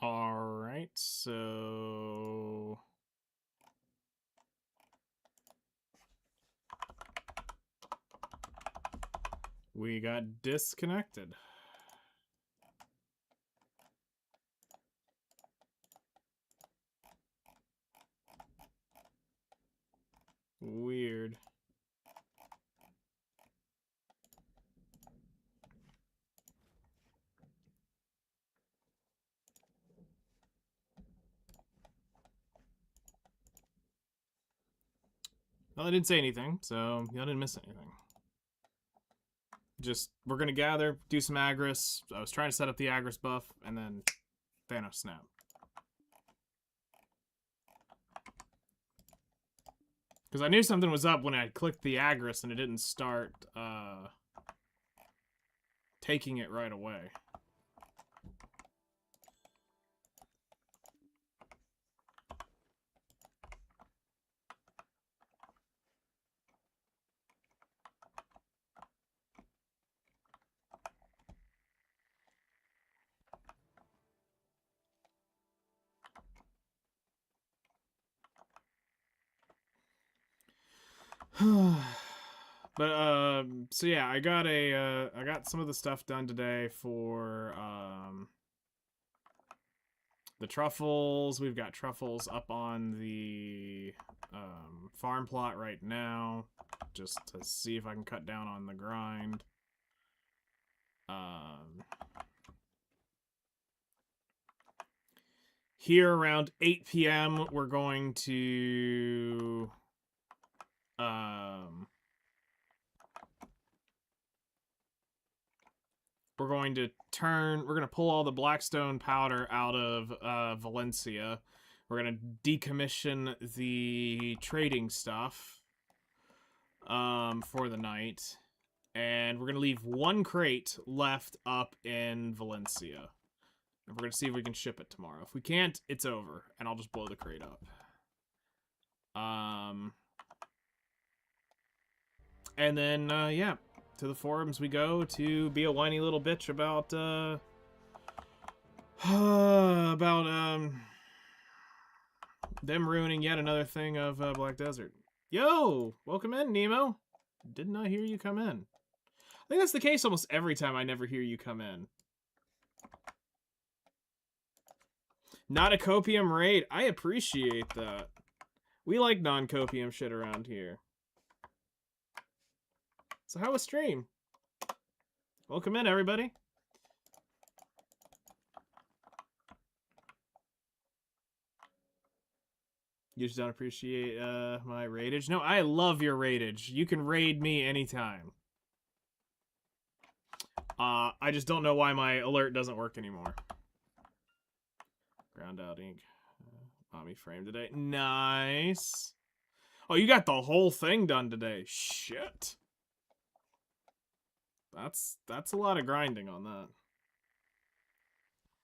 Alright, so... we got disconnected. Weird. Well, I didn't say anything, so y'all didn't miss anything. Just, we're gonna gather, do some Agris. I was trying to set up the Agris buff, and then Thanos snap. Because I knew something was up when I clicked the Agris and it didn't start taking it right away. But so yeah, I got some of the stuff done today for the truffles. We've got truffles up on the farm plot right now, just to see if I can cut down on the grind. Here around 8 p.m. we're going to we're going to pull all the Blackstone powder out of Valencia. We're going to decommission the trading stuff for the night. And we're going to leave one crate left up in Valencia. And we're going to see if we can ship it tomorrow. If we can't, it's over. And I'll just blow the crate up. And then, yeah, to the forums we go to be a whiny little bitch about, them ruining yet another thing of Black Desert. Yo! Welcome in, Nemo! Did not hear you come in. I think that's the case almost every time I never hear you come in. Not a copium raid. I appreciate that. We like non-copium shit around here. So how was stream? Welcome in, everybody. You just don't appreciate my raidage? No, I love your raidage. You can raid me anytime. I just don't know why my alert doesn't work anymore. Ground out ink. Mommy frame today. Nice. Oh, you got the whole thing done today. Shit. That's a lot of grinding on that.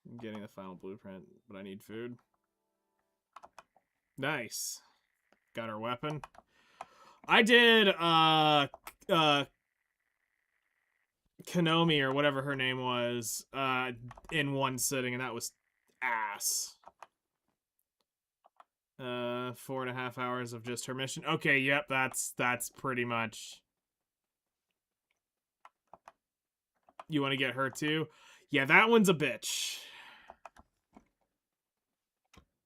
I'm getting the final blueprint, but I need food. Nice. Got our weapon. I did Konomi or whatever her name was in one sitting, and that was ass. 4.5 hours of just her mission. Okay, yep, that's pretty much. You want to get her too? Yeah, that one's a bitch.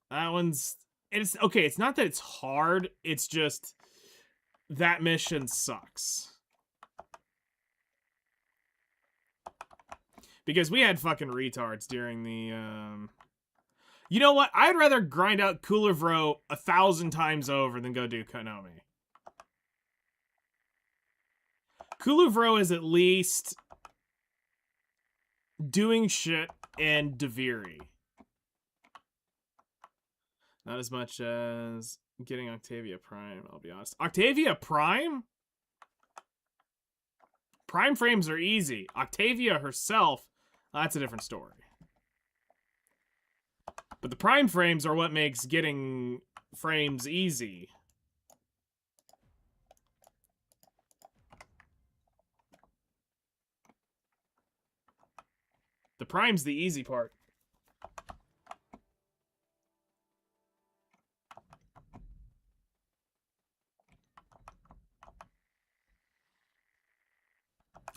That one's... It's okay, it's not that it's hard, it's just that mission sucks. Because we had fucking retards during the You know what? I'd rather grind out Kulivro 1,000 times over than go do Konomi. Kulivro is at least doing shit and Deviri. Not as much as getting Octavia Prime, I'll be honest. Octavia Prime? Prime frames are easy. Octavia herself, that's a different story. But the Prime frames are what makes getting frames easy. The Prime's the easy part.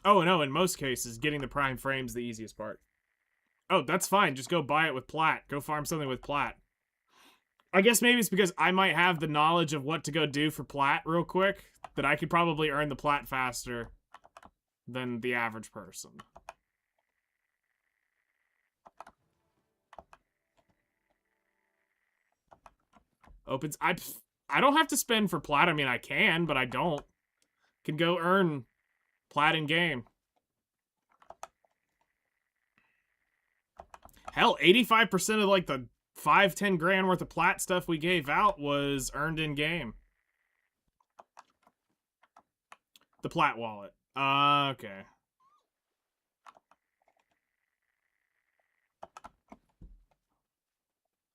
Oh, no, in most cases, getting the prime frame's the easiest part. Oh, that's fine. Just go buy it with plat. Go farm something with plat. I guess maybe it's because I might have the knowledge of what to go do for plat real quick that I could probably earn the plat faster than the average person. Opens. I don't have to spend for plat. I mean, I can, but I don't. Can go earn plat in game. Hell, 85% of like the 5-10 grand worth of plat stuff we gave out was earned in game. The plat wallet. Okay.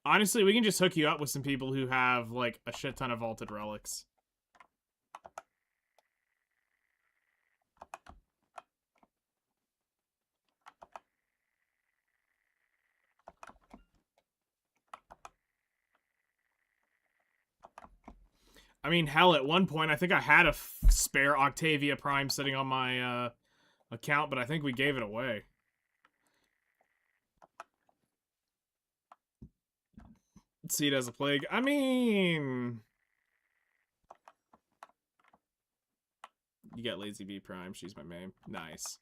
Honestly, we can just hook you up with some people who have like a shit ton of vaulted relics. I mean, hell, at one point, I think I had a spare Octavia Prime sitting on my account, but I think we gave it away. See it as a plague. I mean... You got Lazy Bee Prime. She's my main. Nice.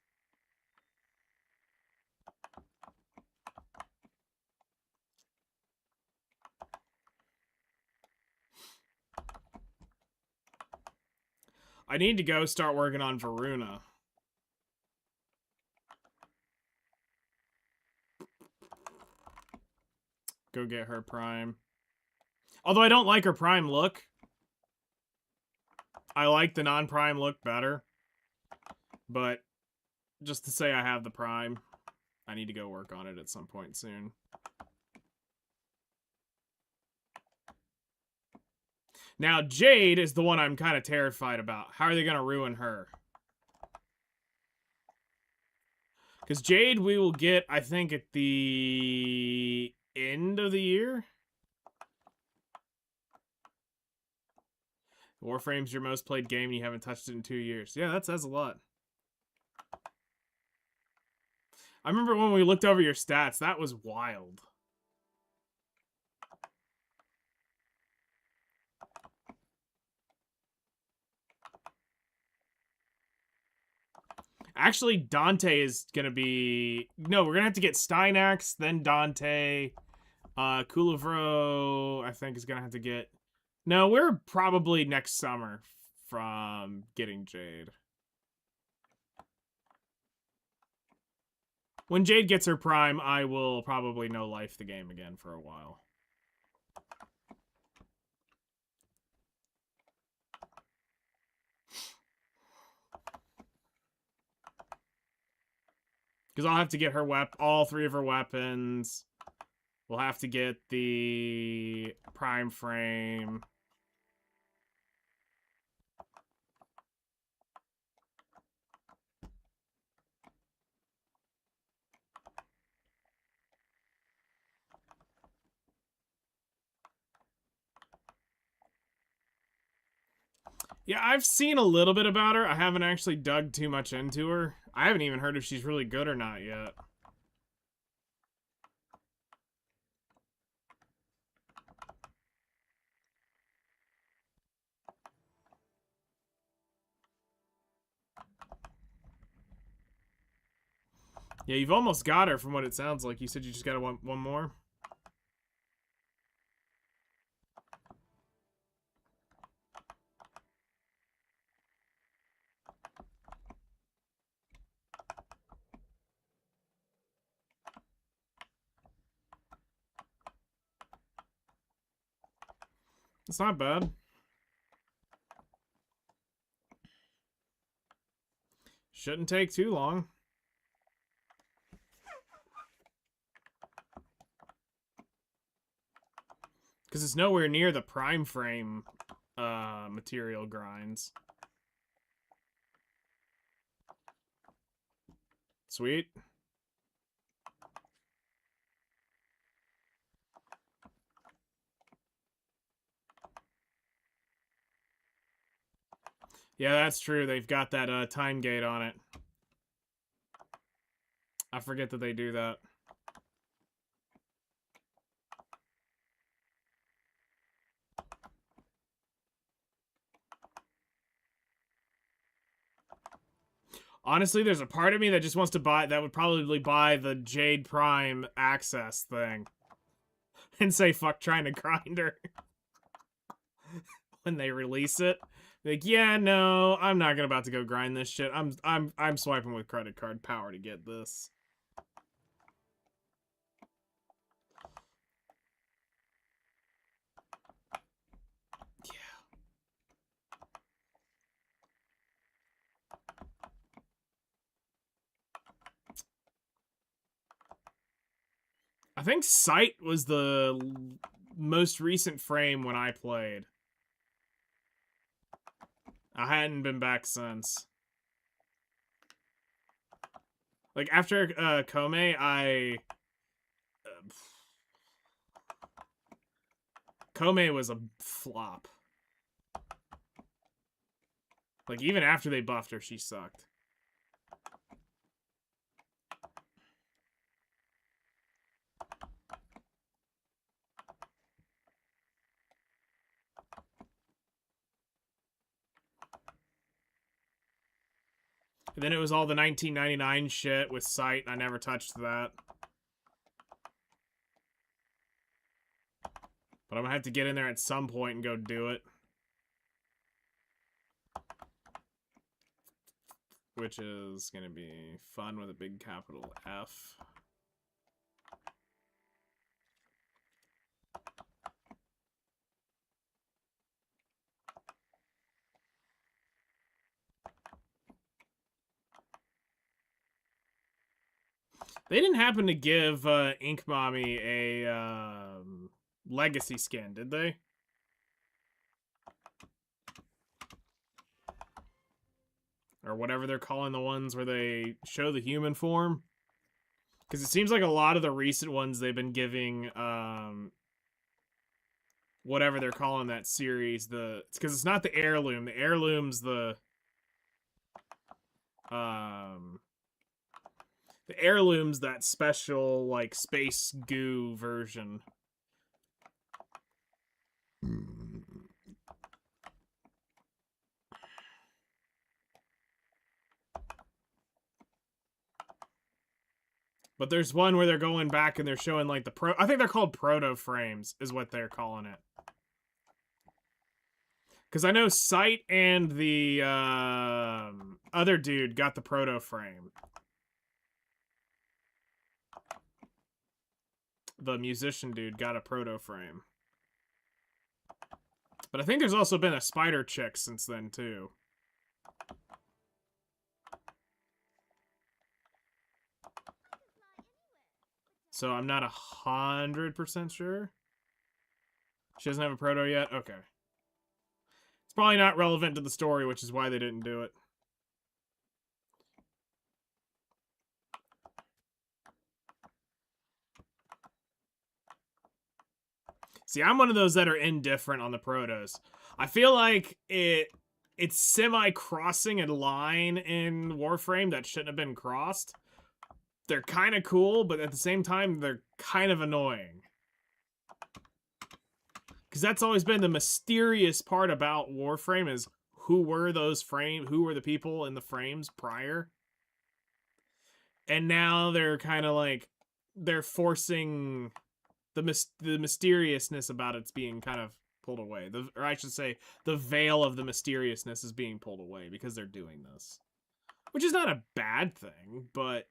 I need to go start working on Varuna. Go get her Prime. Although I don't like her Prime look. I like the non-Prime look better. But just to say I have the Prime, I need to go work on it at some point soon. Now, Jade is the one I'm kind of terrified about. How are they going to ruin her? Because Jade we will get, I think, at the end of the year. Warframe's your most played game and you haven't touched it in 2 years. Yeah, that says a lot. I remember when we looked over your stats, that was wild. Actually, Dante is going to be... No, we're going to have to get Steinax, then Dante. Kulavro, I think, is going to have to get... No, we're probably next summer from getting Jade. When Jade gets her Prime, I will probably no-life the game again for a while. Because I'll have to get her all 3 of her weapons. We'll have to get the Prime Frame. Yeah, I've seen a little bit about her. I haven't actually dug too much into her. I haven't even heard if she's really good or not yet. Yeah, you've almost got her from what it sounds like. You said you just got one more? It's not bad. Shouldn't take too long. Because it's nowhere near the Prime Frame material grinds. Sweet. Yeah, that's true. They've got that time gate on it. I forget that they do that. Honestly, there's a part of me that just wants to buy, that would probably buy the Jade Prime access thing. And say, fuck trying to grind her. When they release it. Like, yeah, no, I'm not about to go grind this shit. I'm swiping with credit card power to get this. I think Sight was the most recent frame when I played. I hadn't been back since. Like, after Kome, Kome was a flop. Like, even after they buffed her, she sucked. And then it was all the 1999 shit with Sight, and I never touched that. But I'm gonna have to get in there at some point and go do it. Which is gonna be fun with a big capital F. They didn't happen to give Ink Mommy a legacy skin, did they? Or whatever they're calling the ones where they show the human form. Because it seems like a lot of the recent ones they've been giving whatever they're calling that series, because it's not the heirloom. The heirloom's the heirloom's that special, like, space goo version. But there's one where they're going back and they're showing, like, I think they're called proto frames, is what they're calling it. Because I know Sight and the other dude got the proto frame. The musician dude got a proto frame. But I think there's also been a spider chick since then, too. So I'm not 100% sure. She doesn't have a proto yet? Okay. It's probably not relevant to the story, which is why they didn't do it. See, I'm one of those that are indifferent on the protos. I feel like it's semi-crossing a line in Warframe that shouldn't have been crossed. They're kind of cool, but at the same time, they're kind of annoying. Because that's always been the mysterious part about Warframe, is who were the people in the frames prior? And now they're kind of like, they're forcing the mysteriousness about it's being kind of pulled away. Or I should say, the veil of the mysteriousness is being pulled away because they're doing this. Which is not a bad thing, but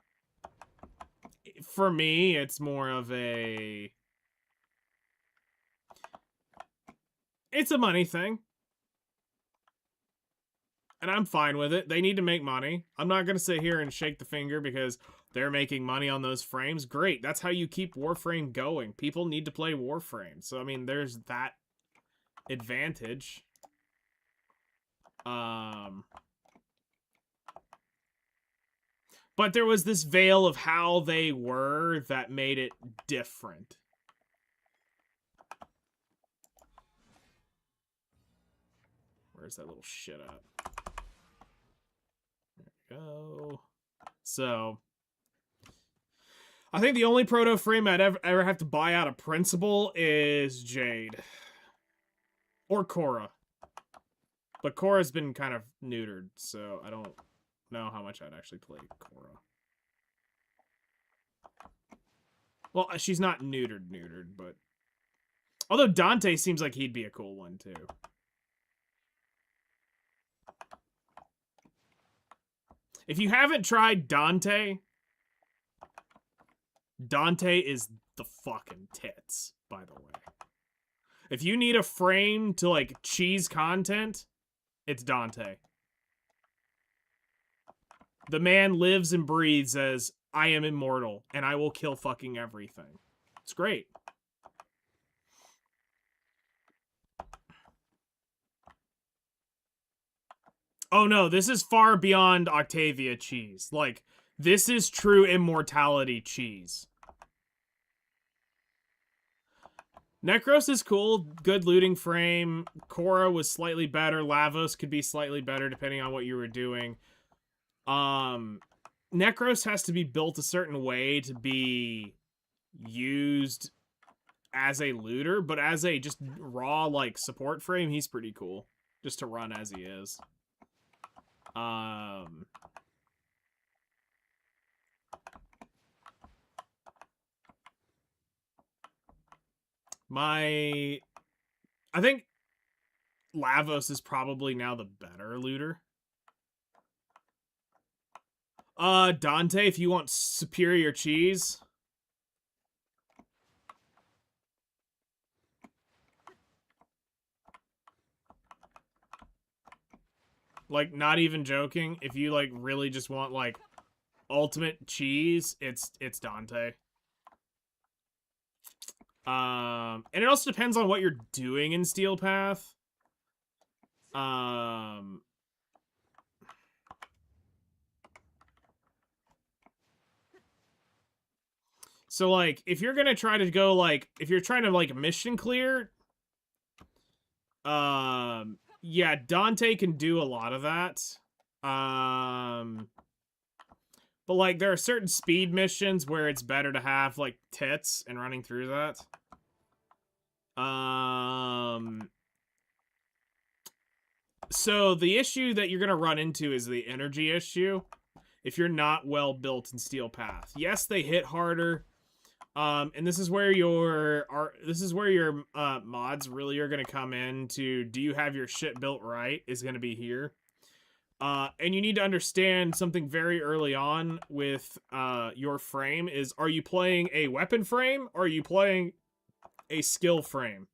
for me, it's more of a... It's a money thing. And I'm fine with it. They need to make money. I'm not going to sit here and shake the finger because they're making money on those frames. Great. That's how you keep Warframe going. People need to play Warframe. So, I mean, there's that advantage. But there was this veil of how they were that made it different. Where's that little shit at? There we go. So, I think the only proto frame I'd ever have to buy out of principle is Jade. Or Korra. But Korra's been kind of neutered, so I don't know how much I'd actually play Korra. Well, she's not neutered, but... Although Dante seems like he'd be a cool one, too. If you haven't tried Dante... Dante is the fucking tits, by the way. If you need a frame to, like, cheese content, it's Dante. The man lives and breathes as, I am immortal, and I will kill fucking everything. It's great. Oh no, this is far beyond Octavia cheese. Like, this is true immortality cheese. Necros is cool, good looting frame. Korra was slightly better. Lavos could be slightly better depending on what you were doing. Necros has to be built a certain way to be used as a looter, but as a just raw, like, support frame, he's pretty cool. Just to run as he is. I think Lavos is probably now the better looter. Dante, if you want superior cheese. Like, not even joking, if you, like, really just want, like, ultimate cheese, it's Dante. And it also depends on what you're doing in Steel Path. So, like, if you're gonna try to go, like, if you're trying to, like, mission clear, yeah, Dante can do a lot of that. But, like, there are certain speed missions where it's better to have, like, tits and running through that. So the issue that you're gonna run into is the energy issue if you're not well built in Steel Path. Yes, they hit harder. And this is where your mods really are gonna come in to, do you have your shit built right, is gonna be here. And you need to understand something very early on with your frame is, are you playing a weapon frame or are you playing a skill frame?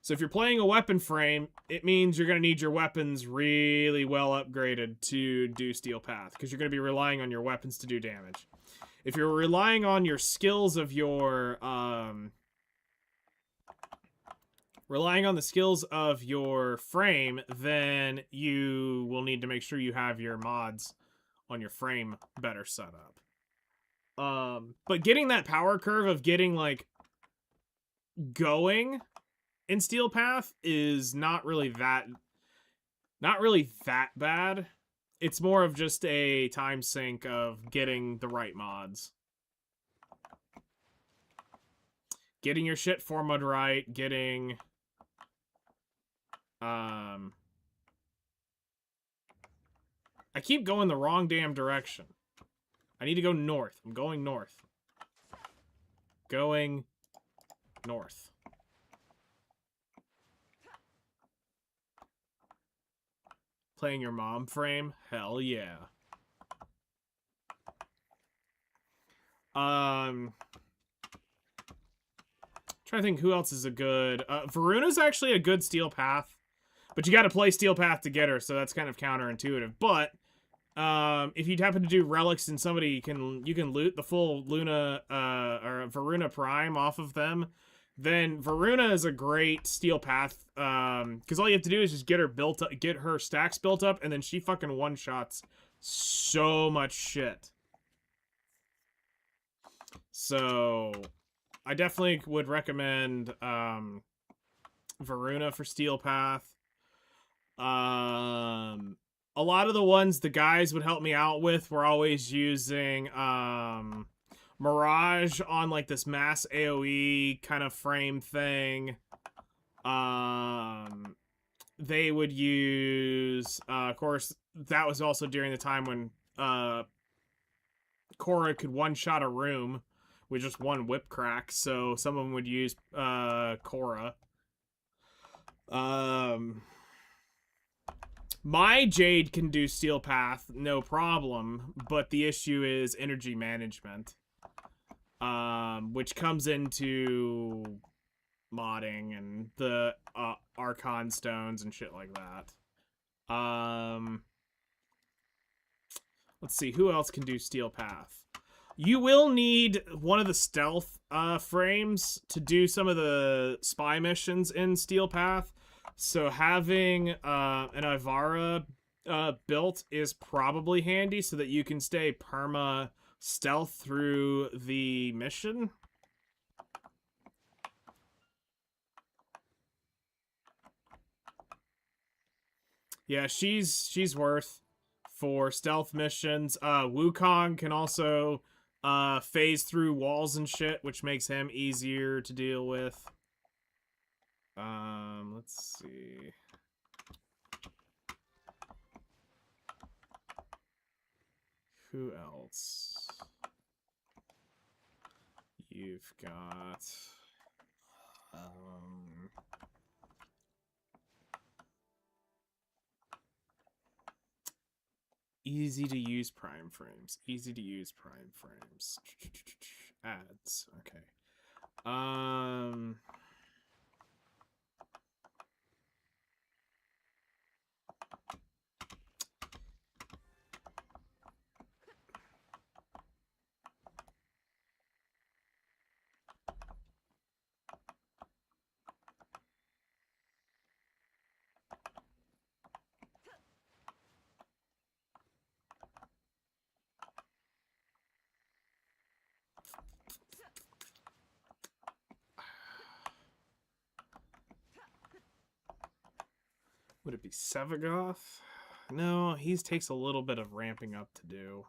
So if you're playing a weapon frame, it means you're going to need your weapons really well upgraded to do Steel Path, because you're going to be relying on your weapons to do damage. If you're relying on your skills of your, relying on the skills of your frame, then you will need to make sure you have your mods on your frame better set up. But getting that power curve of getting, like, going in Steel Path is not really that bad. It's more of just a time sink of getting the right mods. Getting your shit formatted right, getting... I keep going the wrong damn direction. I need to go north. I'm going north. Going north. Playing your mom frame? Hell yeah. Trying to think who else is a good... Varuna's actually a good Steel Path. But you gotta play Steel Path to get her, so that's kind of counterintuitive. But, if you happen to do relics and somebody, you can loot the full Luna, or Varuna Prime off of them, then Varuna is a great Steel Path, because all you have to do is just get her built up, get her stacks built up, and then she fucking one-shots so much shit. So, I definitely would recommend, Varuna for Steel Path. A lot of the ones the guys would help me out with were always using, Mirage on like this mass AoE kind of frame thing. They would use, of course, that was also during the time when Korra could one-shot a room with just one whip crack, so some of them would use Korra. My Jade can do Steel Path, no problem, but the issue is energy management, which comes into modding and the Archon stones and shit like that. Let's see, who else can do Steel Path? You will need one of the stealth frames to do some of the spy missions in Steel Path. So having an Ivara built is probably handy so that you can stay perma stealth through the mission. Yeah, she's worth for stealth missions. Wukong can also phase through walls and shit, which makes him easier to deal with. Let's see. Who else? You've got easy to use prime frames. Easy to use prime frames. Ads. Okay. Would it be Sevagoth? No, he takes a little bit of ramping up to do.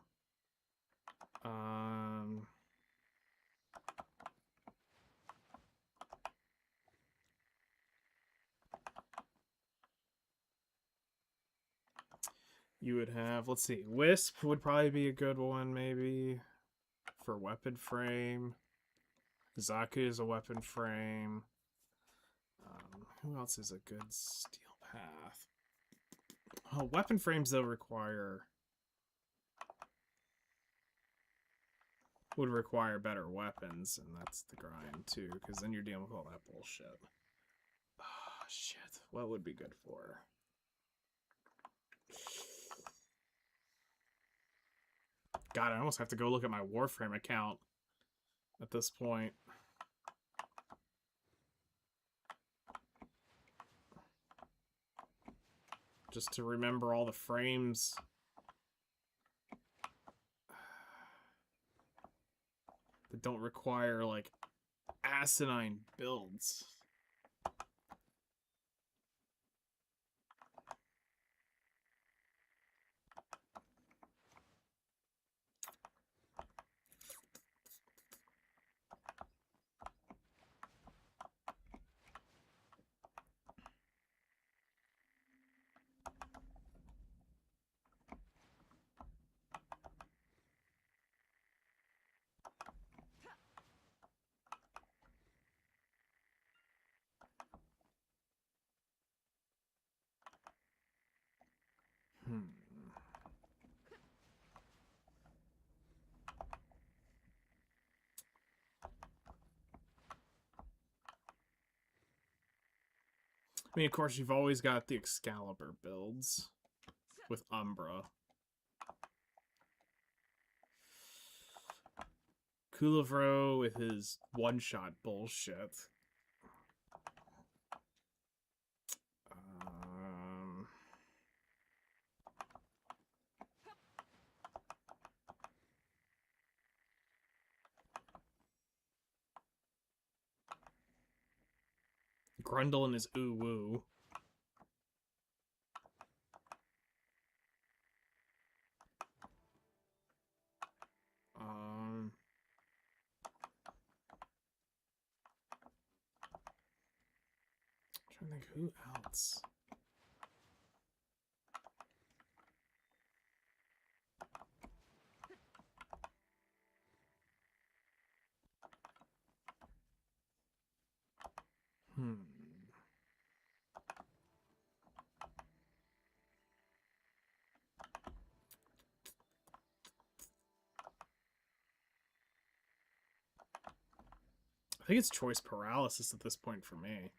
You would have, let's see, Wisp would probably be a good one, maybe, for weapon frame. Zaku is a weapon frame. Who else is a good Steel Path? Oh, weapon frames, though, would require better weapons, and that's the grind, too, because then you're dealing with all that bullshit. Oh, shit. What would be good for? God, I almost have to go look at my Warframe account at this point. Just to remember all the frames. That don't require, like, asinine builds. I mean, of course, you've always got the Excalibur builds with Umbra. Kulivro with his one-shot bullshit. Grundle and his ooh-woo. Like, who else? I think it's choice paralysis at this point for me.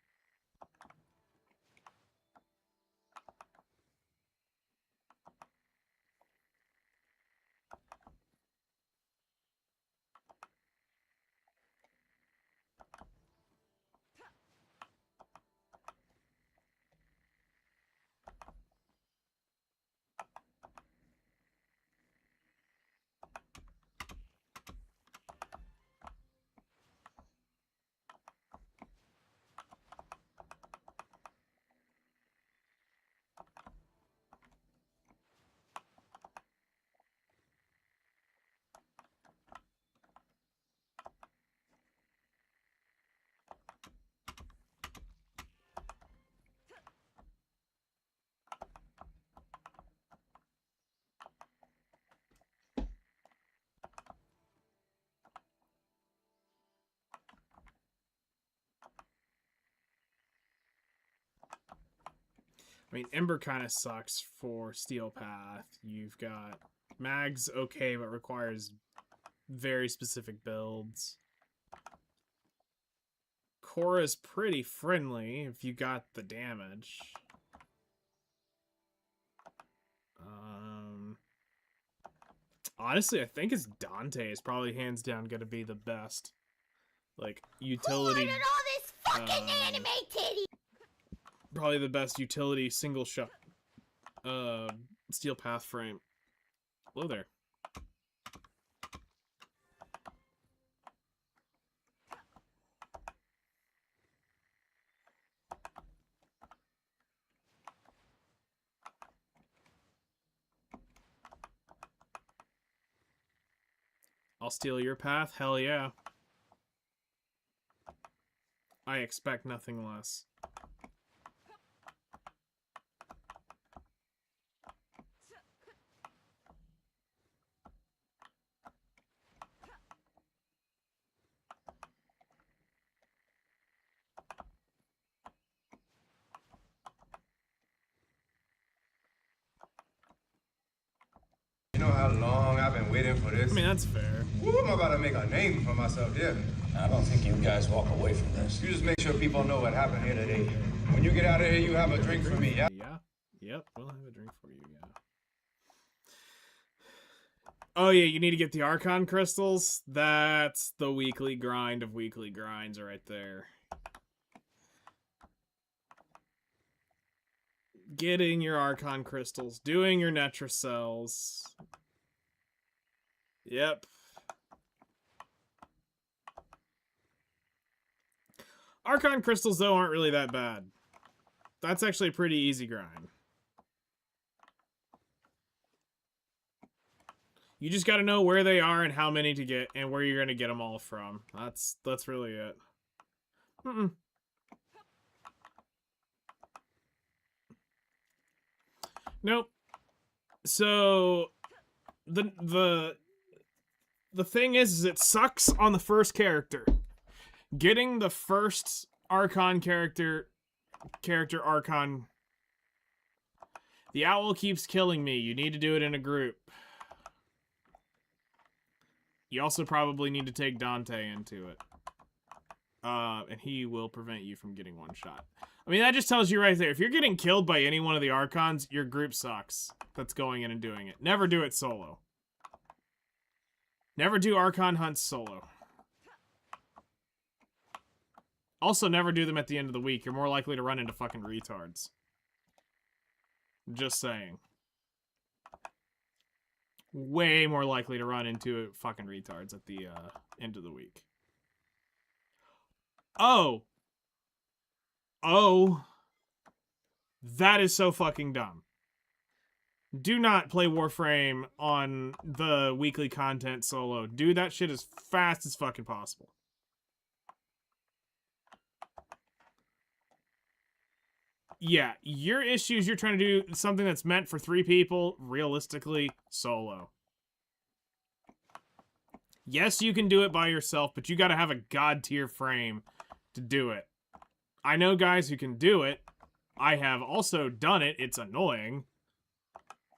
I mean, Ember kind of sucks for Steel Path. You've got Mag's okay, but requires very specific builds. Cora's pretty friendly if you got the damage. Honestly, I think it's Dante is probably hands down going to be the best, like, utility. Who ordered all this fucking anime titty? Probably the best utility single shot Steel Path frame. Hello there. I'll steal your path? Hell yeah. I expect nothing less. You know how long I've been waiting for this? I mean, that's fair. Woo, I'm about to make a name for myself, yeah. I don't think you guys walk away from this. You just make sure people know what happened here today. When you get out of here, you have a drink for me, yeah? Yeah. Yep, we'll have a drink for you, yeah. Oh yeah, you need to get the Archon crystals. That's the weekly grind of weekly grinds right there. Getting your Archon crystals, doing your Netra cells. Yep. Archon crystals, though, aren't really that bad. That's actually a pretty easy grind. You just got to know where they are and how many to get and where you're going to get them all from. That's really it. Nope. So the thing is it sucks on the first character. Getting the first Archon character Archon. The owl keeps killing me. You need to do it in a group. You also probably need to take Dante into it. And he will prevent you from getting one shot. I mean, that just tells you right there. If you're getting killed by any one of the Archons, your group sucks. That's going in and doing it. Never do it solo. Never do Archon hunts solo. Also, never do them at the end of the week. You're more likely to run into fucking retards. Just saying. Way more likely to run into fucking retards at the end of the week. Oh. Oh. That is so fucking dumb. Do not play Warframe on the weekly content solo. Do that shit as fast as fucking possible. yeah, your issue is you're trying to do something that's meant for 3 people, realistically, solo. Yes, you can do it by yourself, but you gotta have a god tier frame to do it. I know guys who can do it. I have also done it. It's annoying.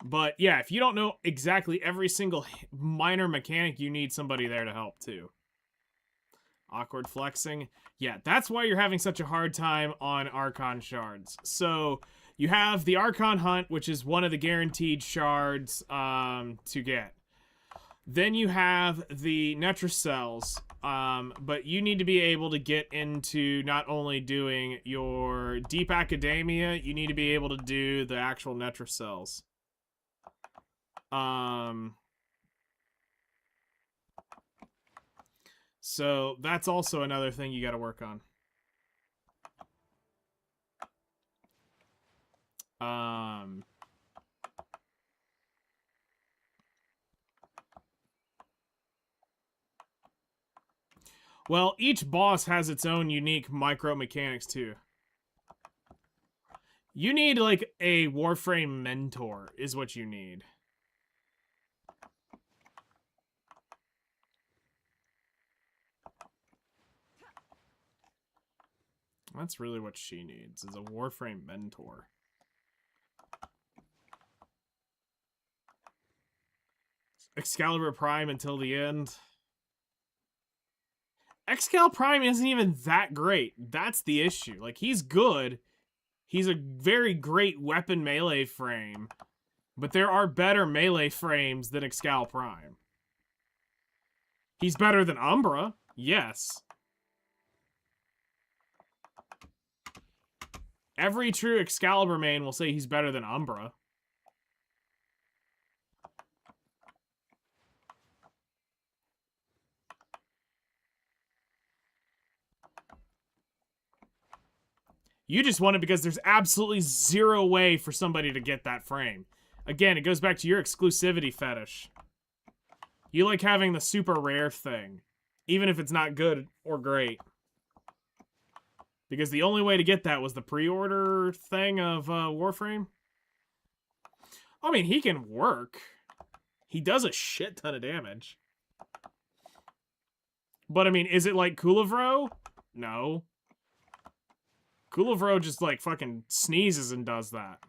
But yeah, if you don't know exactly every single minor mechanic, you need somebody there to help too. Awkward flexing. Yeah, that's why you're having such a hard time on Archon shards. So you have the Archon Hunt, which is one of the guaranteed shards to get. Then you have the Netracells, but you need to be able to get into not only doing your Deep Academia, you need to be able to do the actual Netracells. So that's also another thing you got to work on. Well, each boss has its own unique micro mechanics too. You need like a Warframe mentor is what you need. That's really what she needs, is a Warframe mentor. Excalibur Prime until the end. Excal Prime isn't even that great. That's the issue. Like, he's good. He's a very great weapon melee frame. But there are better melee frames than Excal Prime. He's better than Umbra. Yes. Every true Excalibur main will say he's better than Umbra. You just want it because there's absolutely zero way for somebody to get that frame. Again, it goes back to your exclusivity fetish. You like having the super rare thing, even if it's not good or great. Because the only way to get that was the pre-order thing of Warframe. I mean, he can work. He does a shit ton of damage. But, I mean, is it like Kulavro? No. Kulavro just, like, fucking sneezes and does that.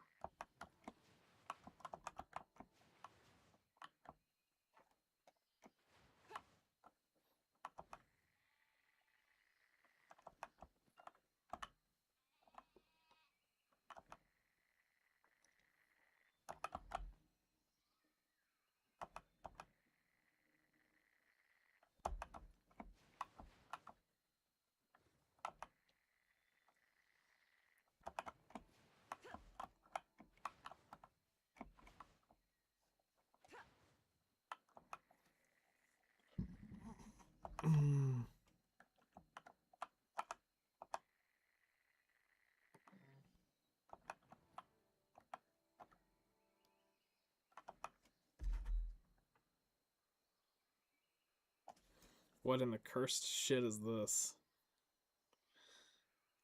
What in the cursed shit is this?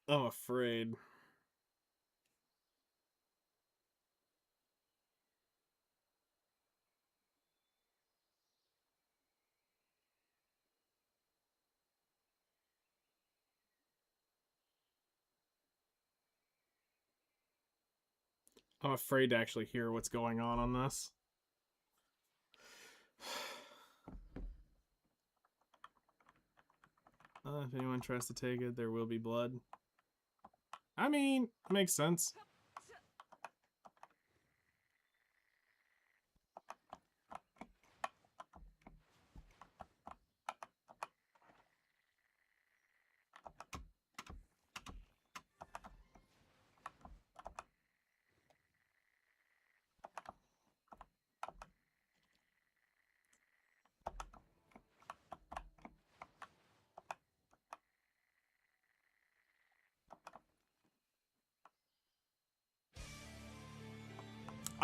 I'm afraid. I'm afraid to actually hear what's going on this. If anyone tries to take it, there will be blood. I mean, makes sense.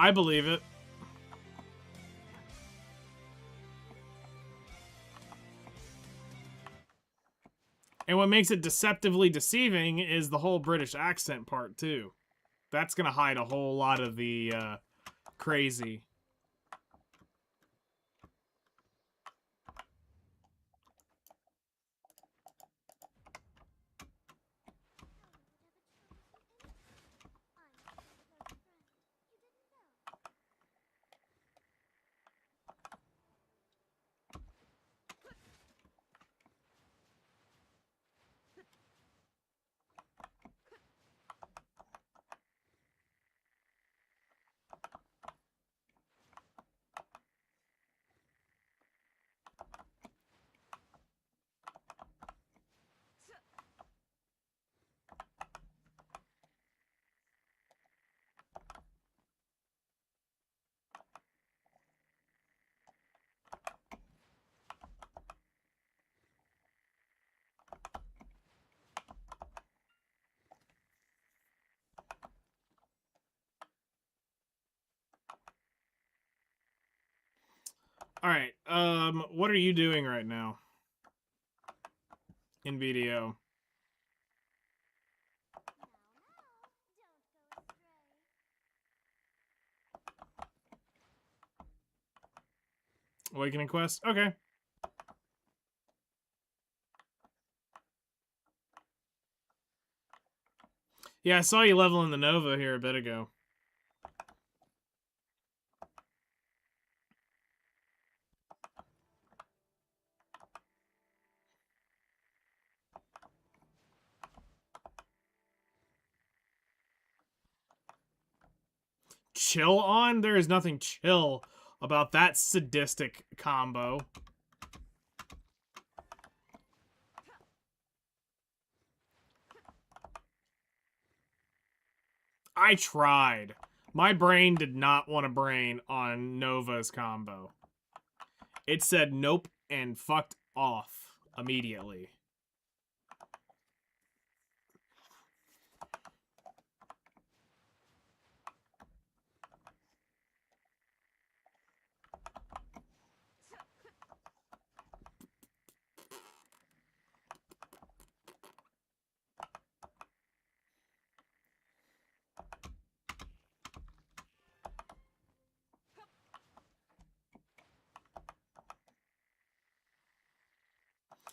I believe it. And what makes it deceptively deceiving is the whole British accent part, too. That's gonna hide a whole lot of the crazy. All right. What are you doing right now? In video. Awakening quest? Okay. Yeah, I saw you leveling the Nova here a bit ago. Chill on? There is nothing chill about that sadistic combo. I tried. My brain did not want to brain on Nova's combo. It said nope and fucked off immediately.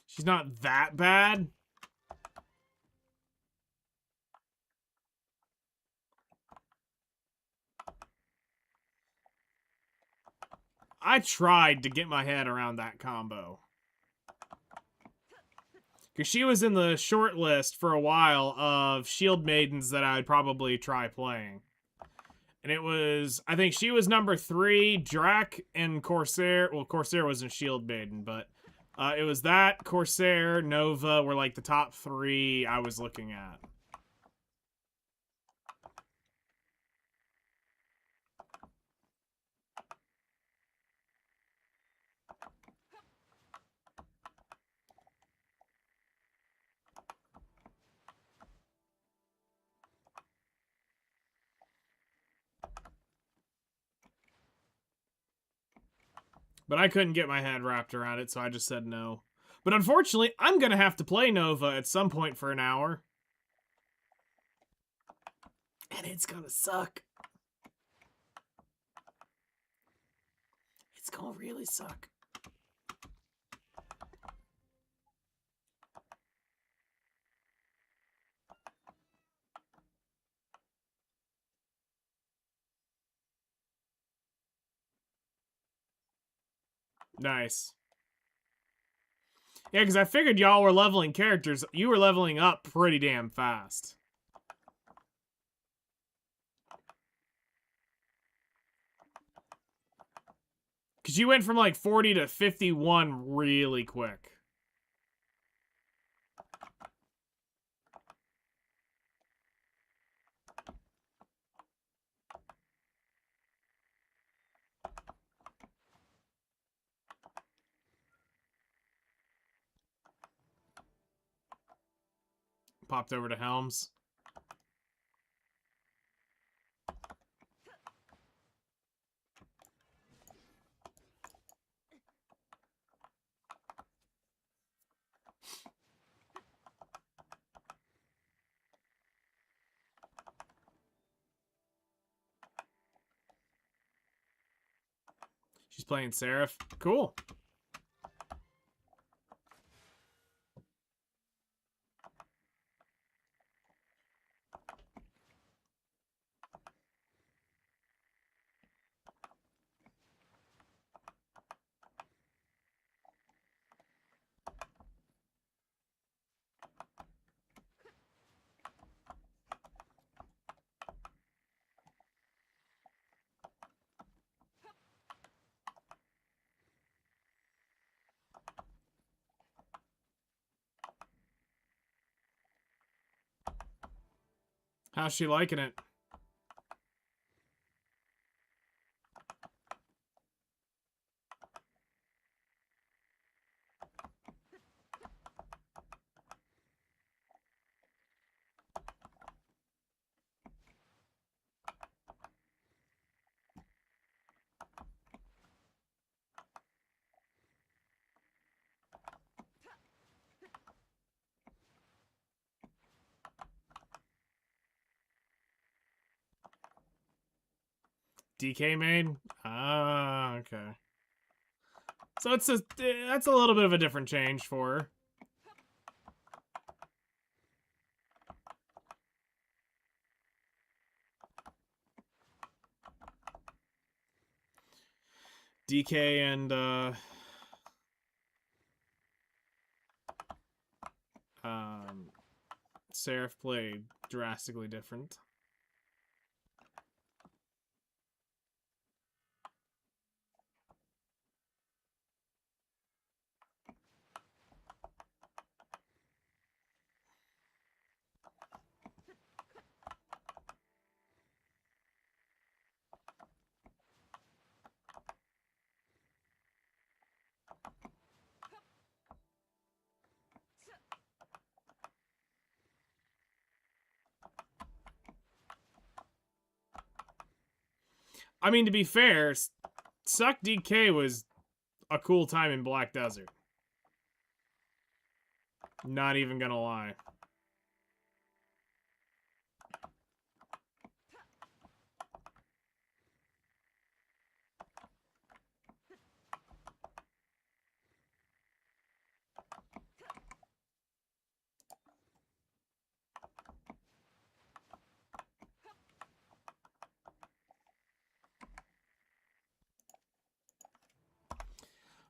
She's not that bad. I tried to get my head around that combo. Because she was in the short list for a while of Shield Maidens that I'd probably try playing. And it was, I think she was number 3, Drac and Corsair. Well, Corsair wasn't Shield Maiden, but it was that, Corsair, Nova were like the top 3 I was looking at. But I couldn't get my head wrapped around it, so I just said no. But unfortunately, I'm going to have to play Nova at some point for an hour. And it's going to suck. It's going to really suck. Nice. Yeah, because I figured y'all were leveling characters. You were leveling up pretty damn fast. Because you went from like 40 to 51 really quick. Popped over to Helms. playing Seraph. Cool. How's she liking it? DK main? Ah, okay. So that's a little bit of a different change for her. DK and Seraph play drastically different. I mean, to be fair, Suck DK was a cool time in Black Desert. Not even gonna lie.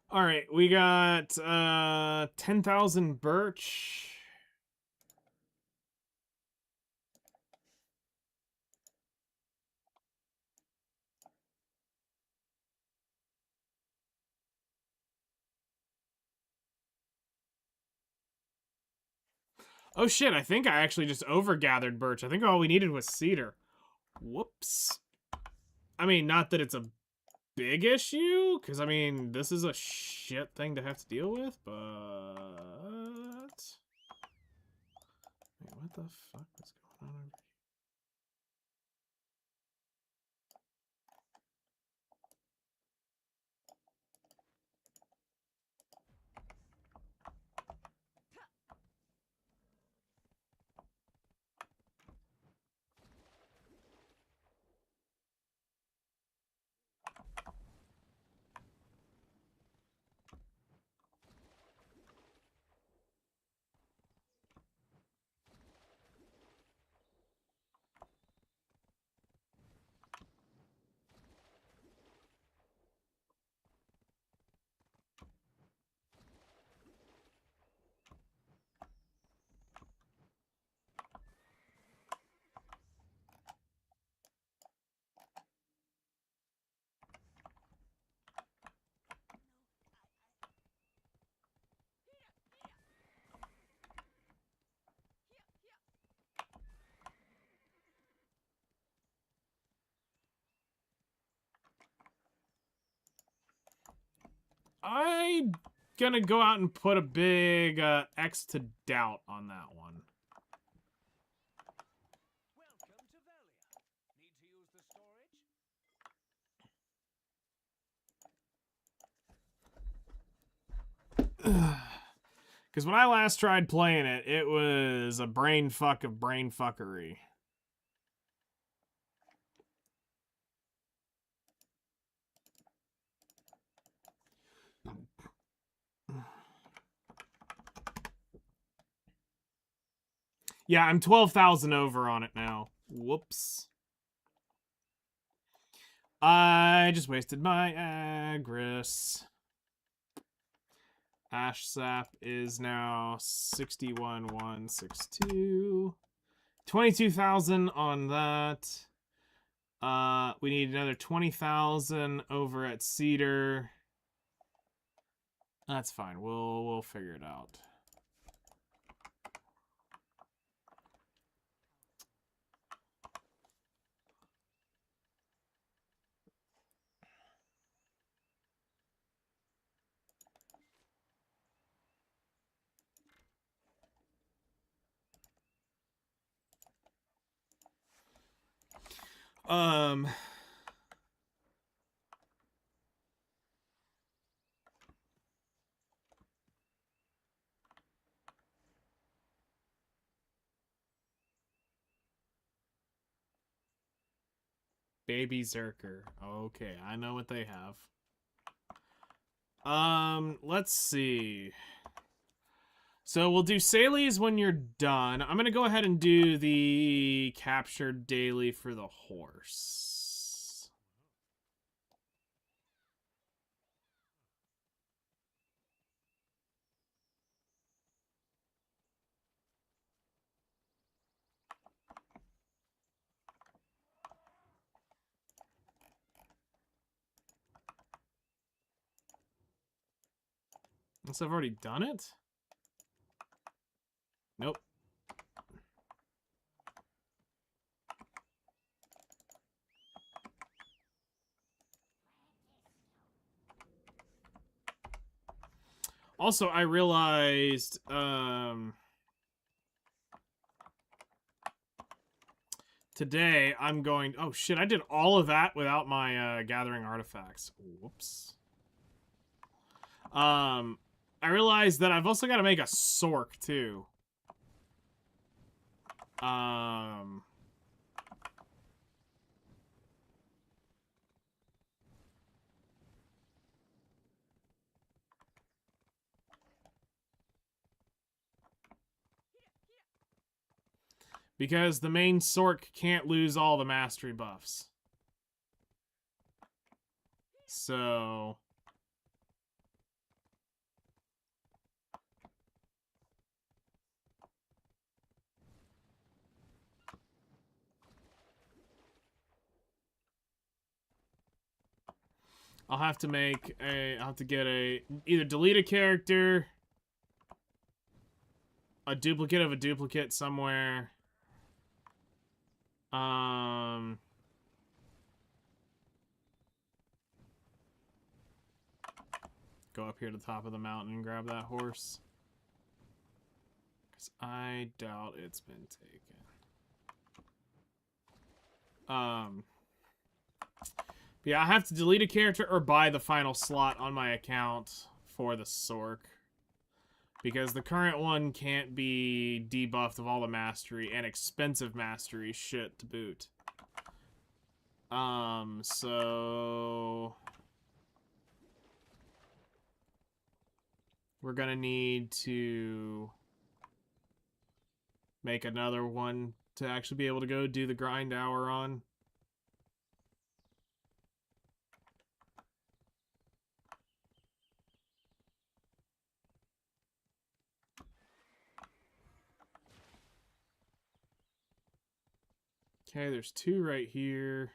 All right, we got 10,000 birch. Oh shit, I think I actually just overgathered birch. I think all we needed was cedar. Whoops. I mean, not that it's a big issue, because, I mean, this is a shit thing to have to deal with, but... Wait, what the fuck is going on over here? I'm gonna go out and put a big X to doubt on that one. Welcome to Velia. Need to use the storage? Because when I last tried playing it, it was a brain fuck of brain fuckery. Yeah, I'm 12,000 over on it now. Whoops. I just wasted my Agris. Ash Sap is now 61,162. 22,000 on that. We need another 20,000 over at Cedar. That's fine. We'll figure it out. Um Baby Zerker. Okay, I know what they have. Let's see. So we'll do Sally's when you're done. I'm gonna go ahead and do the captured daily for the horse. Unless I've already done it? Nope. Also, I realized, today I'm going... Oh, shit, I did all of that without my, gathering artifacts. Whoops. I realized that I've also got to make a Sork, too. Because the main Sork can't lose all the mastery buffs. So... I'll have to make a... I'll have to get a... Either delete a character... A duplicate of a duplicate somewhere... Go up here to the top of the mountain and grab that horse. Because I doubt it's been taken. But yeah, I have to delete a character or buy the final slot on my account for the Sork. Because the current one can't be debuffed of all the mastery and expensive mastery shit to boot. So... We're gonna need to make another one to actually be able to go do the grind hour on. Okay, there's two right here.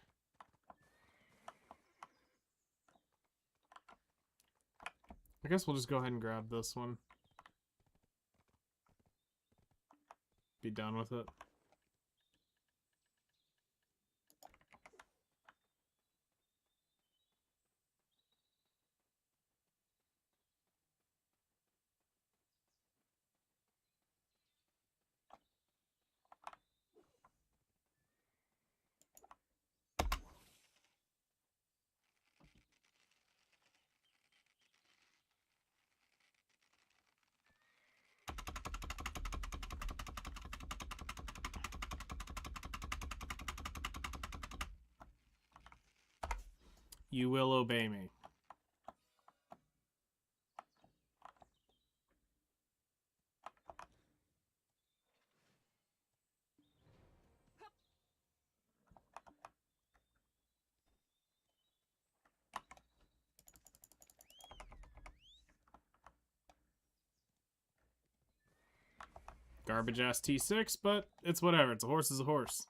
I guess we'll just go ahead and grab this one. Be done with it. You will obey me. Garbage ass T6, but it's whatever. It's a horse is a horse.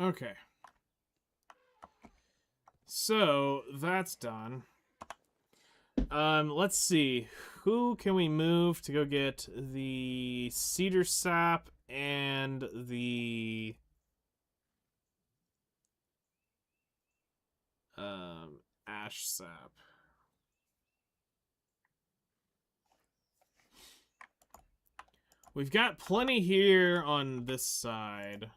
Okay. So, that's done. Let's see. Who can we move to go get the cedar sap and the ash sap? We've got plenty here on this side.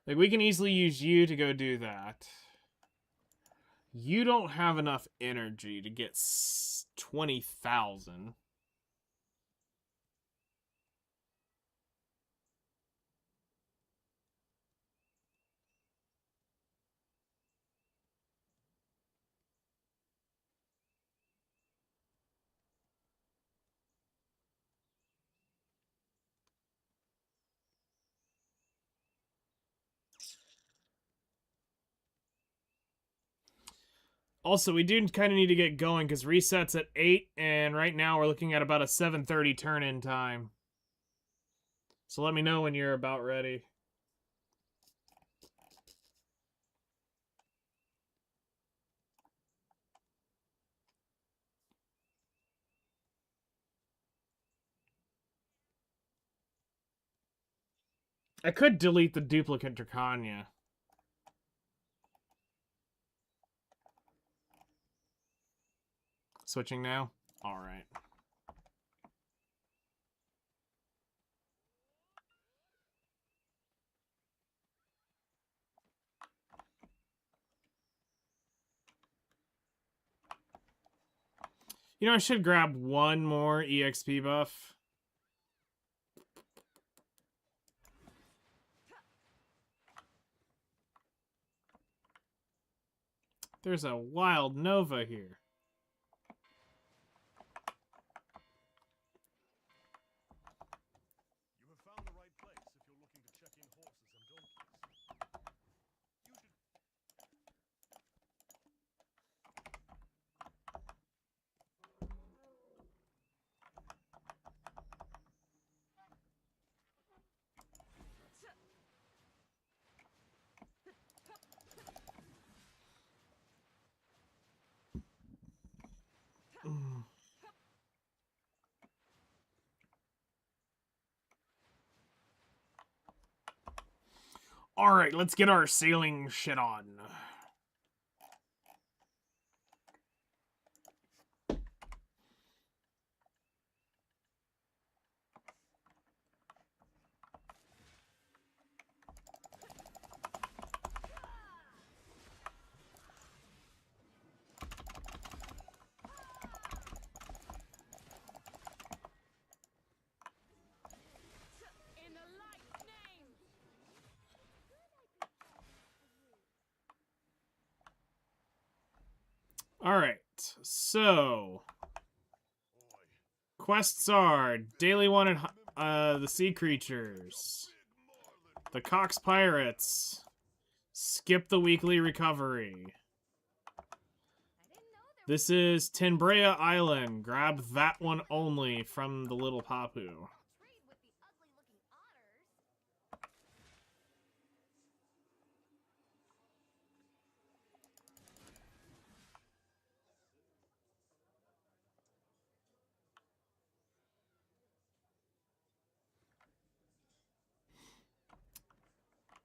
Like, we can easily use you to go do that. You don't have enough energy to get 20,000. Also, we do kind of need to get going because reset's at 8, and right now we're looking at about a 7:30 turn-in time. So let me know when you're about ready. I could delete the duplicate Dracania. Switching now? Alright. You know, I should grab one more EXP buff. There's a wild Nova here. You have found the right place if you're looking to check in horses and donkeys. You should... Alright, let's get our sailing shit on. Alright, so... quests are daily wanted the sea creatures, the Cox Pirates, skip the weekly recovery. This is Tinbrea Island. Grab that one only from the little Papu.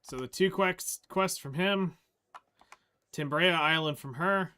So the two quests from him, Tinbrea Island from her.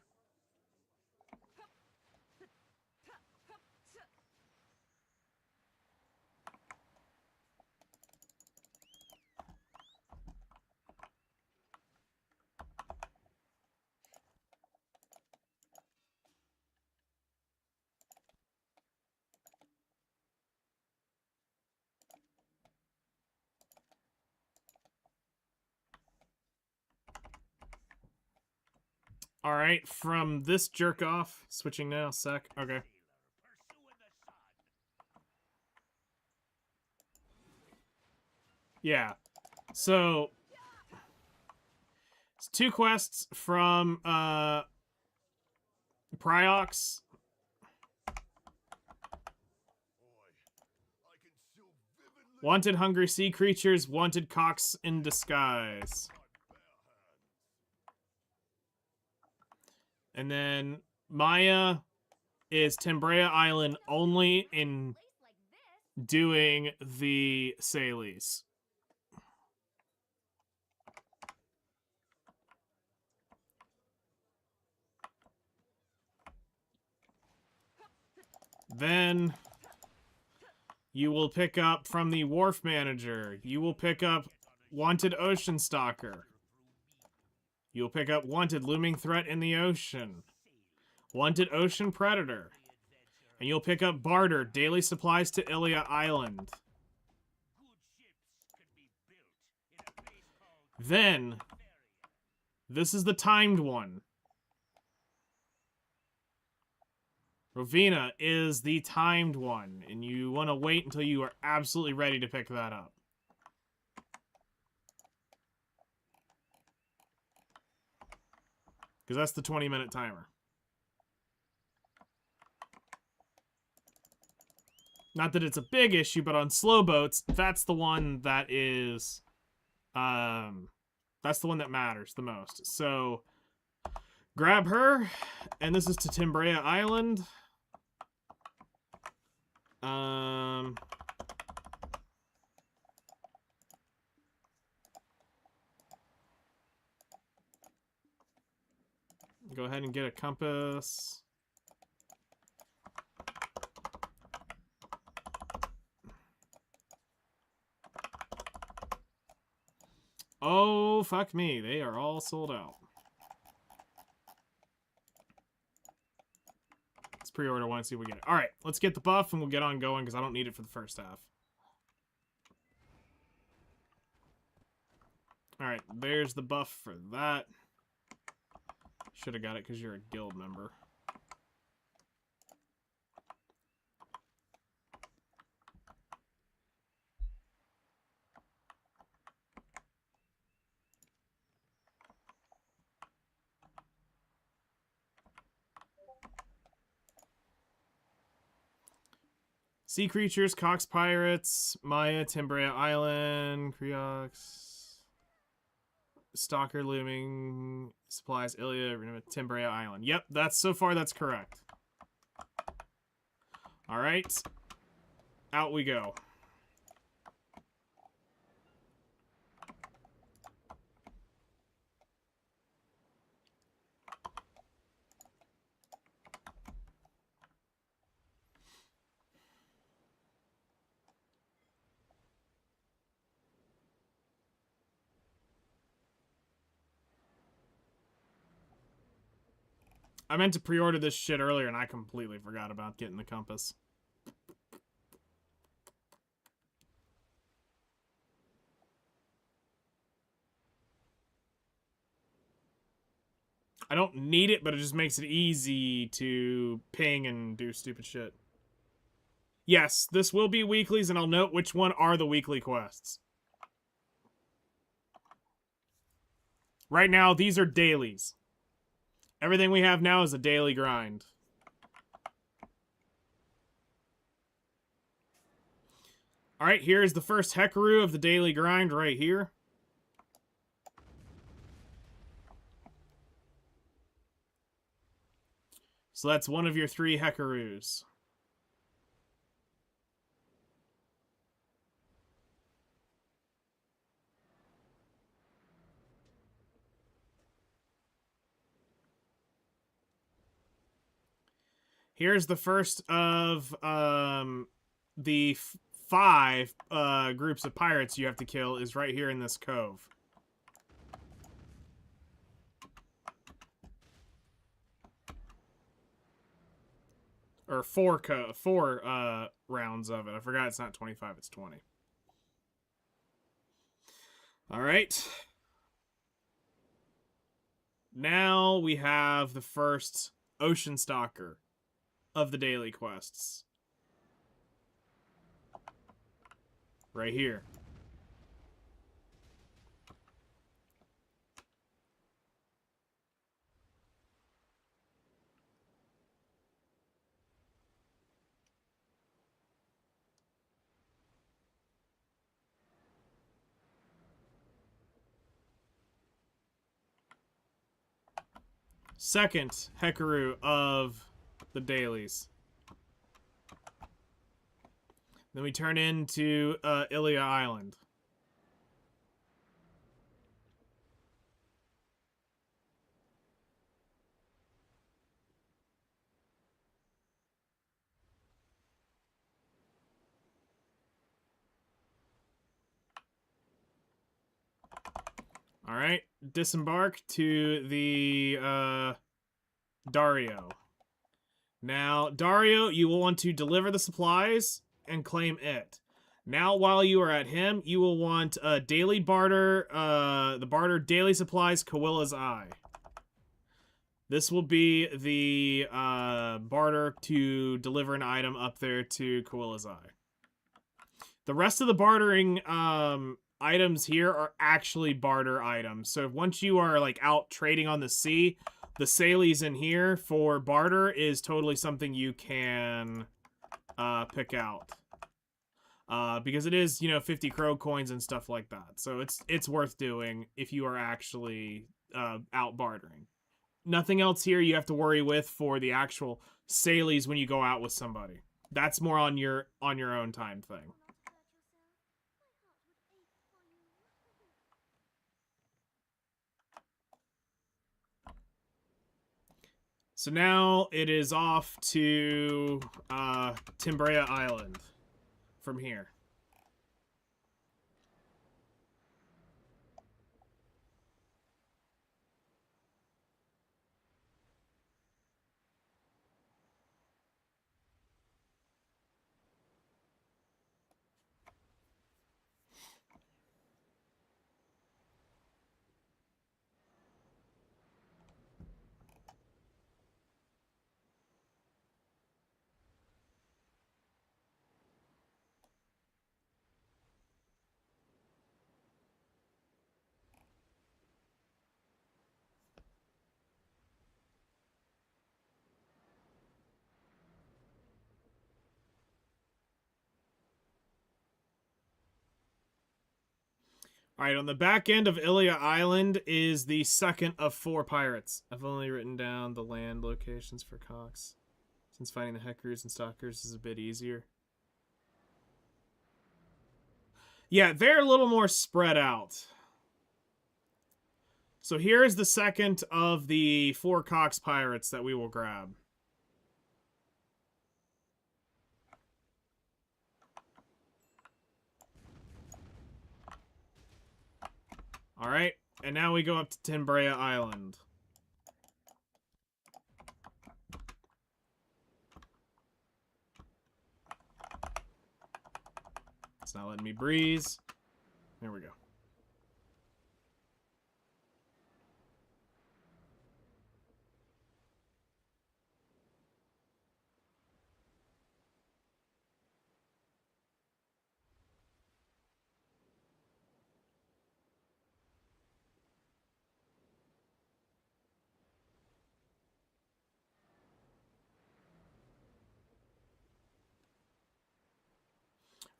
All right, from this jerk off, switching now, sec. Okay. Yeah. So it's two quests from Priox. Wanted hungry sea creatures, wanted Cox in disguise. And then Maya is Tinbrea Island only in doing the Salies. Then you will pick up from the wharf manager. You will pick up wanted ocean stalker. You'll pick up wanted looming threat in the ocean. Wanted ocean predator. And you'll pick up barter daily supplies to Ilia Island. Then this is the timed one. Rovina is the timed one, and you want to wait until you are absolutely ready to pick that up. Because that's the 20-minute timer. Not that it's a big issue, but on slow boats, that's the one that is... that's the one that matters the most. So, grab her, and this is to Tinbrea Island. Go ahead and get a compass. Oh, fuck me. They are all sold out. Let's pre-order one and see if we get it. Alright, let's get the buff and we'll get on going because I don't need it for the first half. Alright, there's the buff for that. Should have got it because you're a guild member. Sea creatures, Cox Pirates, Maya, Tinbrea Island, Creox, Stalker Looming, Supplies, Ilia, Tinbrea Island. Yep, that's so far that's correct. Alright. Out we go. I meant to pre-order this shit earlier and I completely forgot about getting the compass. I don't need it, but it just makes it easy to ping and do stupid shit. Yes, this will be weeklies, and I'll note which one are the weekly quests. Right now, these are dailies. Everything we have now is a daily grind. Alright, here's the first Hekaru of the daily grind right here. So that's one of your 3 Hekarus. Here's the first of the 5 groups of pirates you have to kill is right here in this cove. Or 4 rounds of it. I forgot it's not 25, it's 20. Alright. Now we have the first Ocean Stalker of the daily quests. Right here. Second Hekaru of the dailies. Then we turn into Ilia Island. Alright, disembark to the Dario. Now, Dario, you will want to deliver the supplies and claim it. Now, while you are at him, you will want daily barter, the barter daily supplies, Cowilla's Eye. This will be the barter to deliver an item up there to Cowilla's Eye. The rest of the bartering items here are actually barter items. So once you are like out trading on the sea, the Salies in here for barter is totally something you can pick out. Because it is, you know, 50 crow coins and stuff like that. So it's worth doing if you are actually out bartering. Nothing else here you have to worry with for the actual Salies when you go out with somebody. That's more on your own time thing. So now it is off to Timbrea Island from here. Alright, on the back end of Ilia Island is the second of 4 pirates. I've only written down the land locations for Cox, since finding the Hekarus and Stalkers is a bit easier. Yeah, they're a little more spread out. So here's the second of the 4 Cox pirates that we will grab. Alright, and now we go up to Timbrea Island. It's not letting me breeze. There we go.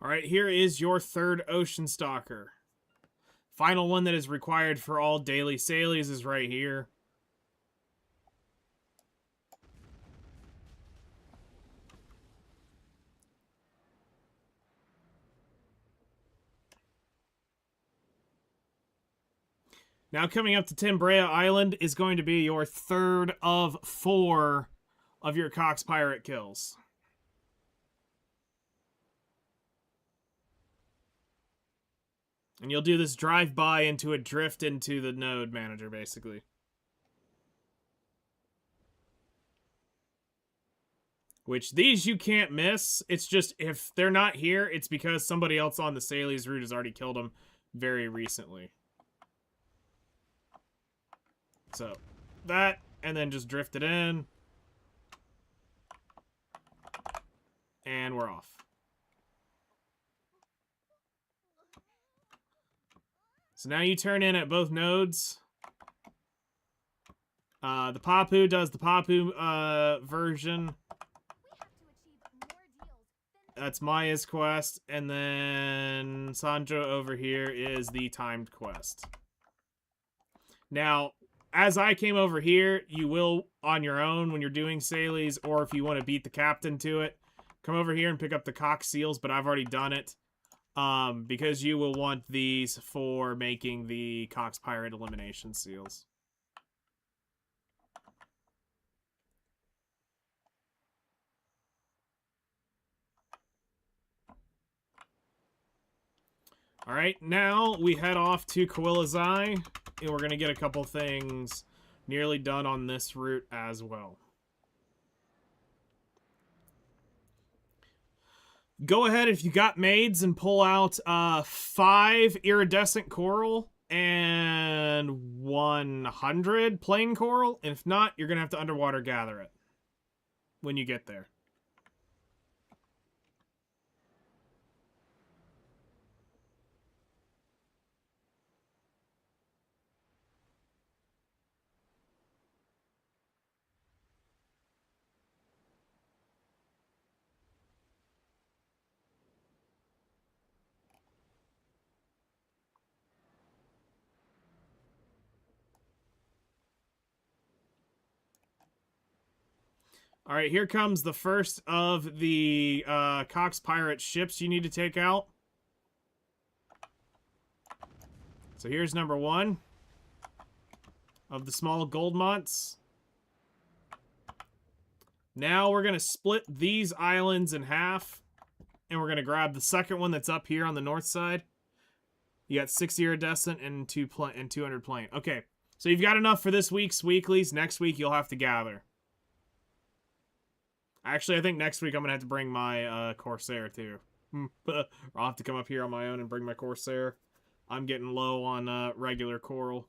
All right, here is your third Ocean Stalker. Final one that is required for all daily sailies is right here. Now coming up to Timbrea Island is going to be your third of 4 of your Cox Pirate kills. And you'll do this drive-by into a drift into the node manager, basically. Which, these you can't miss. It's just, if they're not here, it's because somebody else on the Sailies route has already killed them very recently. So, that, and then just drift it in. And we're off. So now you turn in at both nodes. The Papu does the Papu version. That's Maya's quest. And then Sanjo over here is the timed quest. Now, as I came over here, you will, on your own when you're doing Sailies, or if you want to beat the captain to it, come over here and pick up the Cox Seals, but I've already done it. Because you will want these for making the Cox Pirate elimination seals. Alright, now we head off to Kawilazai, and we're going to get a couple things nearly done on this route as well. Go ahead if you got maids and pull out 5 iridescent coral and 100 plain coral. And if not, you're going to have to underwater gather it when you get there. All right, here comes the first of the Cox Pirate ships you need to take out. So here's number 1 of the small Goldmonts. Now we're going to split these islands in half, and we're going to grab the second one that's up here on the north side. You got 6 iridescent and 200 plain. Okay, so you've got enough for this week's weeklies. Next week you'll have to gather. Actually, I think next week I'm going to have to bring my Corsair, too. I'll have to come up here on my own and bring my Corsair. I'm getting low on regular coral.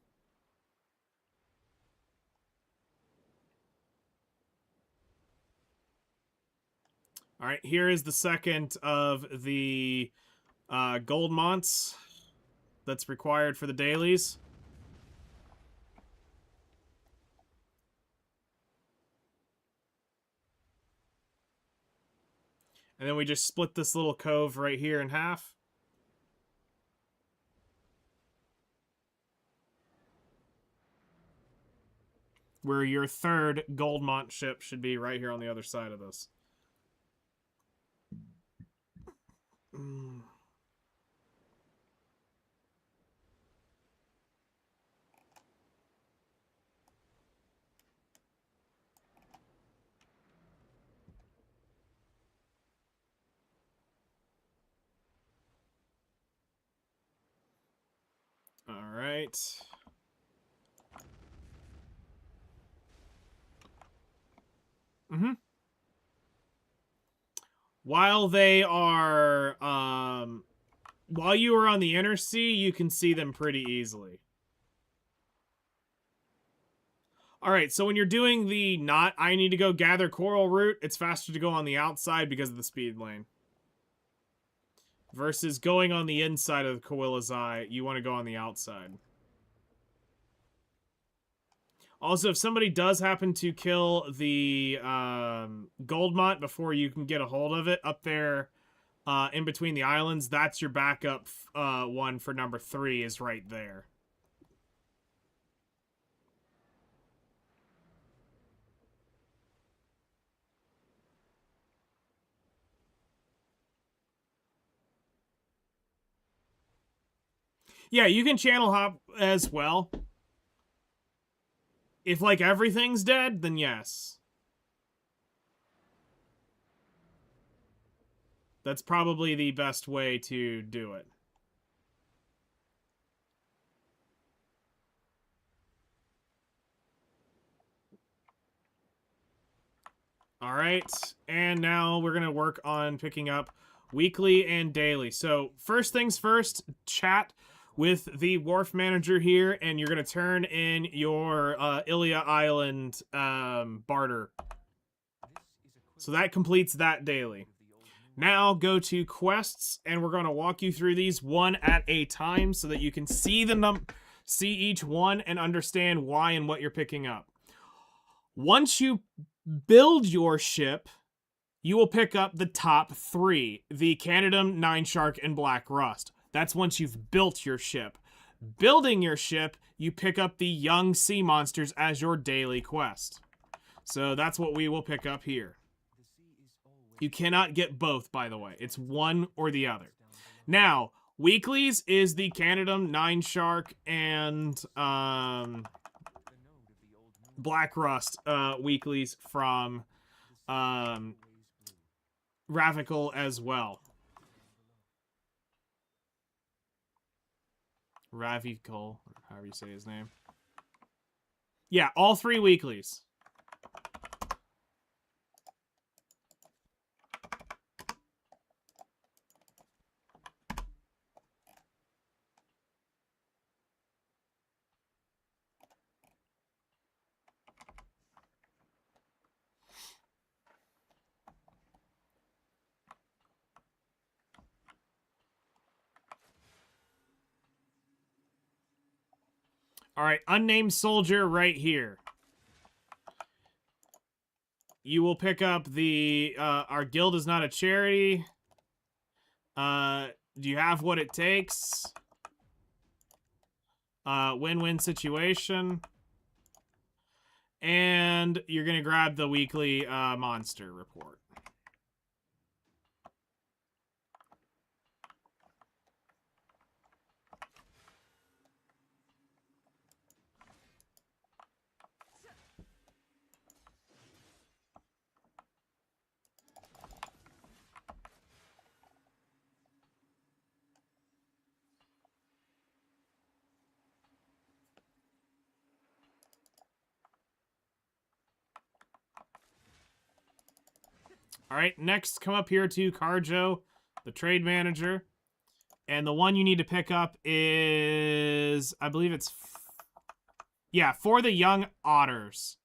Alright, here is the second of the Goldmonts that's required for the dailies. And then we just split this little cove right here in half. Where your third Goldmont ship should be right here on the other side of this. Alright. While they are, while you are on the inner sea, you can see them pretty easily. Alright, so when you're doing the not I need to go gather coral route, it's faster to go on the outside because of the speed lane. Versus going on the inside of the Kawilazai, you want to go on the outside. Also, if somebody does happen to kill the Goldmont before you can get a hold of it, up there in between the islands, that's your backup one for number 3 is right there. Yeah, you can channel hop as well. If, like, everything's dead, then yes. That's probably the best way to do it. All right, and now we're going to work on picking up weekly and daily. So first things first, chat with the wharf manager here, and you're going to turn in your Ilia Island barter. So that completes that daily. Now go to quests, and we're going to walk you through these one at a time so that you can see see each one and understand why and what you're picking up. Once you build your ship, you will pick up the top 3, the Canadum, Nine Shark, and Black Rust. That's once you've built your ship. Building your ship, you pick up the Young Sea Monsters as your daily quest. So that's what we will pick up here. You cannot get both, by the way. It's one or the other. Now, weeklies is the Canadum, Nine Shark, and Black Rust weeklies from Ravical as well. Ravical, however you say his name. Yeah, all 3 weeklies. All right, unnamed soldier right here. You will pick up the, our guild is not a charity. Do you have what it takes? Win-win situation. And you're going to grab the weekly monster report. All right, next come up here to Carjo, the trade manager. And the one you need to pick up is, I believe it's, yeah, for the young otters.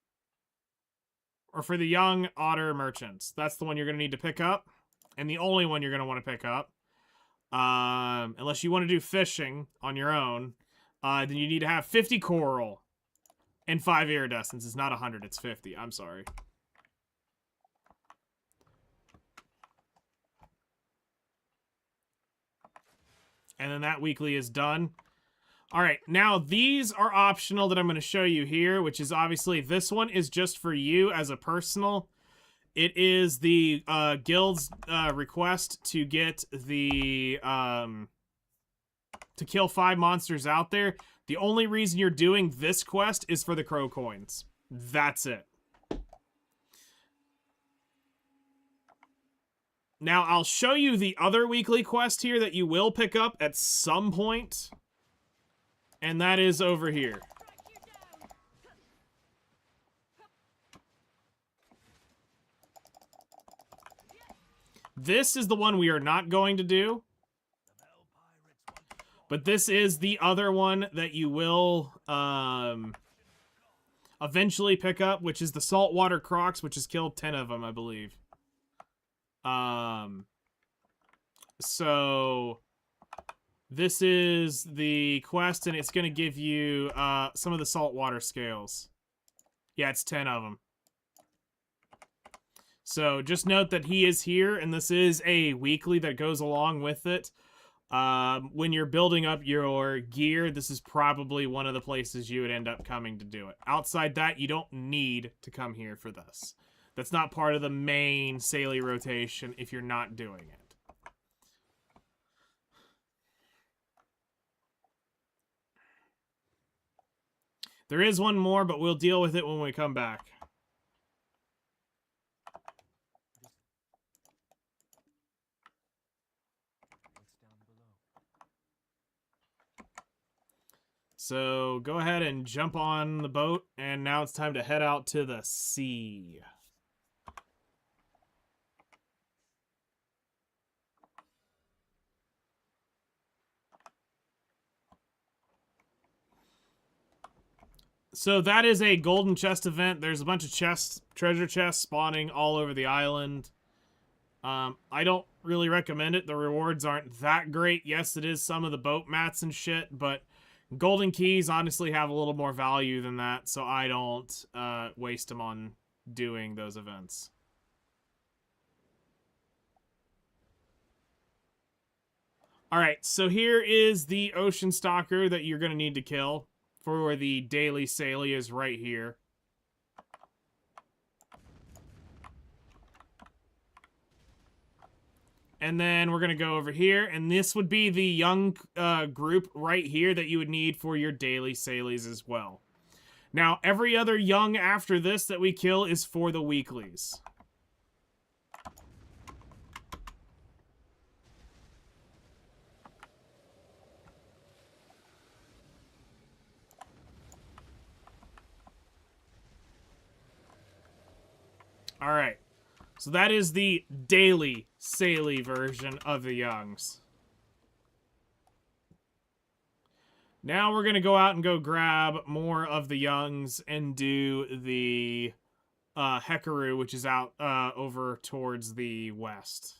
Or for the young otter merchants. That's the one you're going to need to pick up. And the only one you're going to want to pick up. Unless you want to do fishing on your own. Then you need to have 50 coral. And 5 iridescence. It's not 100, it's 50. I'm sorry. And then that weekly is done. All right, now these are optional that I'm going to show you here, which is obviously this one is just for you as a personal. It is the guild's request to get the to kill 5 monsters out there. The only reason you're doing this quest is for the crow coins. That's it. Now, I'll show you the other weekly quest here that you will pick up at some point. And that is over here. This is the one we are not going to do. But this is the other one that you will eventually pick up, which is the Saltwater Crocs, which has killed 10 of them, I believe. So this is the quest, and it's going to give you some of the saltwater scales. Yeah, it's 10 of them. So just note that he is here, and this is a weekly that goes along with it. When you're building up your gear, this is probably one of the places you would end up coming to do it. Outside that, you don't need to come here for this. That's not part of the main Saley rotation if you're not doing it. There is one more, but we'll deal with it when we come back. So go ahead and jump on the boat, and now it's time to head out to the sea. So that is a golden chest event. There's a bunch of chests, treasure chests spawning all over the island. I don't really recommend it. The rewards aren't that great. Yes, it is some of the boat mats and shit, but golden keys honestly have a little more value than that, so I don't waste them on doing those events. Alright, so here is the Ocean Stalker that you're going to need to kill for the daily Saley is right here. And then we're going to go over here, and this would be the young group right here that you would need for your daily Saleys as well. Now, every other young after this that we kill is for the weeklies. Alright, so that is the daily Saley version of the Youngs. Now we're going to go out and go grab more of the Youngs and do the Hekaroo, which is out over towards the west.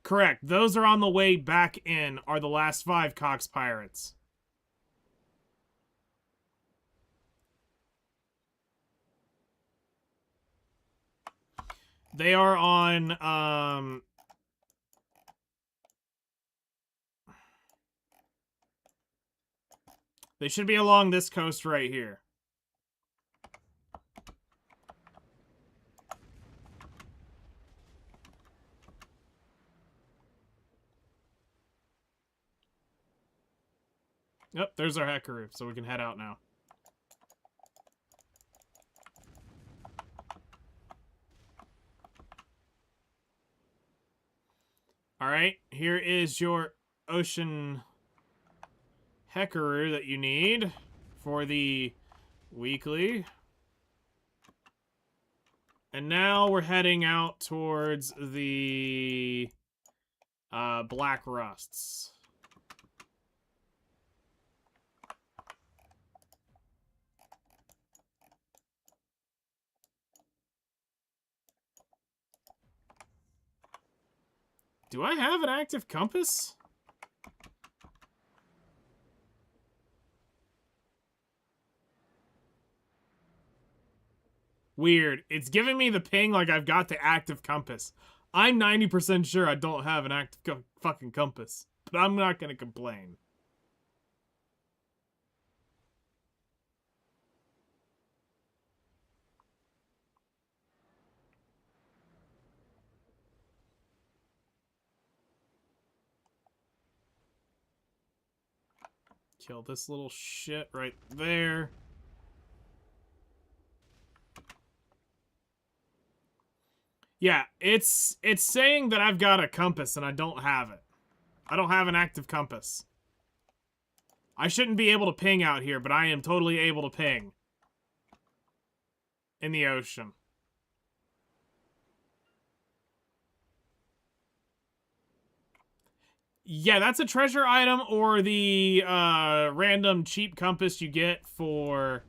Correct. Those are on the way back in, are the last 5 Cox Pirates. They are on, they should be along this coast right here. Yep, there's our Hekaroo, so we can head out now. Alright, here is your Ocean Hekaroo that you need for the weekly. And now we're heading out towards the Black Rusts. Do I have an active compass? Weird. It's giving me the ping like I've got the active compass. I'm 90% sure I don't have an active fucking compass. But I'm not gonna complain. Kill this little shit right there. Yeah, it's saying that I've got a compass and I don't have it. I don't have an active compass. I shouldn't be able to ping out here, but I am totally able to ping. In the ocean. Yeah, that's a treasure item or the random cheap compass you get for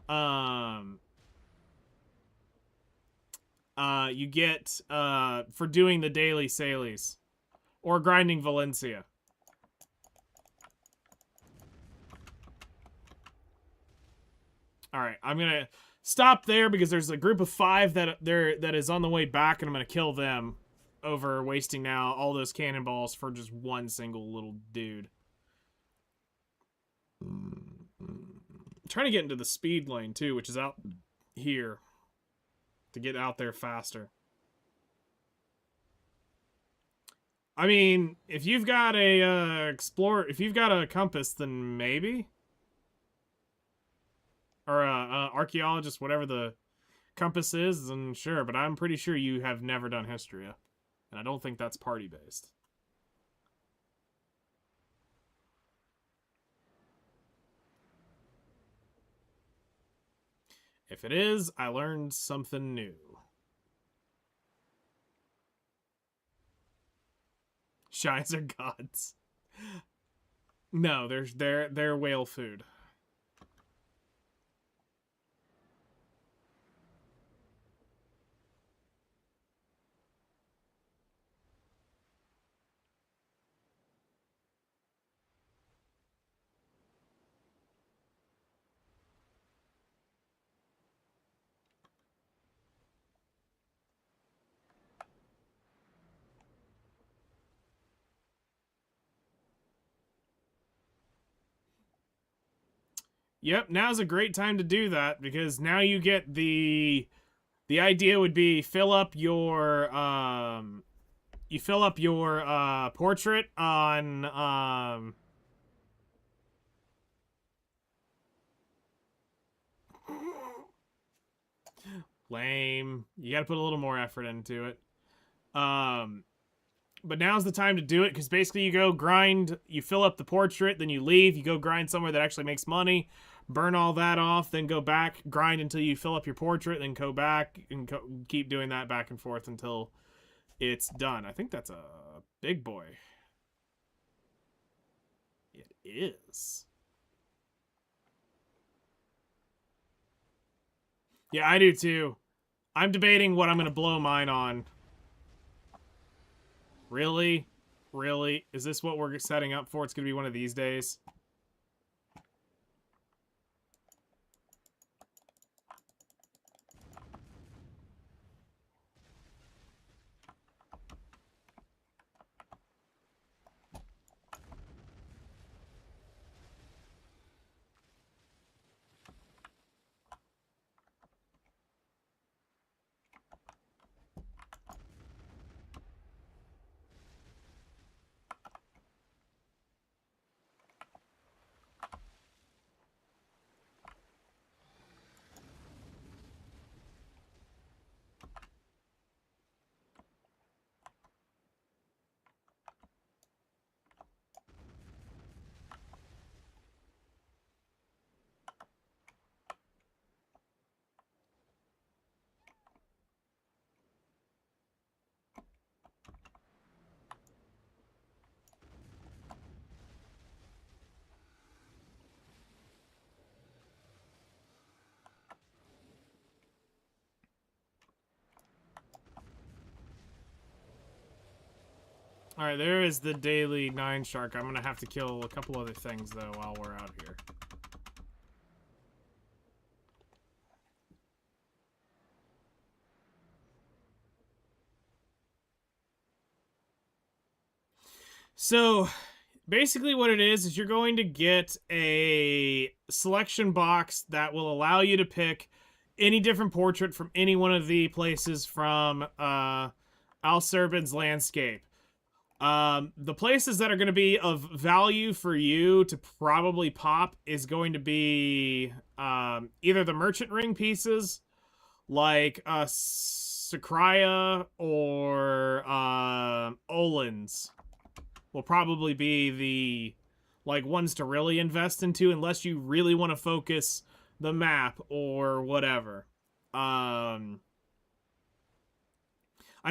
for doing the daily sailies or grinding Valencia. All right, I'm going to stop there because there's a group of 5 that is on the way back, and I'm going to kill them over wasting now all those cannonballs for just one single little dude. Trying to get into the speed lane too, which is out here to get out there faster. I mean, if you've got a if you've got a compass, then maybe, or a archaeologist, whatever the compass is, then sure. But I'm pretty sure you have never done Histria, and I don't think that's party based. If it is, I learned something new. Shines are gods. No, they're whale food. Yep, now's a great time to do that because now you get the idea would be fill up your portrait on lame. You got to put a little more effort into it. But now's the time to do it because basically you go grind, you fill up the portrait, then you leave, you go grind somewhere that actually makes money, burn all that off, then go back, grind until you fill up your portrait, then go back and keep doing that back and forth until it's done. I think that's a big boy. It is. Yeah, I do too. I'm debating what I'm going to blow mine on. Really? Really? Is this what we're setting up for? It's going to be one of these days? Alright, there is the daily 9 shark. I'm gonna have to kill a couple other things, though, while we're out here. So, basically what it is you're going to get a selection box that will allow you to pick any different portrait from any one of the places from Al Serban's landscape. The places that are going to be of value for you to probably pop is going to be either the merchant ring pieces, like Sakraya or Olin's will probably be like ones to really invest into unless you really want to focus the map or whatever. I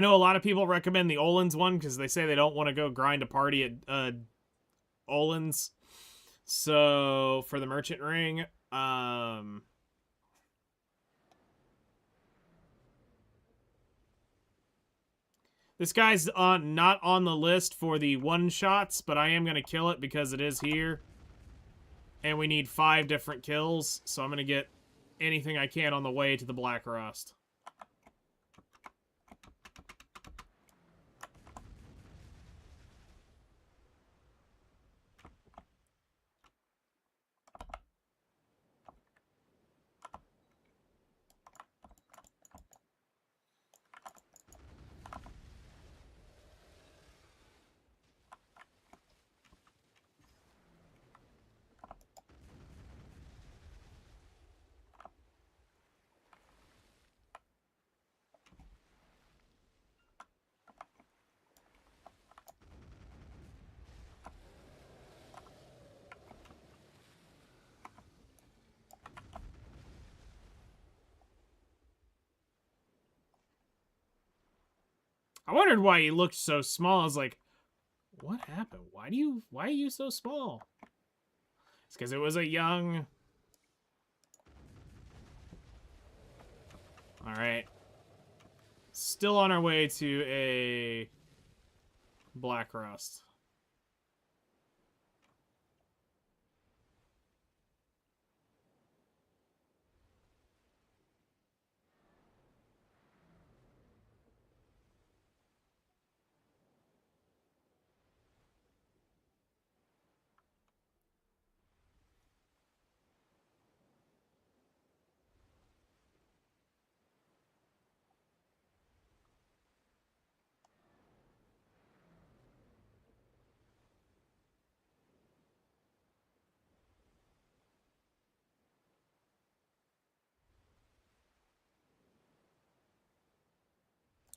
know a lot of people recommend the Olins one because they say they don't want to go grind a party at Olins. So for the Merchant Ring, this guy's not on the list for the one-shots, but I am going to kill it because it is here. And we need 5 different kills, so I'm going to get anything I can on the way to the Black Rust. I wondered why he looked so small. I was like, what happened? Why are you so small? It's because it was a young... Alright. Still on our way to a Black Rust.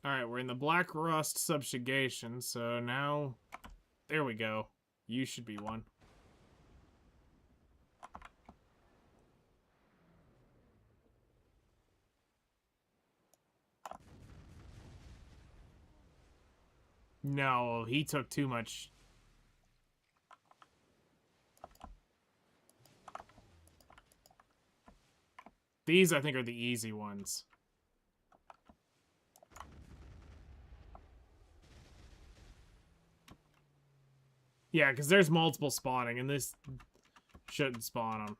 Alright, we're in the Black Rust subjugation, so now... There we go. You should be one. No, he took too much. These, I think, are the easy ones. Yeah, because there's multiple spawning, and this shouldn't spawn them.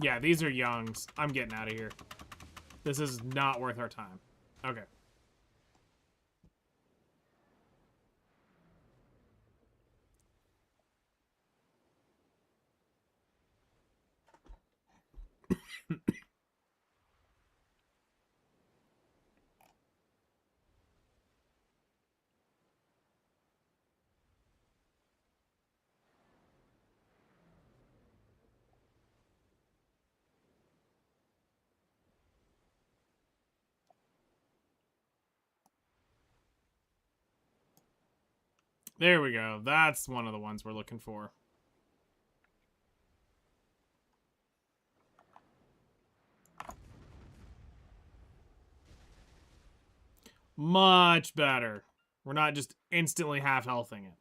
Yeah, these are youngs. I'm getting out of here. This is not worth our time. Okay. There we go. That's one of the ones we're looking for. Much better. We're not just instantly half-healthing it.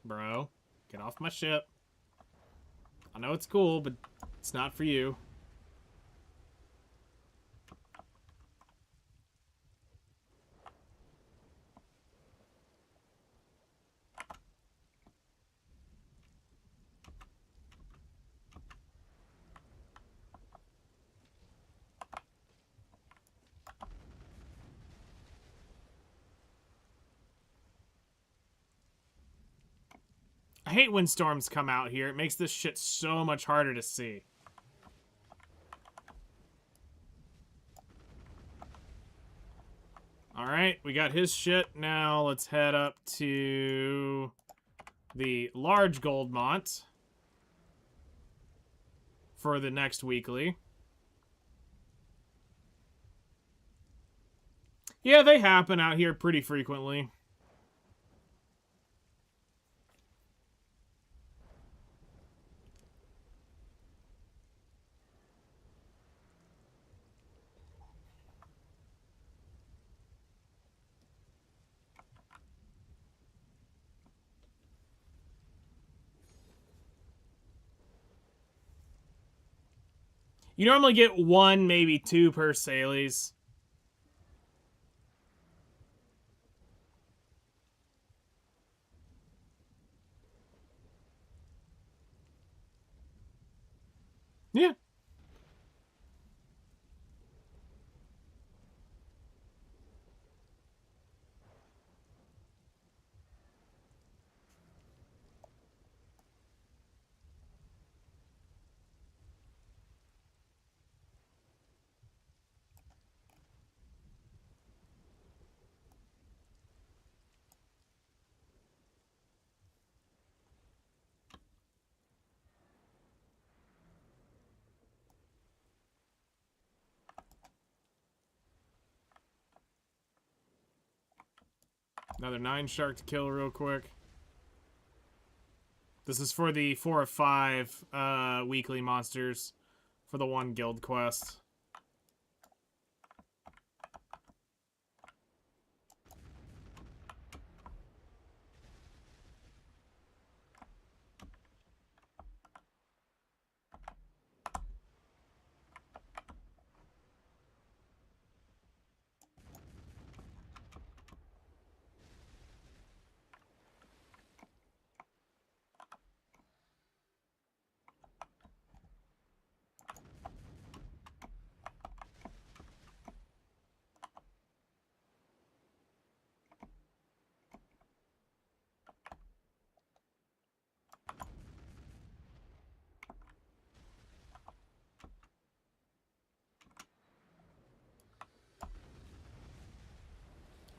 Bro, get off my ship. I know it's cool, but it's not for you. I hate when storms come out here. It makes this shit so much harder to see. Alright, we got his shit. Now let's head up to the large Goldmont for the next weekly. Yeah, they happen out here pretty frequently. You normally get one, maybe two per Salies. Yeah. Another 9 shark to kill real quick. This is for the 4 of 5 weekly monsters for the 1 guild quest.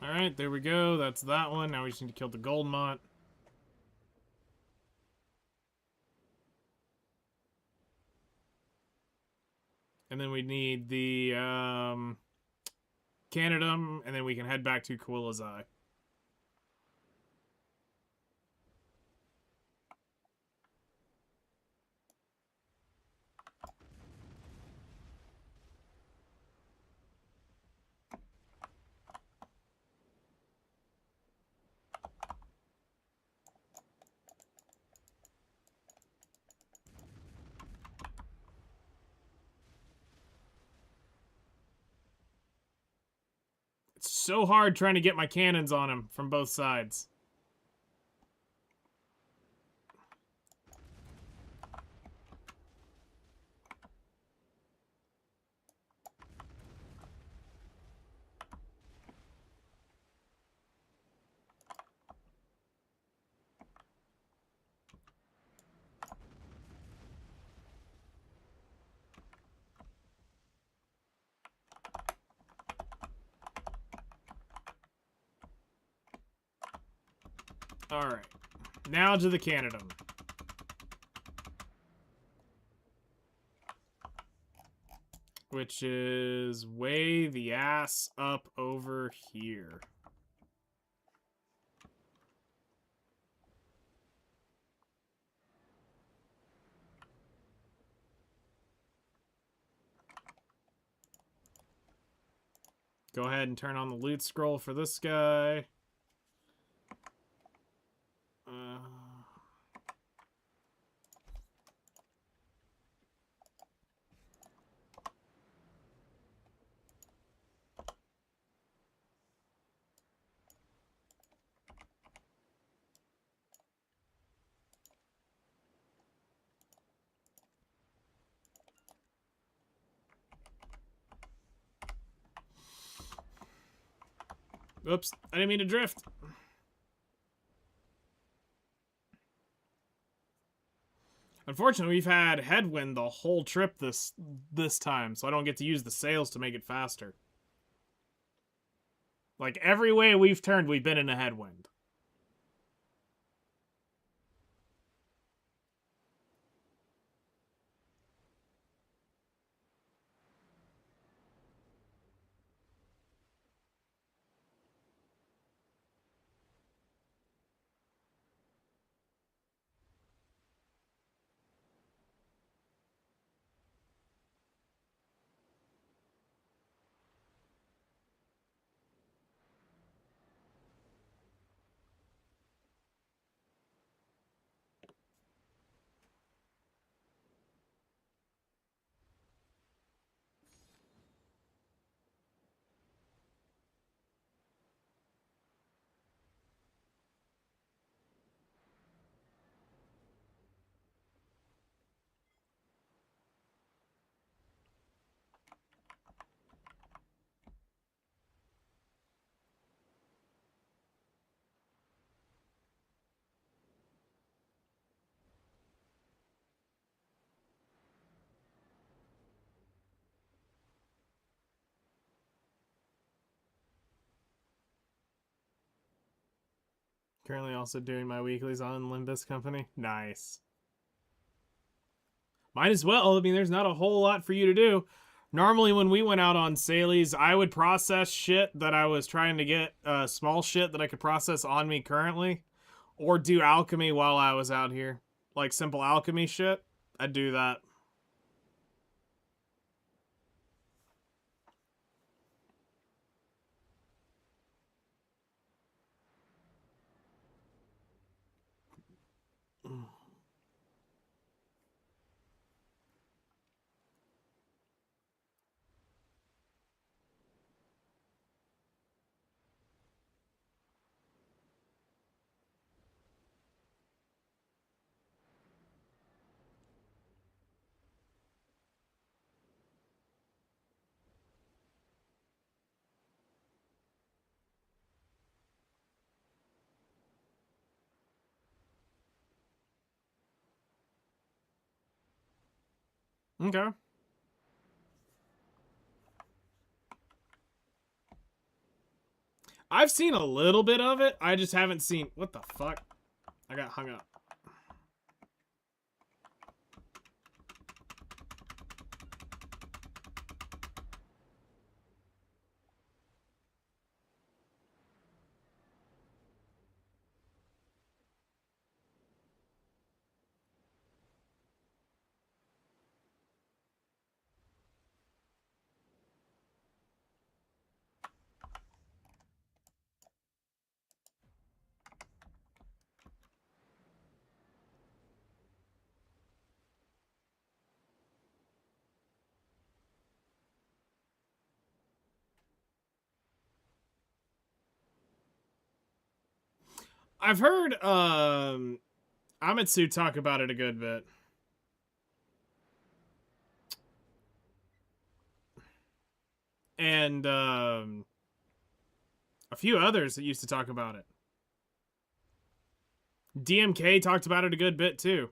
Alright, there we go. That's that one. Now we just need to kill the Goldmont. And then we need the Canadum, and then we can head back to Quilla's Eye. It's so hard trying to get my cannons on him from both sides. Alright. Now to the Canadum. Which is way the ass up over here. Go ahead and turn on the loot scroll for this guy. Oops, I didn't mean to drift. Unfortunately, we've had headwind the whole trip this time, so I don't get to use the sails to make it faster. Like, every way we've turned, we've been in a headwind. Currently also doing my weeklies on Limbus Company. Nice. Might as well. I mean, there's not a whole lot for you to do. Normally, when we went out on Salies, I would process shit that I was trying to get, small shit that I could process on me currently, or do alchemy while I was out here. Like, simple alchemy shit. I'd do that. Okay. I've seen a little bit of it. I just haven't seen... What the fuck? I got hung up. I've heard, Amitsu talk about it a good bit. And, a few others that used to talk about it. DMK talked about it a good bit, too.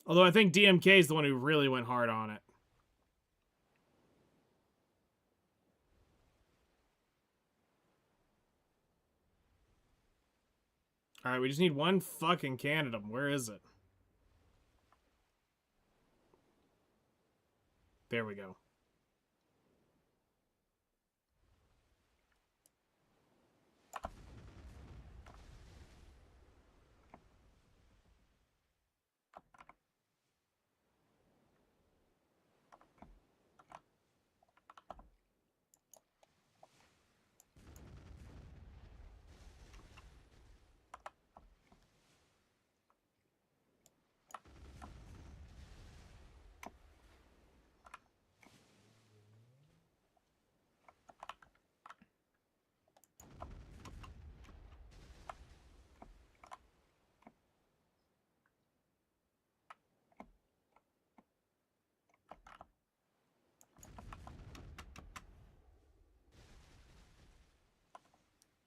Although I think DMK is the one who really went hard on it. Alright, we just need one fucking Canadum. Where is it? There we go.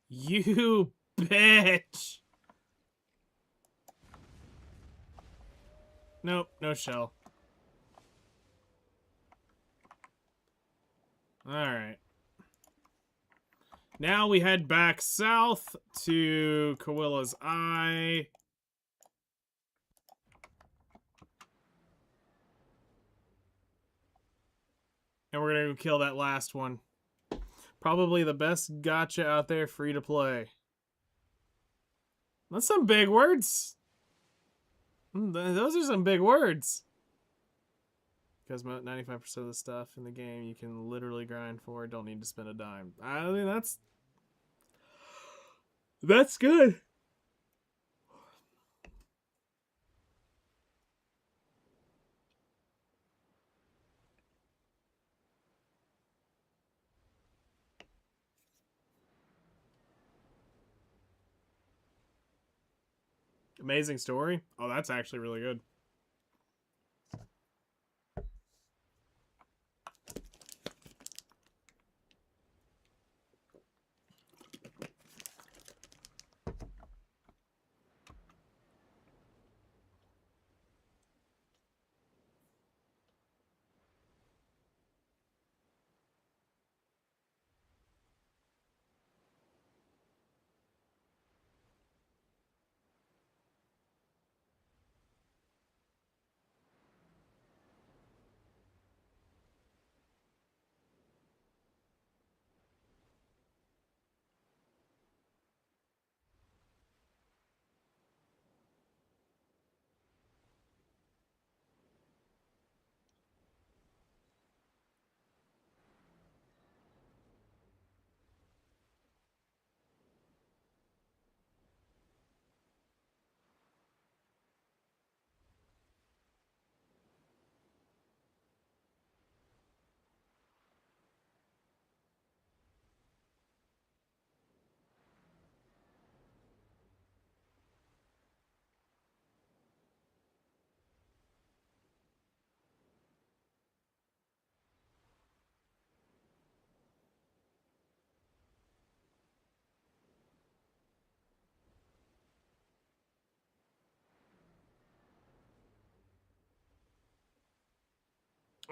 You bitch! Nope, no shell. Alright. Now we head back south to Kawila's Eye. And we're gonna go kill that last one. Probably the best gacha out there, free to play. That's some big words. Those are some big words. Because 95% of the stuff in the game you can literally grind for. Don't need to spend a dime. I mean, that's good. Amazing story. Oh, that's actually really good.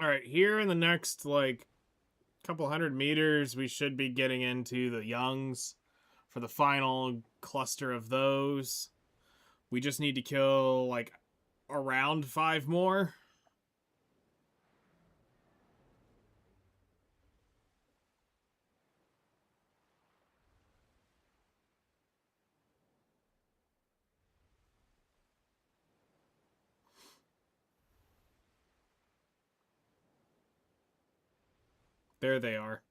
All right, here in the next, like, couple hundred meters, we should be getting into the Youngs for the final cluster of those. We just need to kill, like, around 5 more. There they are.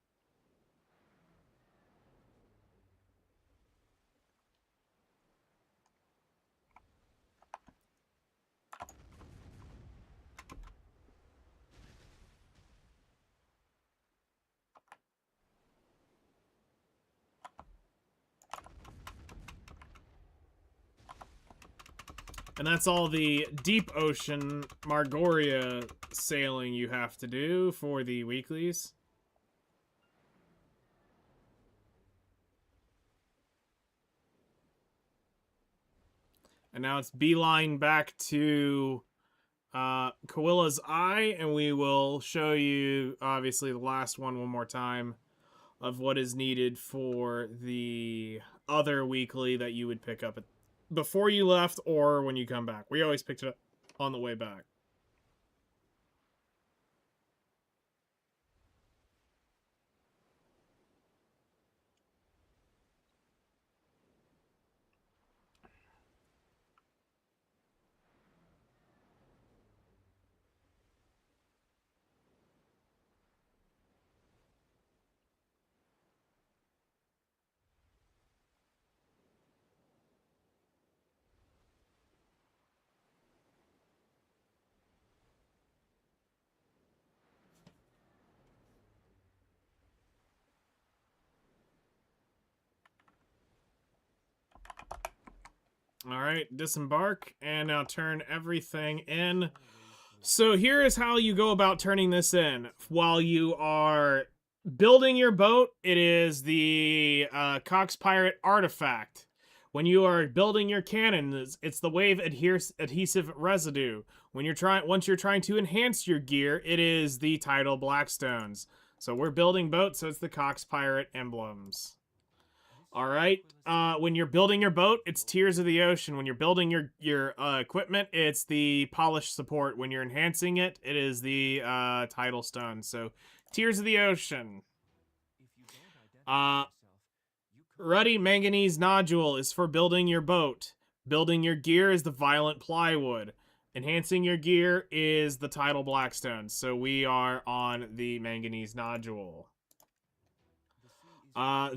And that's all the deep ocean Margoria sailing you have to do for the weeklies. And now it's beeline back to Kawila's Eye, and we will show you, obviously, the last one more time of what is needed for the other weekly that you would pick up before you left or when you come back. We always picked it up on the way back. All right, disembark, and now turn everything in. So here is how you go about turning this in. While you are building your boat, it is the Cox Pirate artifact. When you are building your cannon, it's the wave adhesive residue. Once you're trying to enhance your gear, it is the tidal blackstones. So we're building boats, so it's the Cox Pirate emblems. All right. When you're building your boat, it's Tears of the Ocean. When you're building your equipment, it's the polished support. When you're enhancing it, it is the tidal stone. So Tears of the Ocean. Ruddy manganese nodule is for building your boat. Building your gear is the violent plywood. Enhancing your gear is the tidal blackstone. So we are on the manganese nodule.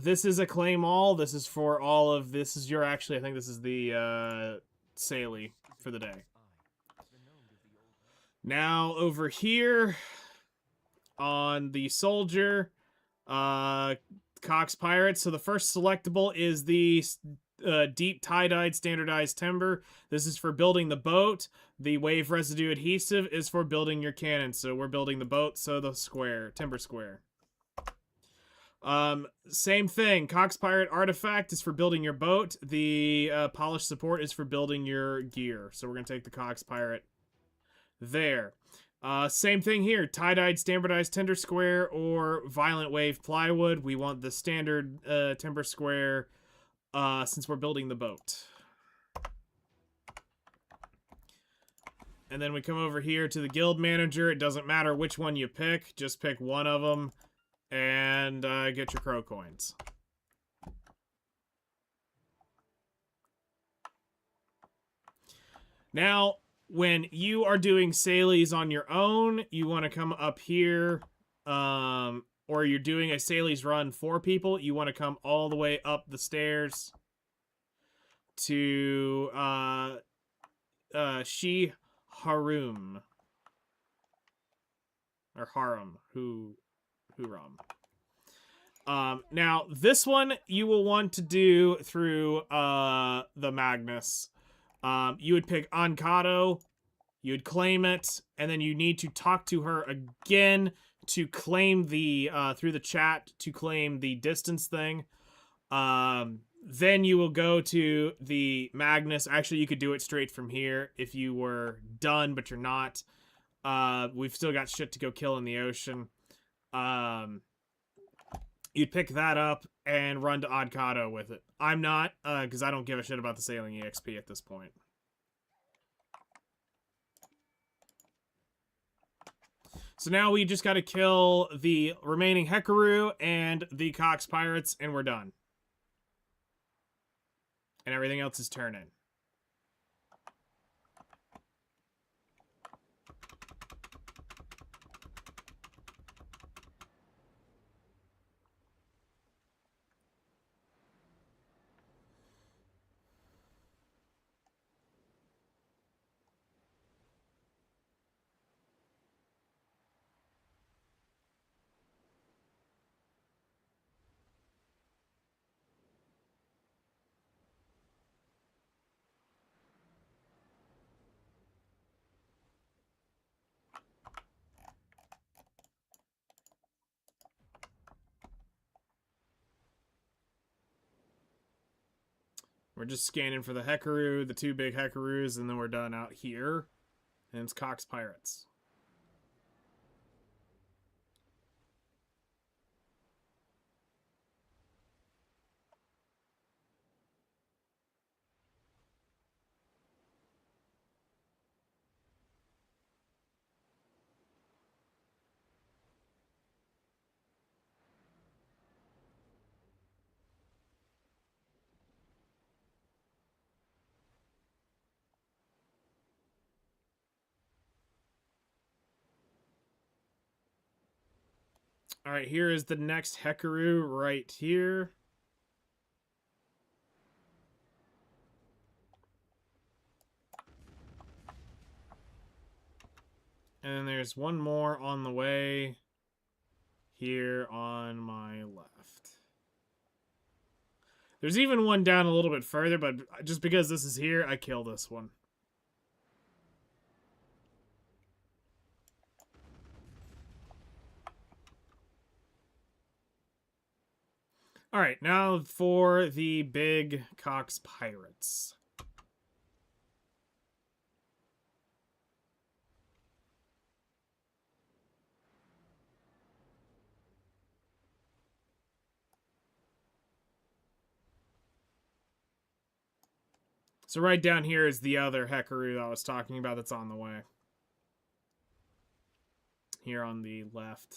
This is a claim all. This is for all of this is your actually I think this is the Saley for the day. Now over here on the soldier, Cox Pirates. So the first selectable is the deep tie-dyed standardized timber. This is for building the boat. The wave residue adhesive is for building your cannon. So we're building the boat, so the timber square. Same thing. Cox Pirate artifact is for building your boat. The polished support is for building your gear. So we're going to take the Cox Pirate there. Same thing here. Tie-dyed standardized timber square or violent wave plywood. We want the standard timber square since we're building the boat. And then we come over here to the guild manager. It doesn't matter which one you pick. Just pick one of them and get your crow coins. Now, when you are doing Saleys on your own, you want to come up here, or you're doing a Saleys run for people, you want to come all the way up the stairs to She Harum. Or Harum. Huram. Now, this one you will want to do through the Magnus. You would pick Ankado, you would claim it, and then you need to talk to her again to claim the, through the chat, to claim the distance thing. Then you will go to the Magnus. Actually, you could do it straight from here if you were done, but you're not. We've still got shit to go kill in the ocean. You'd pick that up and run to Ankado with it. I'm not, because I don't give a shit about the sailing EXP at this point. So now we just got to kill the remaining Hekaroo and the Cox Pirates, and we're done. And everything else is turn-in. We're just scanning for the Hekaroo, the two big Hekaroos, and then we're done out here. And it's Cox Pirates. All right, here is the next Hekaroo right here. And there's one more on the way here on my left. There's even one down a little bit further, but just because this is here, I kill this one. All right, now for the big Cox Pirates. So right down here is the other Hekaru that I was talking about that's on the way. Here on the left.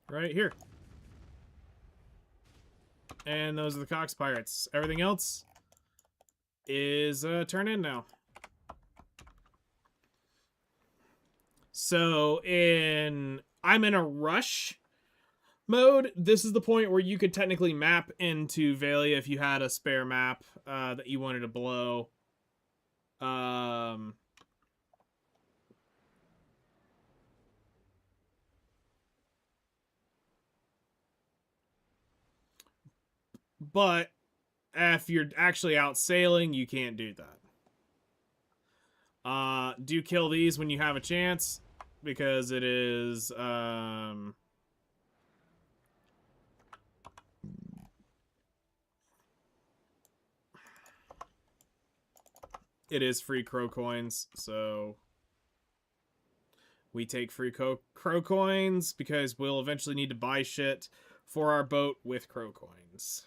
Right here. And those are the Cox Pirates. Everything else is turn in now. So I'm in a rush mode. This is the point where you could technically map into Valia if you had a spare map that you wanted to blow. But if you're actually out sailing, you can't do that. Do kill these when you have a chance, because it is it is free crow coins, so we take free crow coins because we'll eventually need to buy shit for our boat with crow coins.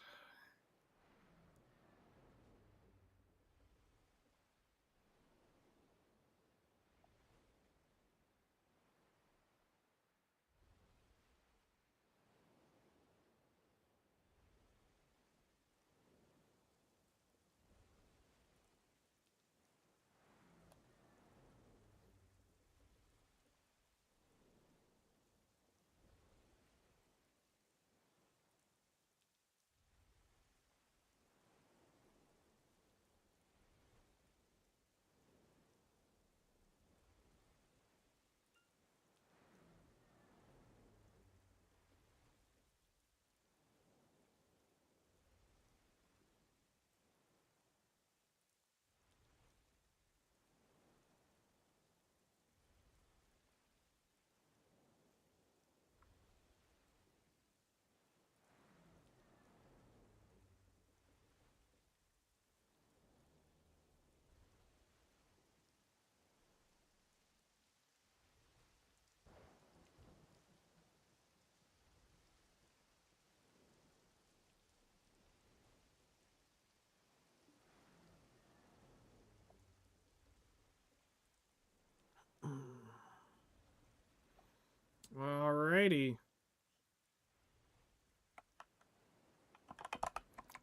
Alrighty.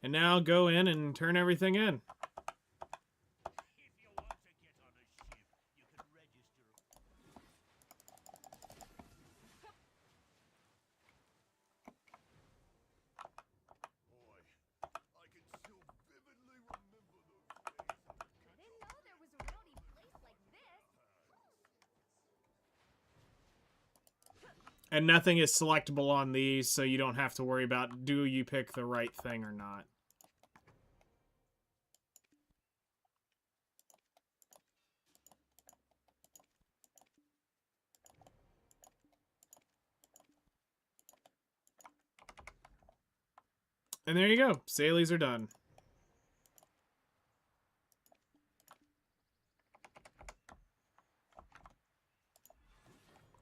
And now go in and turn everything in. If you want to get on a ship, you can register. Boy, I can still vividly remember those days. I didn't know there was a rowdy place like this. And nothing is selectable on these, so you don't have to worry about do you pick the right thing or not. And there you go. Sailies are done.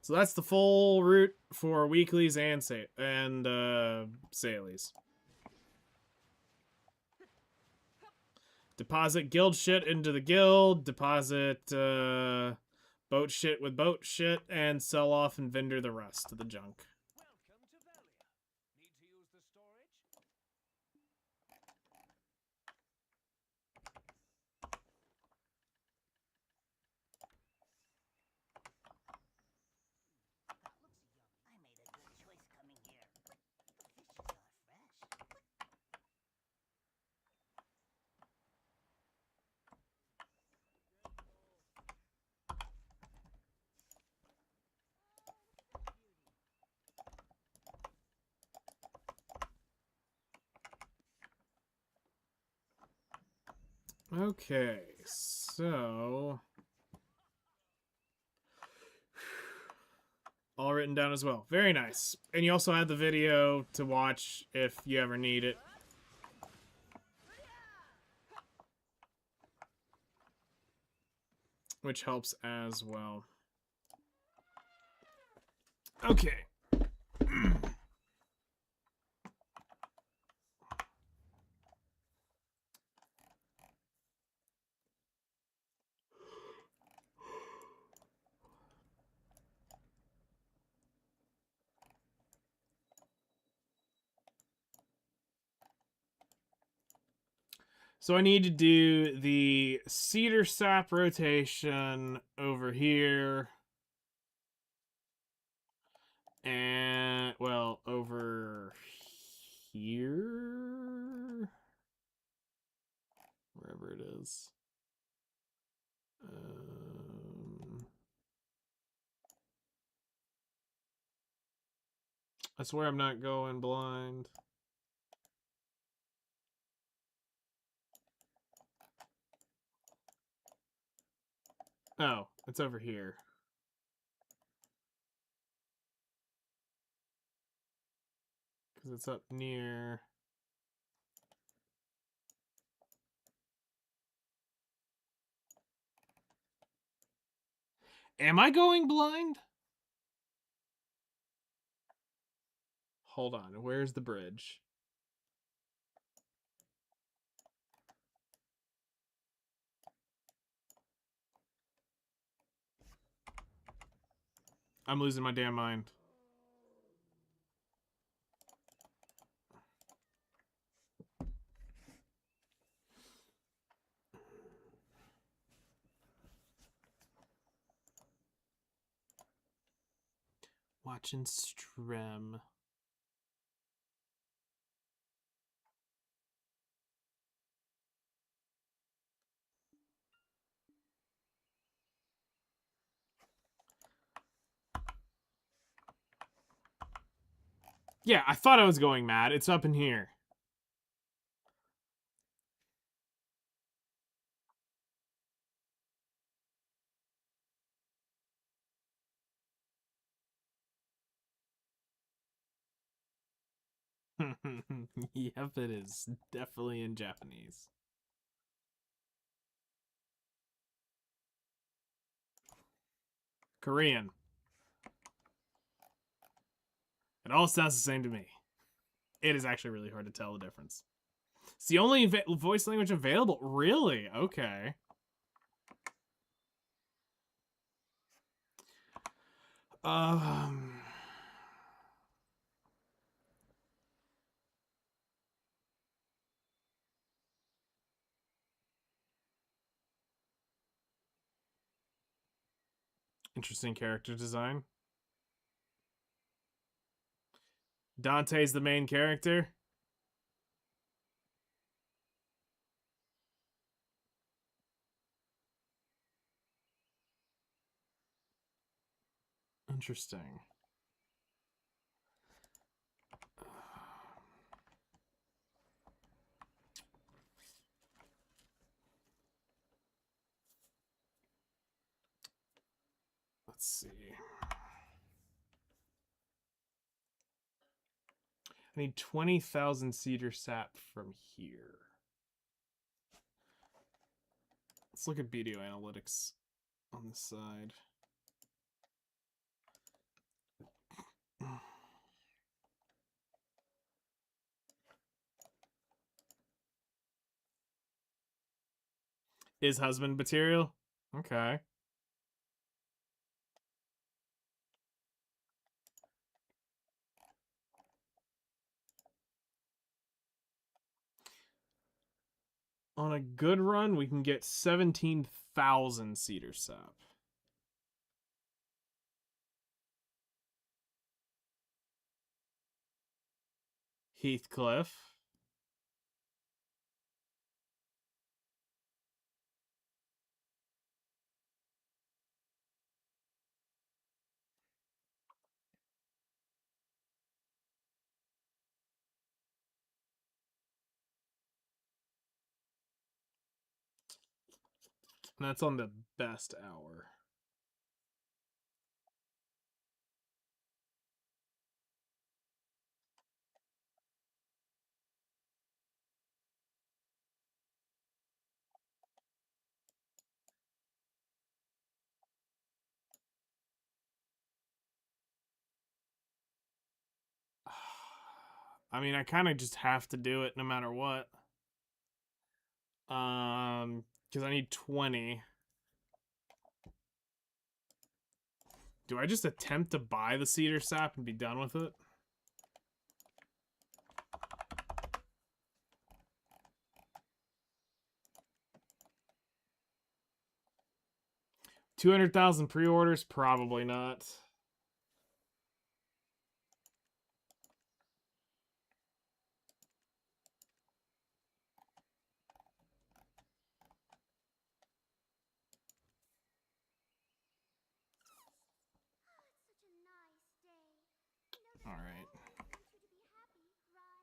So that's the full route for weeklies and sailies. Deposit guild shit into the guild. Deposit boat shit with boat shit, and sell off and vendor the rest of the junk. Welcome to Valia. Need to use the storage? That looks yummy. Okay, so all written down as well. Very nice. And you also have the video to watch if you ever need it. Which helps as well. Okay. So I need to do the cedar sap rotation over here. And, well, over here? Wherever it is. I swear I'm not going blind. Oh, it's over here. Because it's up near... Am I going blind? Hold on, where's the bridge? I'm losing my damn mind. Watching Strem. Yeah, I thought I was going mad. It's up in here. Yep, it is. Definitely in Japanese. Korean. It all sounds the same to me. It is actually really hard to tell the difference. It's the only voice language available. Really? Okay. Um... Interesting character design. Dante's the main character. Interesting. Let's see. I need 20,000 cedar sap from here. Let's look at BDO analytics on the side. Is husband material? Okay. On a good run, we can get 17,000 cedar sap. Heathcliff. And that's on the best hour. I mean, I kind of just have to do it no matter what. Because I need 20. Do I just attempt to buy the cedar sap and be done with it? $200,000 pre-orders? Probably not. It's such a nice day. All right. I want you to be happy, right?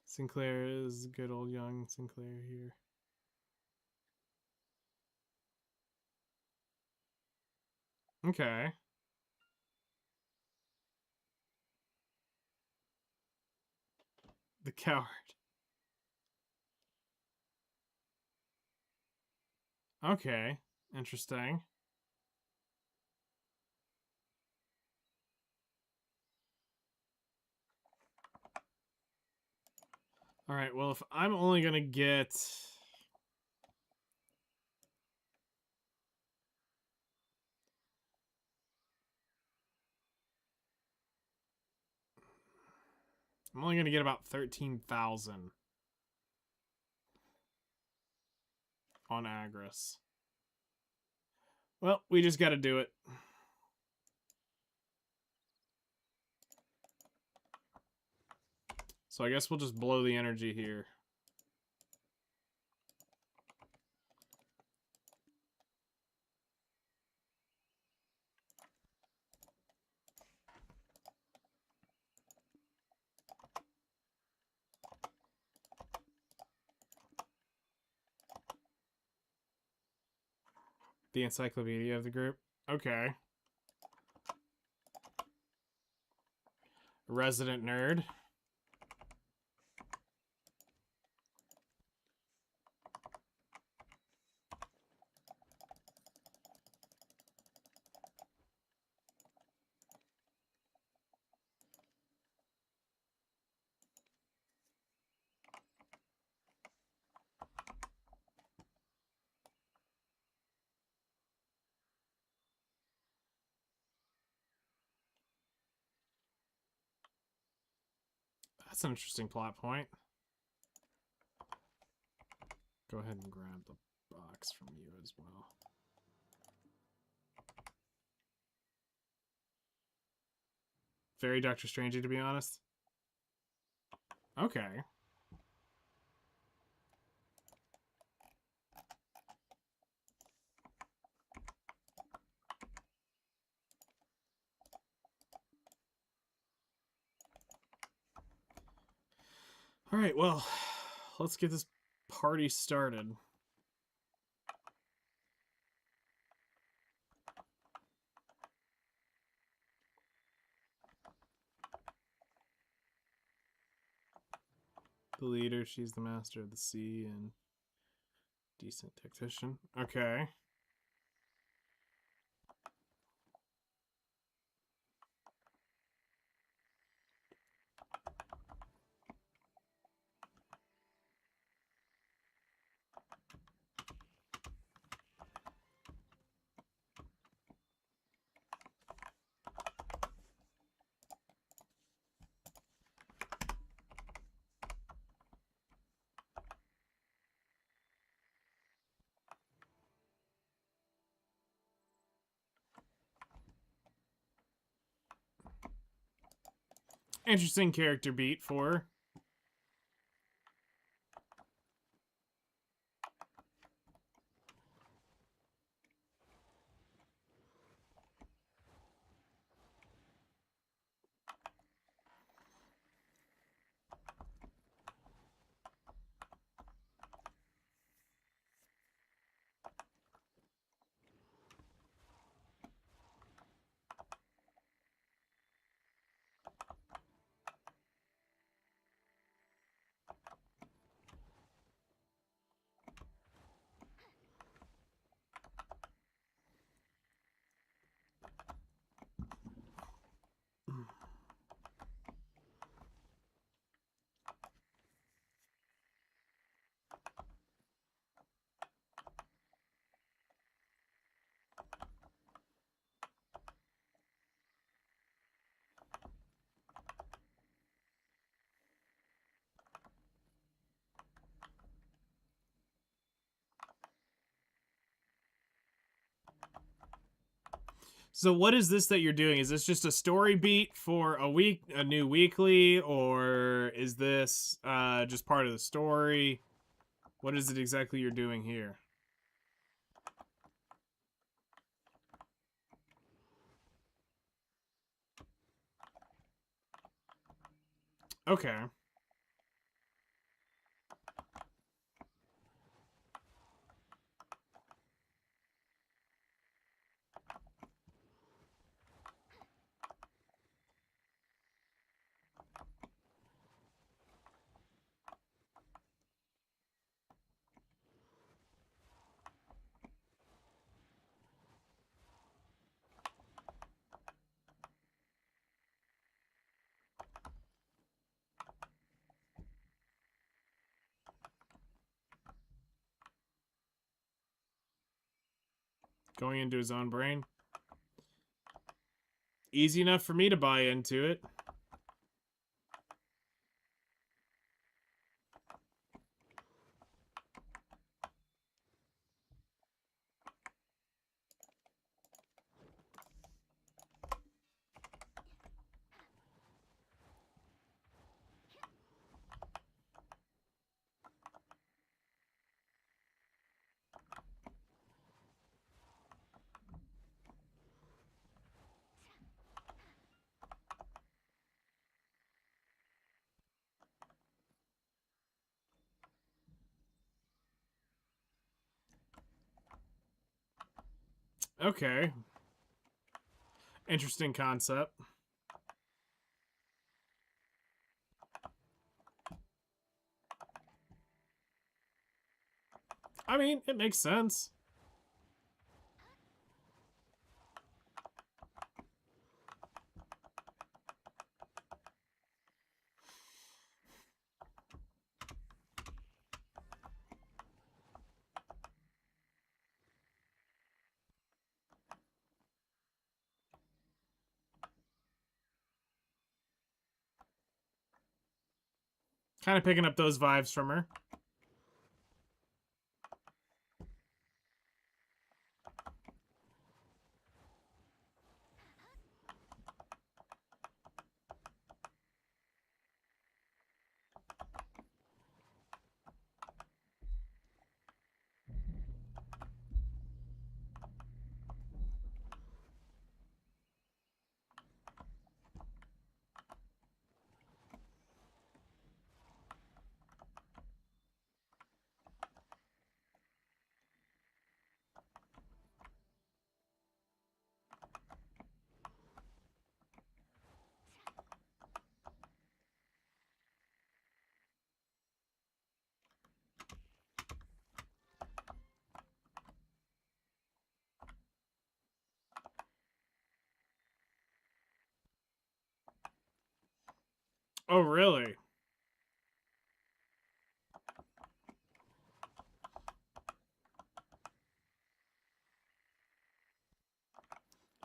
Sinclair is good old young Sinclair here. Okay. The coward. Okay. Interesting. All right, well, if I'm only going to get... I'm only going to get about 13,000 on Agris. Well, we just got to do it. So I guess we'll just blow the energy here. The encyclopedia of the group. Okay. Resident nerd. That's an interesting plot point. Go ahead and grab the box from you as well. Very Doctor Strangey, to be honest. Okay. All right, well, let's get this party started. The leader, she's the master of the sea and decent tactician. Okay. Interesting character beat for her. So what is this that you're doing? Is this just a story beat for a week, a new weekly, or is this just part of the story? What is it exactly you're doing here? Okay. Going into his own brain. Easy enough for me to buy into it. Okay. Interesting concept. I mean, it makes sense. Kind of picking up those vibes from her. Oh, really?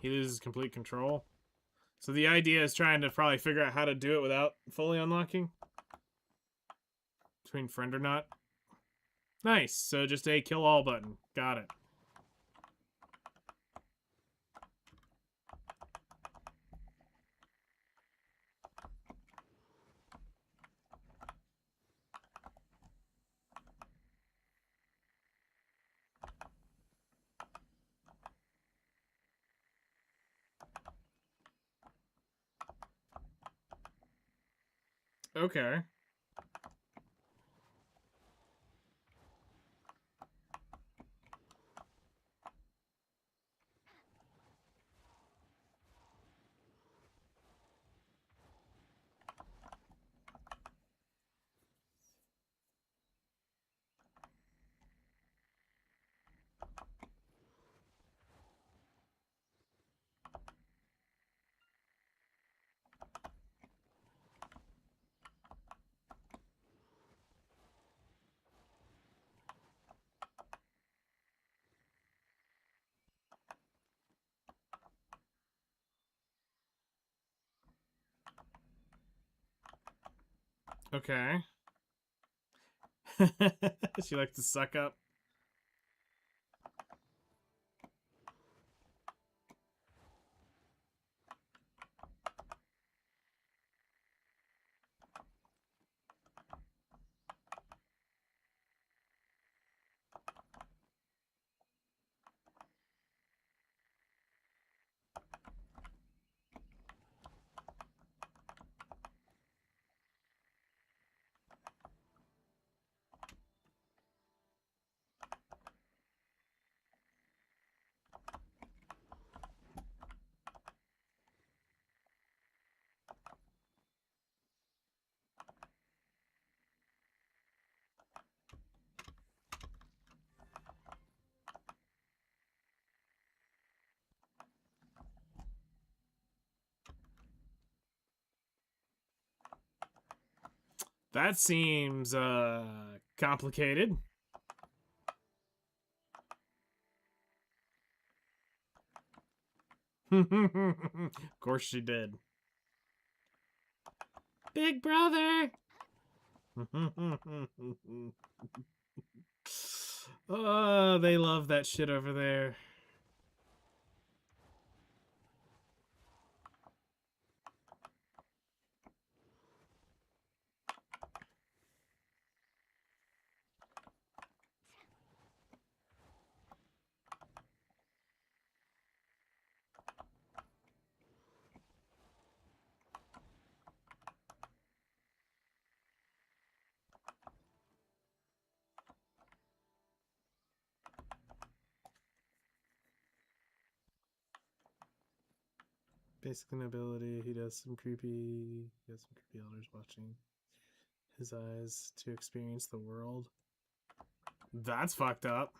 He loses complete control. So the idea is trying to probably figure out how to do it without fully unlocking. Between friend or not. Nice. So just a kill all button. Got it. Okay. Okay. She likes to suck up. That seems complicated. Of course she did. Big brother. Oh, they love that shit over there. Basic nobility. He has some creepy elders watching his eyes to experience the world. That's fucked up.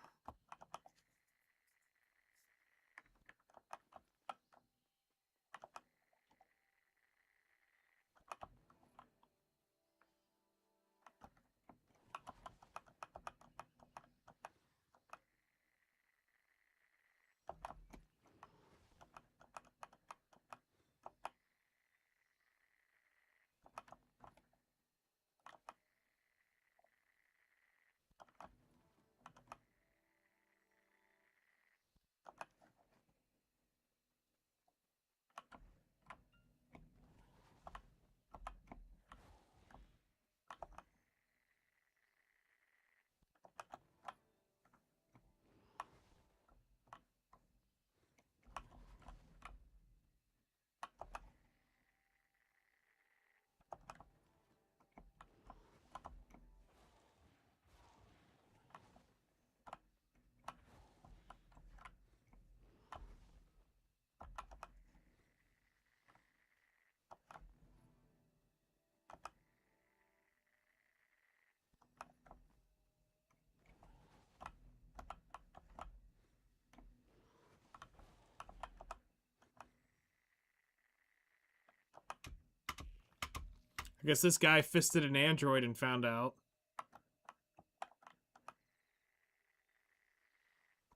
I guess this guy fisted an android and found out.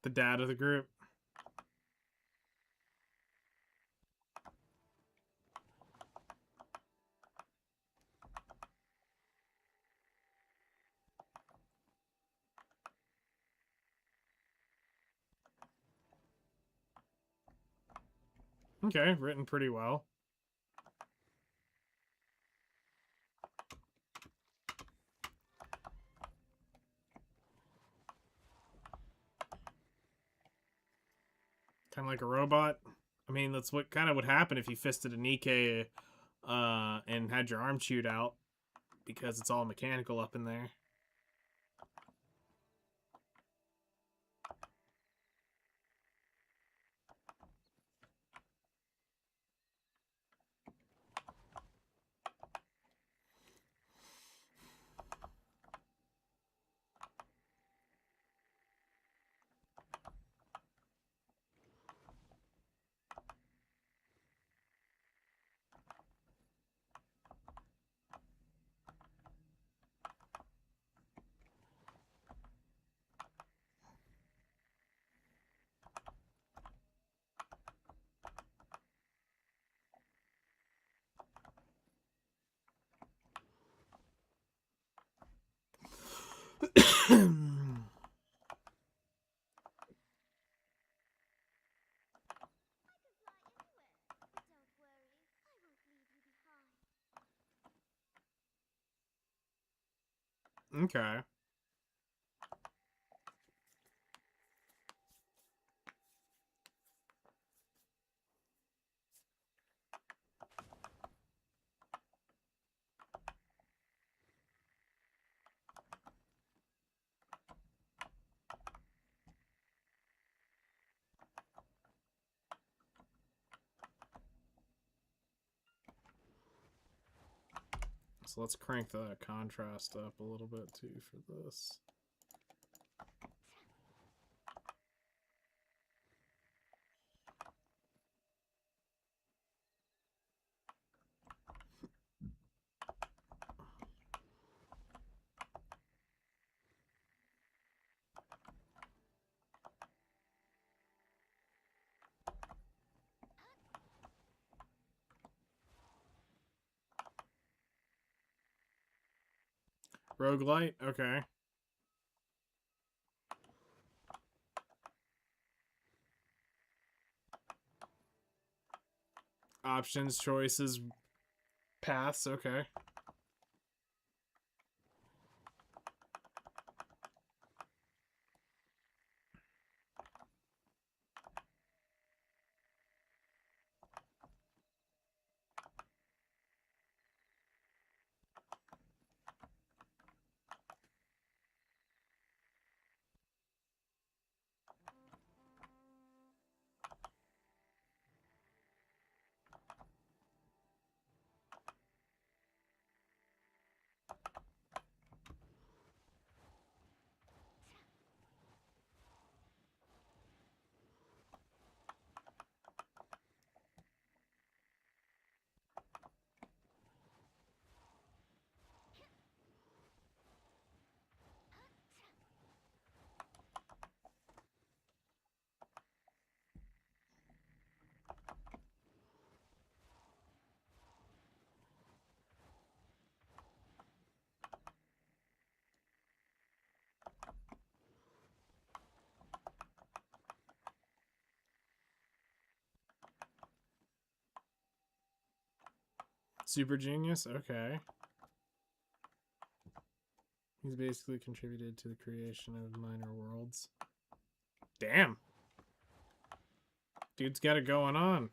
The dad of the group. Okay, written pretty well. Kind of like a robot. I mean, that's what kind of would happen if you fisted a Nikkei and had your arm chewed out, because it's all mechanical up in there. Okay. So let's crank the contrast up a little bit too for this. Roguelite? Okay. Options, choices, paths, okay. Super genius? Okay. He's basically contributed to the creation of minor worlds. Damn. Dude's got it going on.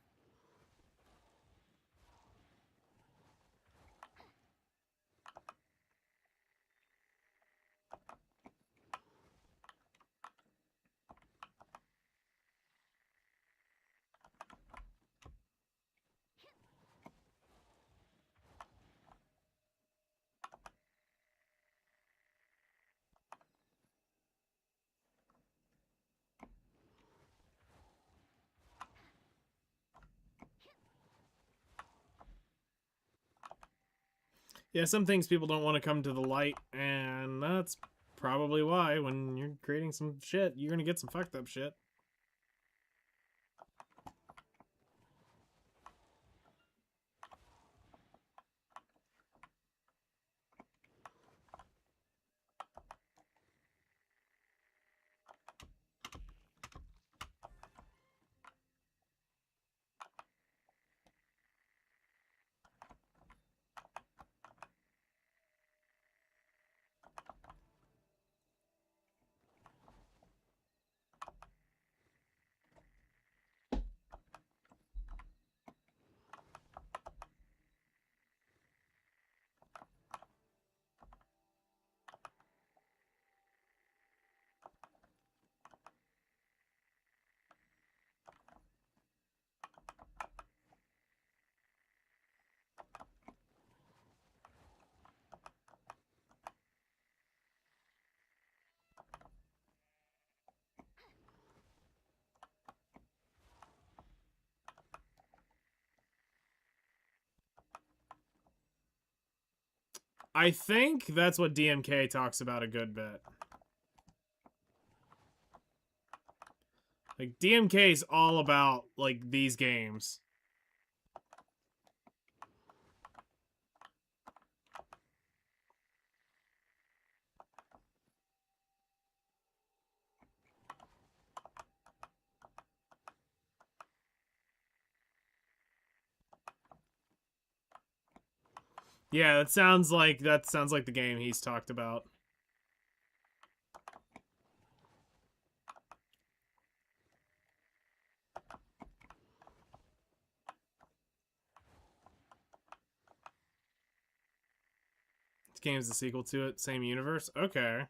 Yeah, some things people don't want to come to the light, and that's probably why when you're creating some shit, you're gonna get some fucked up shit. I think that's what DMK talks about a good bit. Like, DMK is all about, like, these games. Yeah, that sounds like the game he's talked about. This game's the sequel to it, same universe. Okay.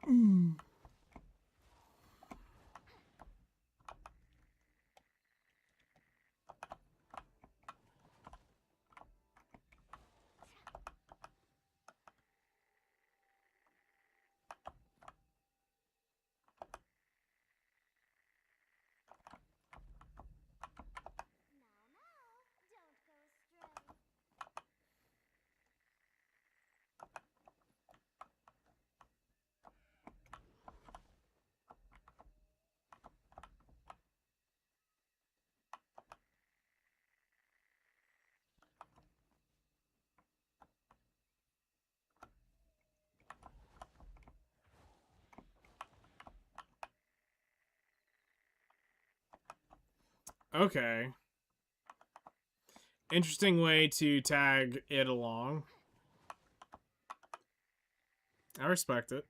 Now, don't go Okay. Interesting way to tag it along. I respect it.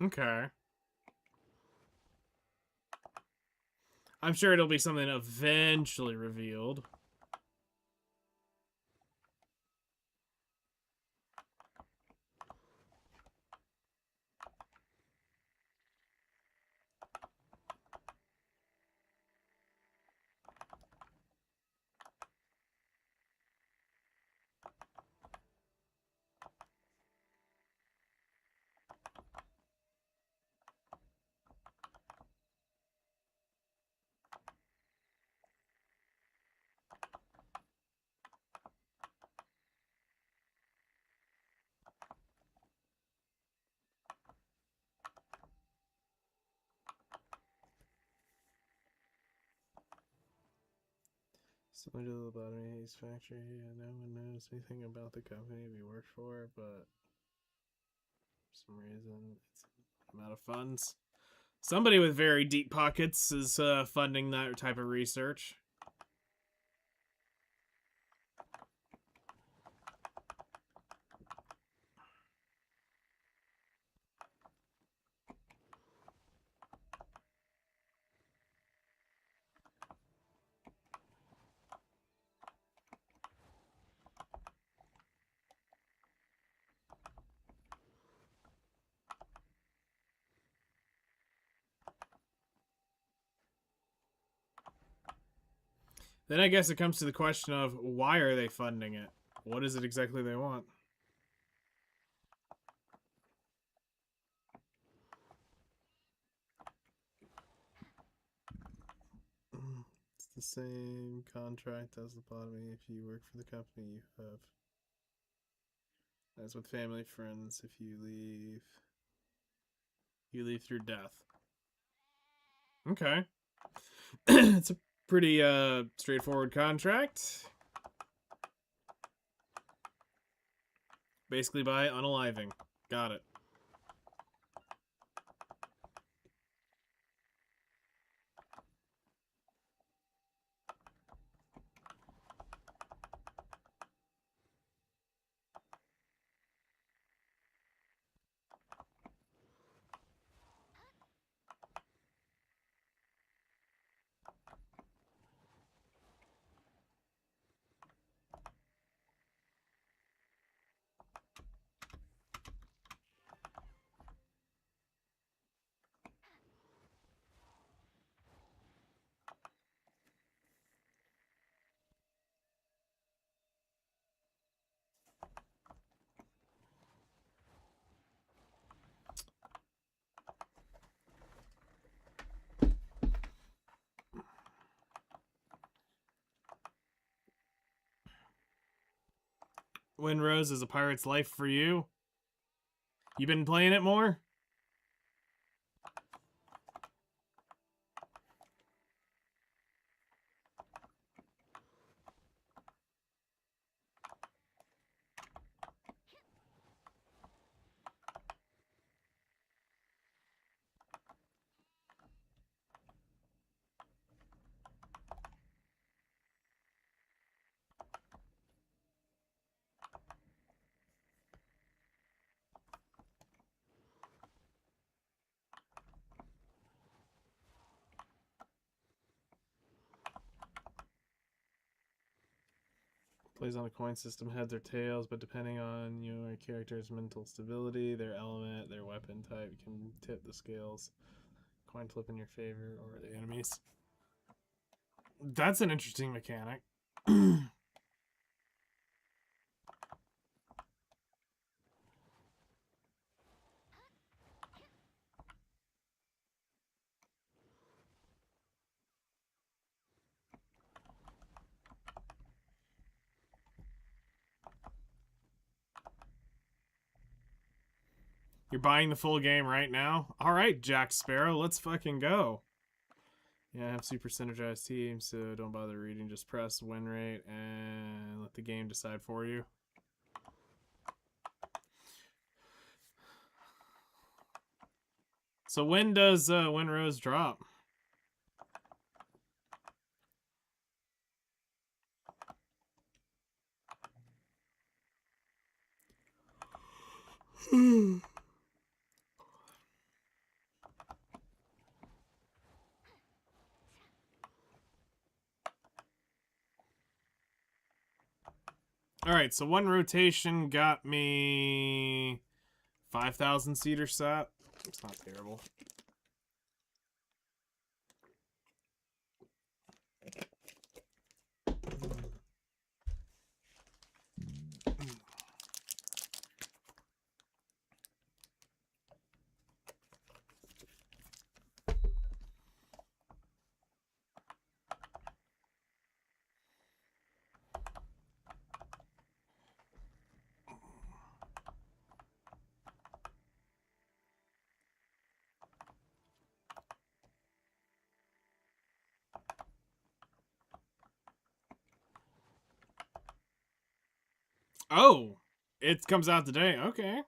Okay. I'm sure it'll be something eventually revealed. Similar to the Lobotomy's factory, no one knows anything about the company we work for, but for some reason it's I'm out of funds. Somebody with very deep pockets is funding that type of research. Then I guess it comes to the question of why are they funding it? What is it exactly they want? It's the same contract as Lobotomy. If you work for the company, you have. As with family, friends, if you leave through death. Okay. It's a pretty straightforward contract. Basically by unaliving. Got it. Windrose is a pirate's life for you. You been playing it more? Plays on a coin system, heads or tails, but depending on your character's mental stability, their element, their weapon type can tip the scales. Coin flip in your favor over the enemies. That's an interesting mechanic. You're buying the full game right now? Alright, Jack Sparrow, let's fucking go. Yeah, I have super synergized teams, so don't bother reading. Just press win rate and let the game decide for you. So when does Win-Rose drop? Alright, so one rotation got me 5,000 cedar sat. It's not terrible. Oh, it comes out today. Okay.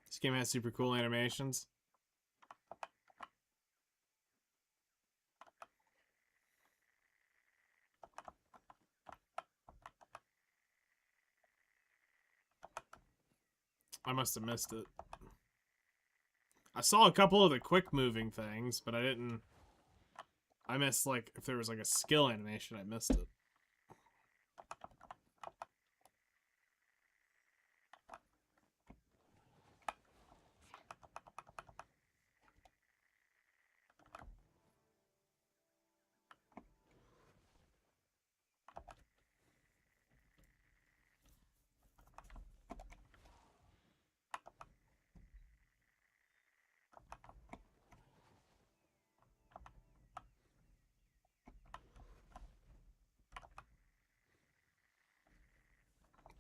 This game has super cool animations. I must have missed it. I saw a couple of the quick moving things, but I didn't... I missed, like, if there was, like, a skill animation, I missed it.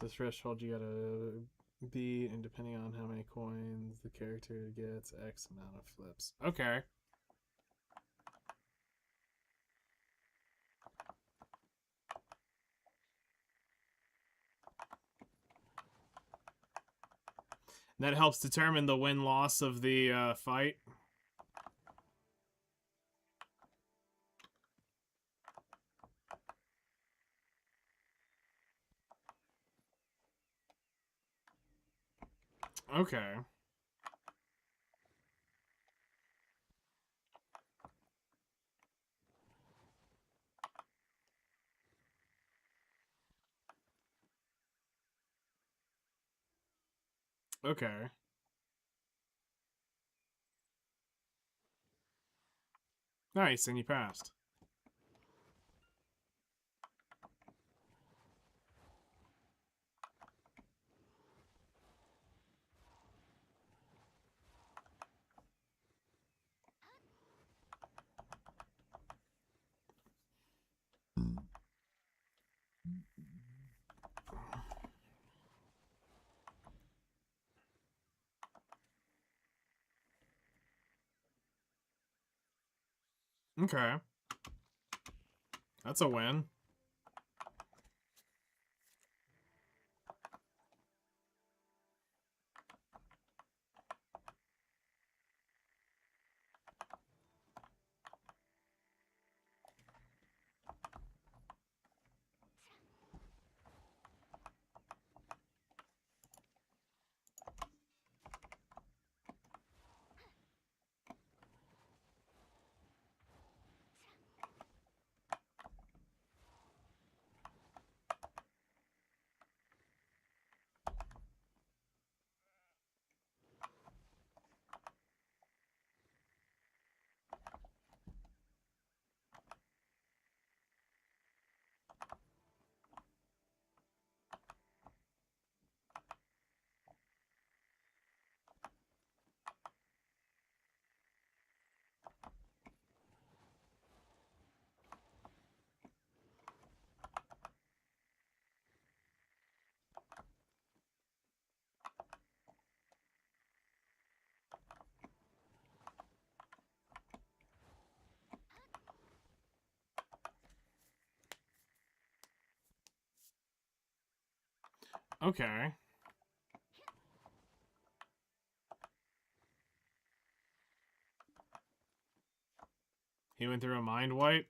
The threshold you gotta beat, and depending on how many coins the character gets, X amount of flips. Okay. That helps determine the win-loss of the fight. Okay. Okay. Nice, and you passed. Okay. That's a win. Okay. He went through a mind wipe?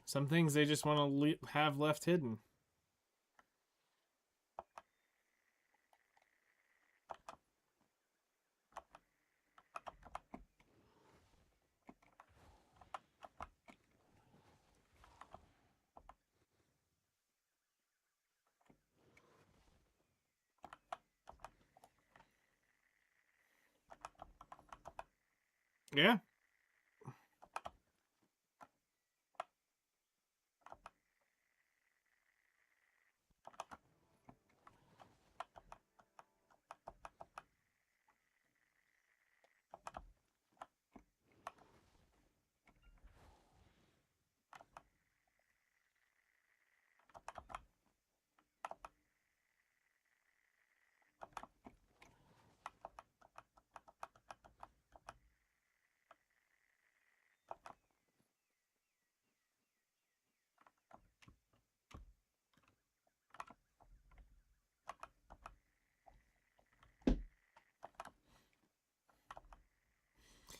Some things they just want to have left hidden. Yeah.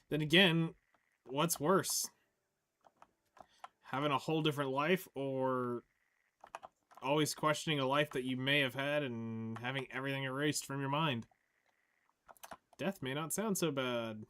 Then again, what's worse? Having a whole different life or always questioning a life that you may have had and having everything erased from your mind? Death may not sound so bad.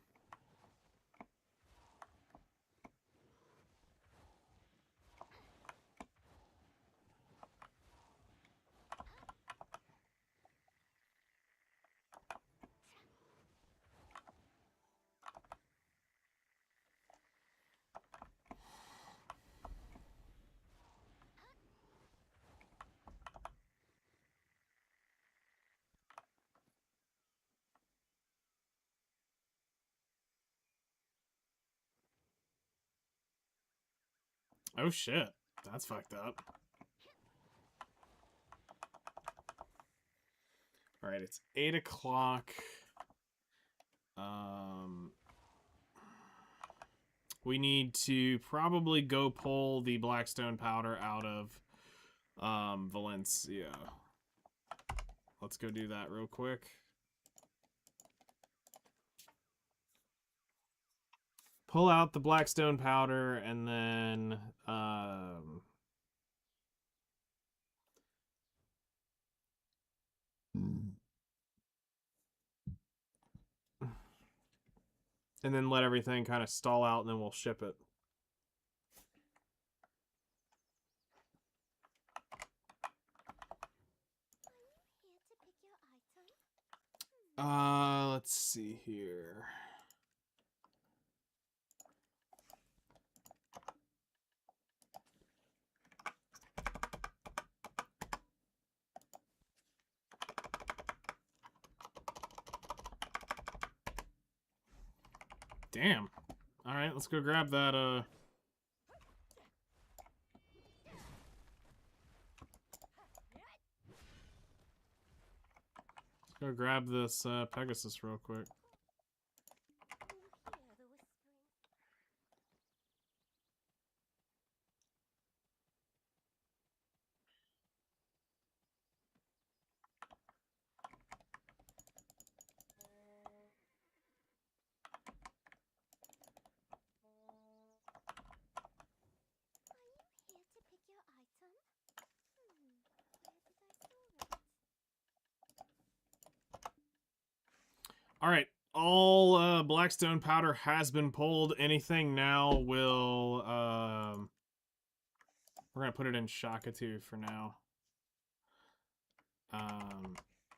Oh shit. That's fucked up. Alright, it's 8 o'clock. We need to probably go pull the Blackstone powder out of Valencia. Let's go do that real quick. Pull out the Blackstone powder and then let everything kind of stall out, and then we'll ship it. Here to pick your item? Let's see here. Damn. Alright, let's go grab that, Let's go grab this, Pegasus real quick. You hear the whispering? Here to pick your item? Where did I store it? Alright, all, Blackstone powder has been pulled. Anything now will, we're gonna put it in Shakatu for now.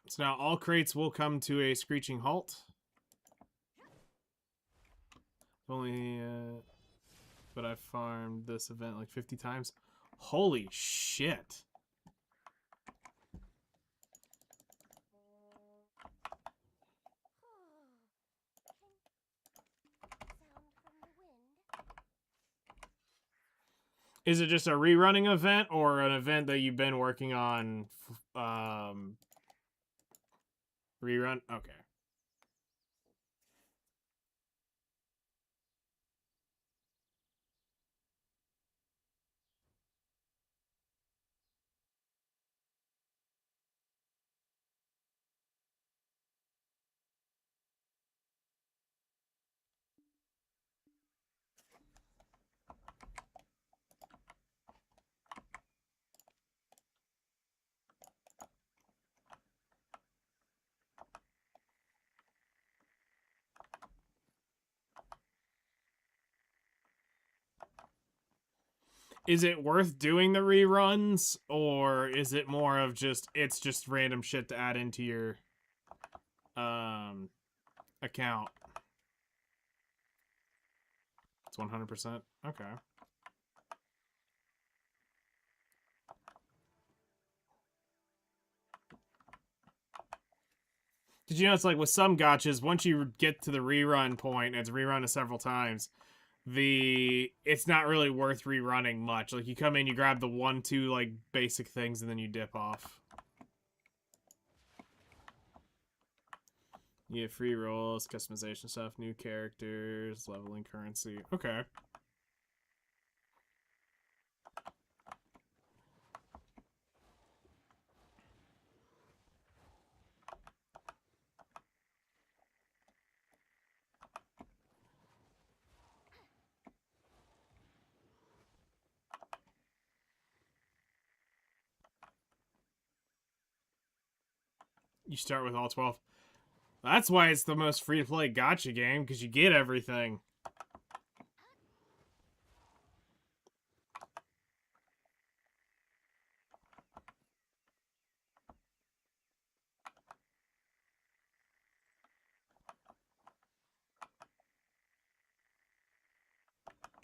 So now all crates will come to a screeching halt. Only, but I've farmed this event like 50 times. Holy shit. Sound from the wind? Is it just a rerunning event or an event that you've been working on? Rerun? Okay. Is it worth doing the reruns, or is it more of just it's just random shit to add into your account? It's 100%. Okay. Did you know it's like with some gotchas, once you get to the rerun point, and it's rerun several times, it's not really worth rerunning much. Like you come in, you grab the 1-2 like basic things, and then you dip off. You get free rolls, customization stuff, new characters, leveling currency. Okay. You start with all 12. That's why it's the most free-to-play gacha game, because you get everything.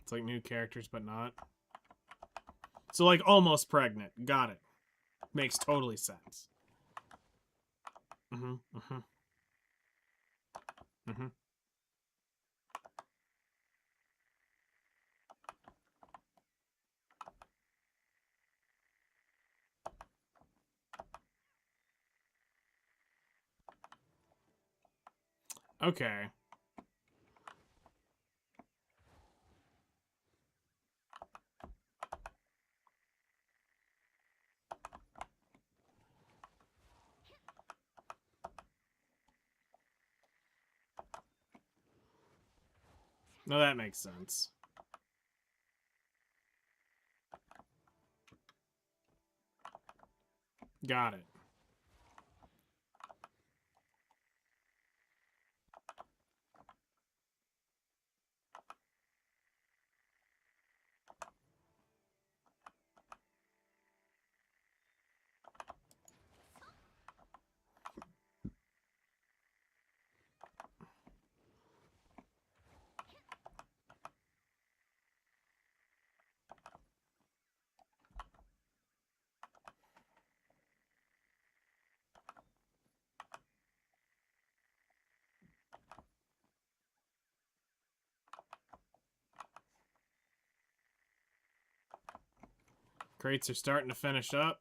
It's like new characters, but not. So, like, almost pregnant. Got it. Makes totally sense. Mm-hmm, mm-hmm. Mm-hmm. Okay. No, that makes sense. Got it. Crates are starting to finish up.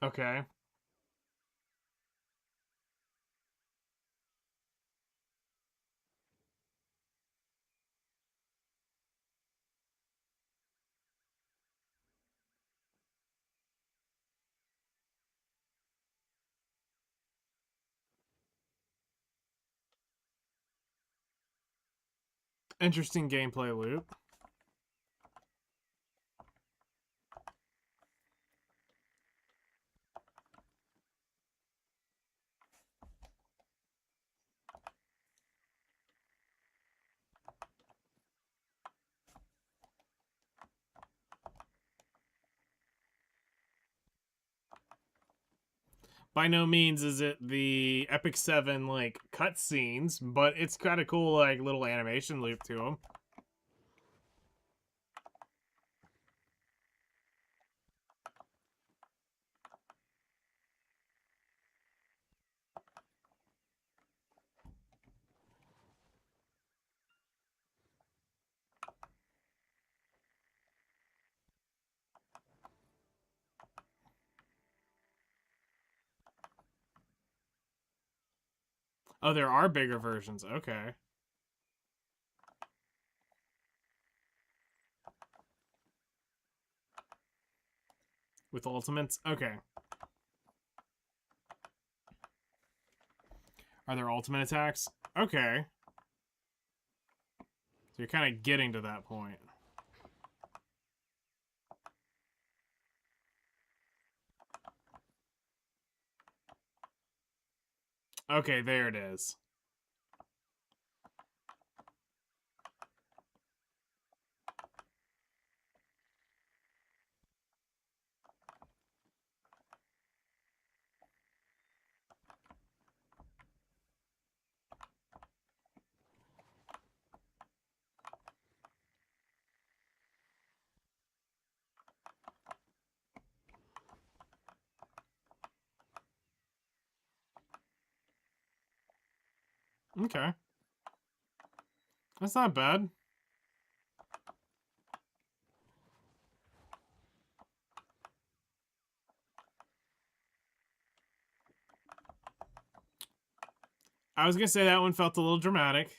Okay. Interesting gameplay loop. By no means is it the Epic 7 like cutscenes, but it's got a cool like little animation loop to them. Oh, there are bigger versions. Okay. With ultimates? Okay. Are there ultimate attacks? Okay. So you're kind of getting to that point. Okay, there it is. Okay. That's not bad. I was gonna say that one felt a little dramatic.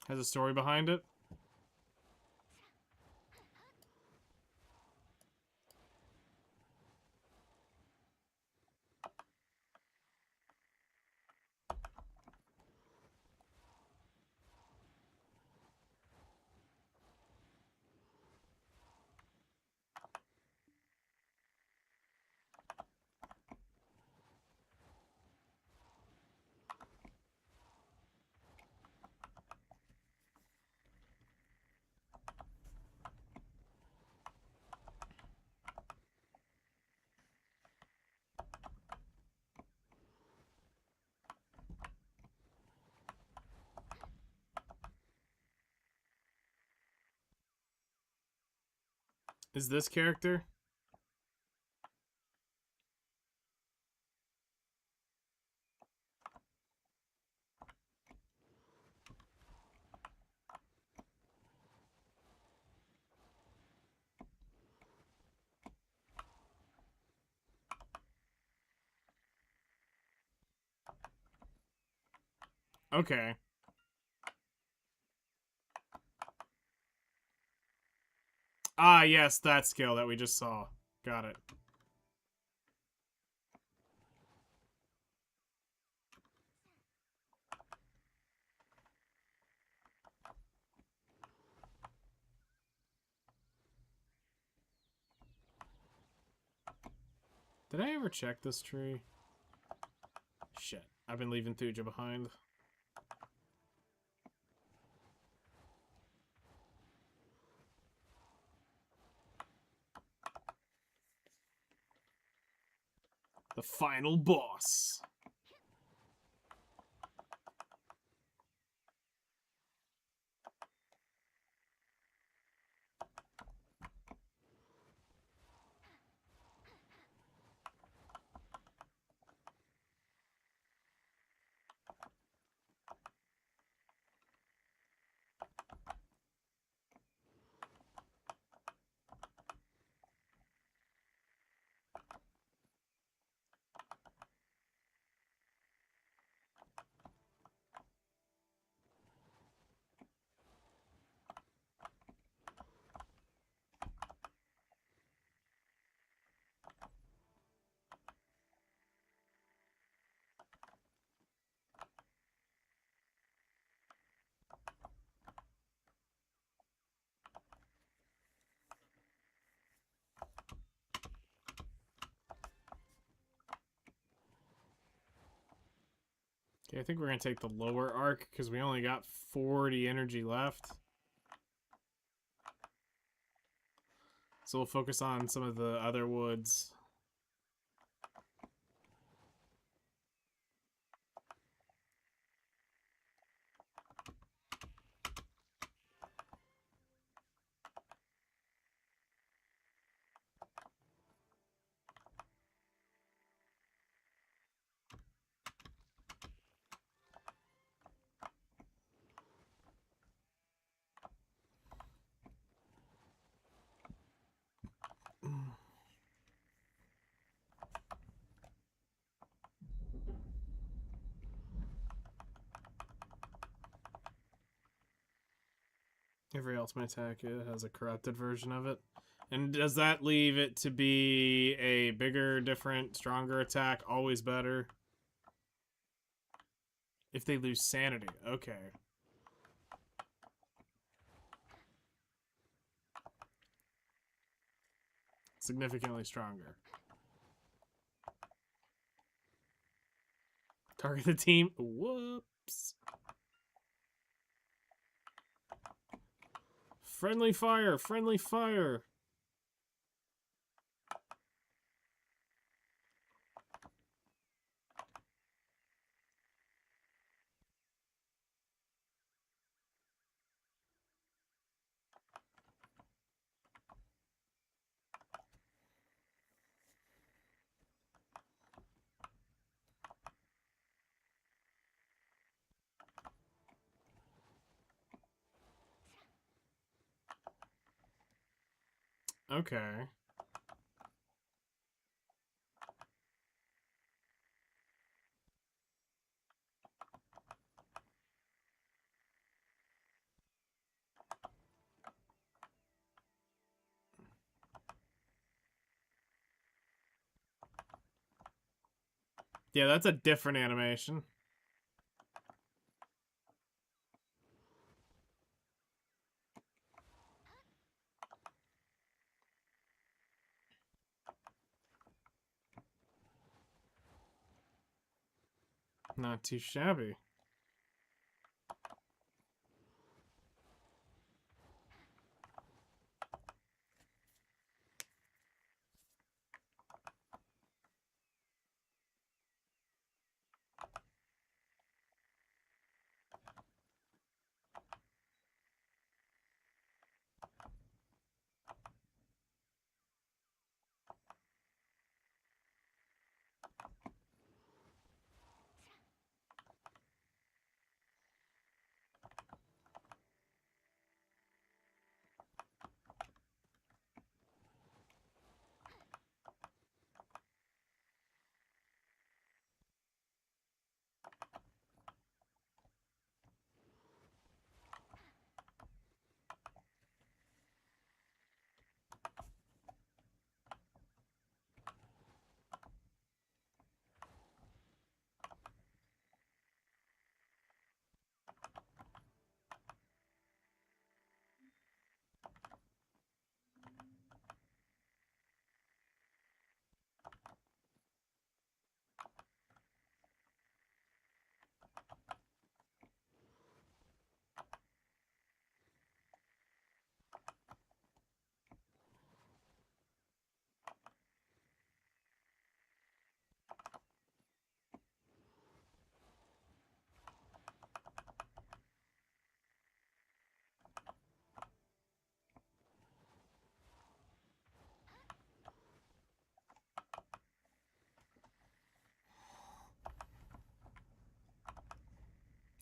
Has a story behind it. Is this character? Okay. Ah, yes, that skill that we just saw. Got it. Did I ever check this tree? Shit. I've been leaving Thuja behind. The final boss. Okay, I think we're gonna take the lower arc because we only got 40 energy left. So we'll focus on some of the other woods. Every ultimate attack has a corrupted version of it. And does that leave it to be a bigger, different, stronger attack? Always better? If they lose sanity. Okay. Significantly stronger. Target the team. Whoops. Friendly fire. Friendly fire. Okay. Yeah, that's a different animation. Not too shabby.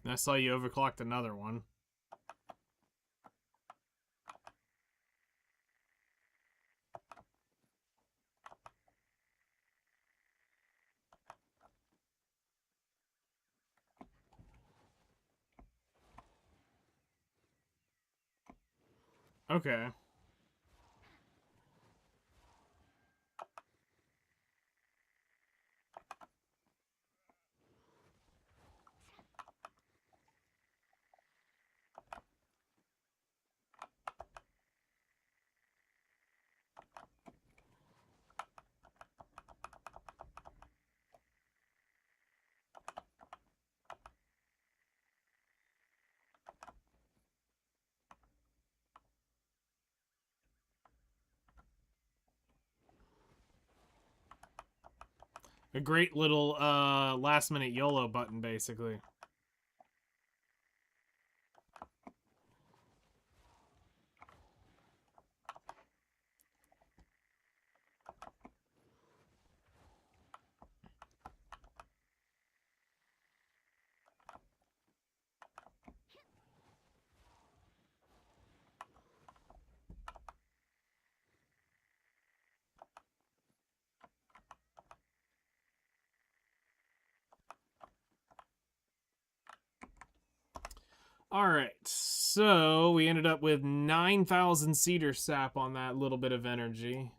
I saw you overclocked another one. Okay. A great little last minute YOLO button, basically. Alright, So we ended up with 9,000 cedar sap on that little bit of energy.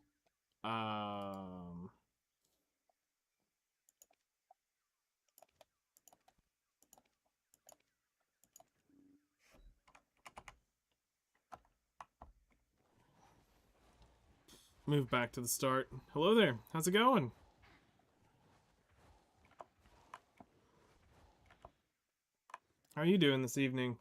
Move back to the start. Hello there. How's it going? How are you doing this evening?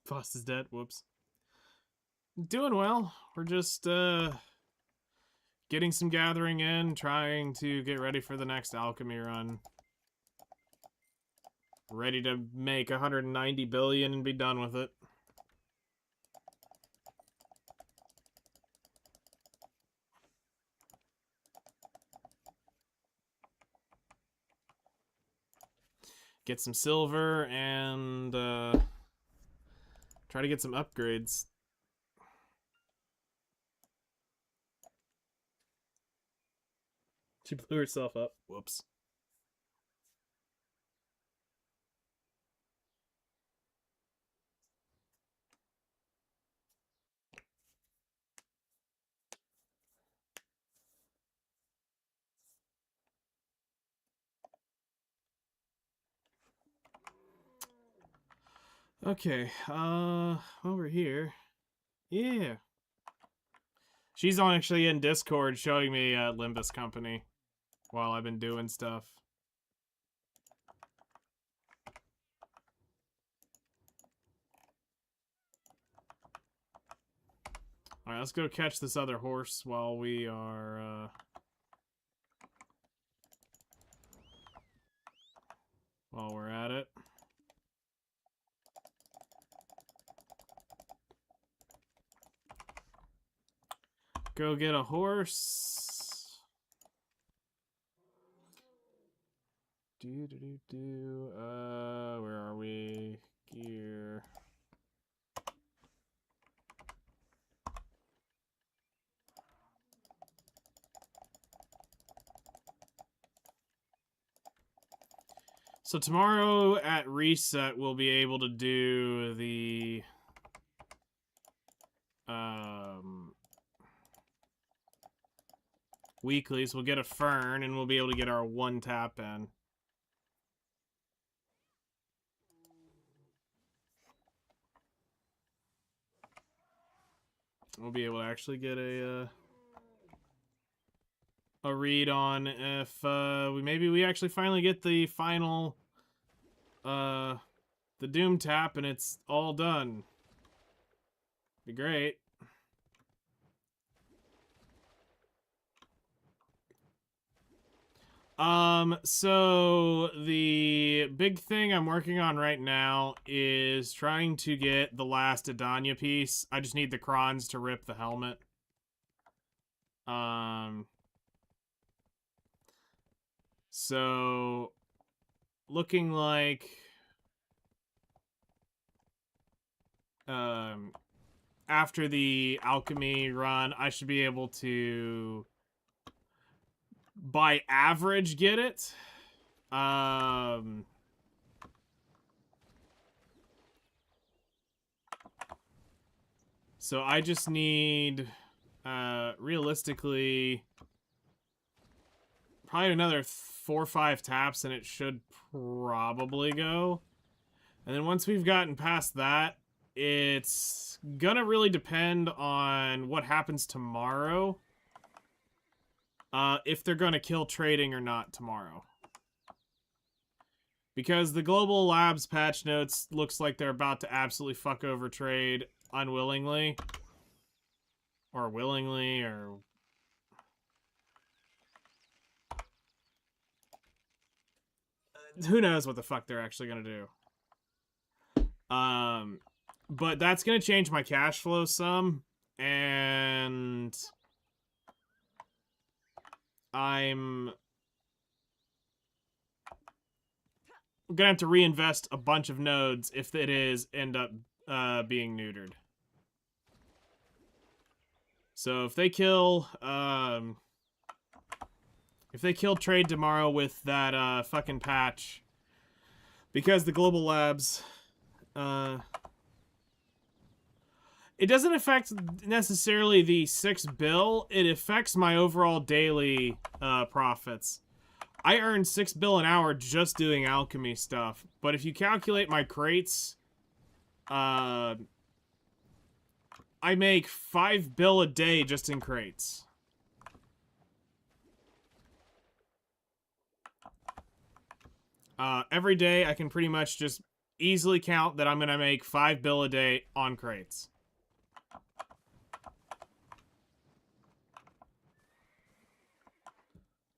Foss is dead. Whoops. Doing well. We're just getting some gathering in, trying to get ready for the next alchemy run. Ready to make 190 billion and be done with it. Get some silver and try to get some upgrades. She blew herself up. Whoops. Okay, over here. Yeah. She's on actually in Discord showing me Limbus Company while I've been doing stuff. Alright, let's go catch this other horse while we are, while we're at it. Go get a horse. Where are we? Gear. So tomorrow at reset, we'll be able to do the weeklies. We'll get a fern and we'll be able to get our one tap in. We'll be able to actually get a read on if maybe we actually finally get the final the Doom tap and it's all done. Be great. So the big thing I'm working on right now is trying to get the last Adanya piece. I just need the Krons to rip the helmet. So looking like after the alchemy run, I should be able to by average get it. So I just need realistically probably another 4 or 5 taps and it should probably go. And then once we've gotten past that, it's gonna really depend on what happens tomorrow. If they're gonna kill trading or not tomorrow. Because the Global Labs patch notes looks like they're about to absolutely fuck over trade unwillingly. Or willingly, or... who knows what the fuck they're actually gonna do. But that's gonna change my cash flow some, and gonna have to reinvest a bunch of nodes if it is end up being neutered. So if they kill trade tomorrow with that fucking patch, because the global labs it doesn't affect necessarily the 6 bill, it affects my overall daily profits. I earn 6 bill an hour just doing alchemy stuff, but if you calculate my crates, I make 5 bill a day just in crates. Every day I can pretty much just easily count that I'm gonna make 5 bill a day on crates.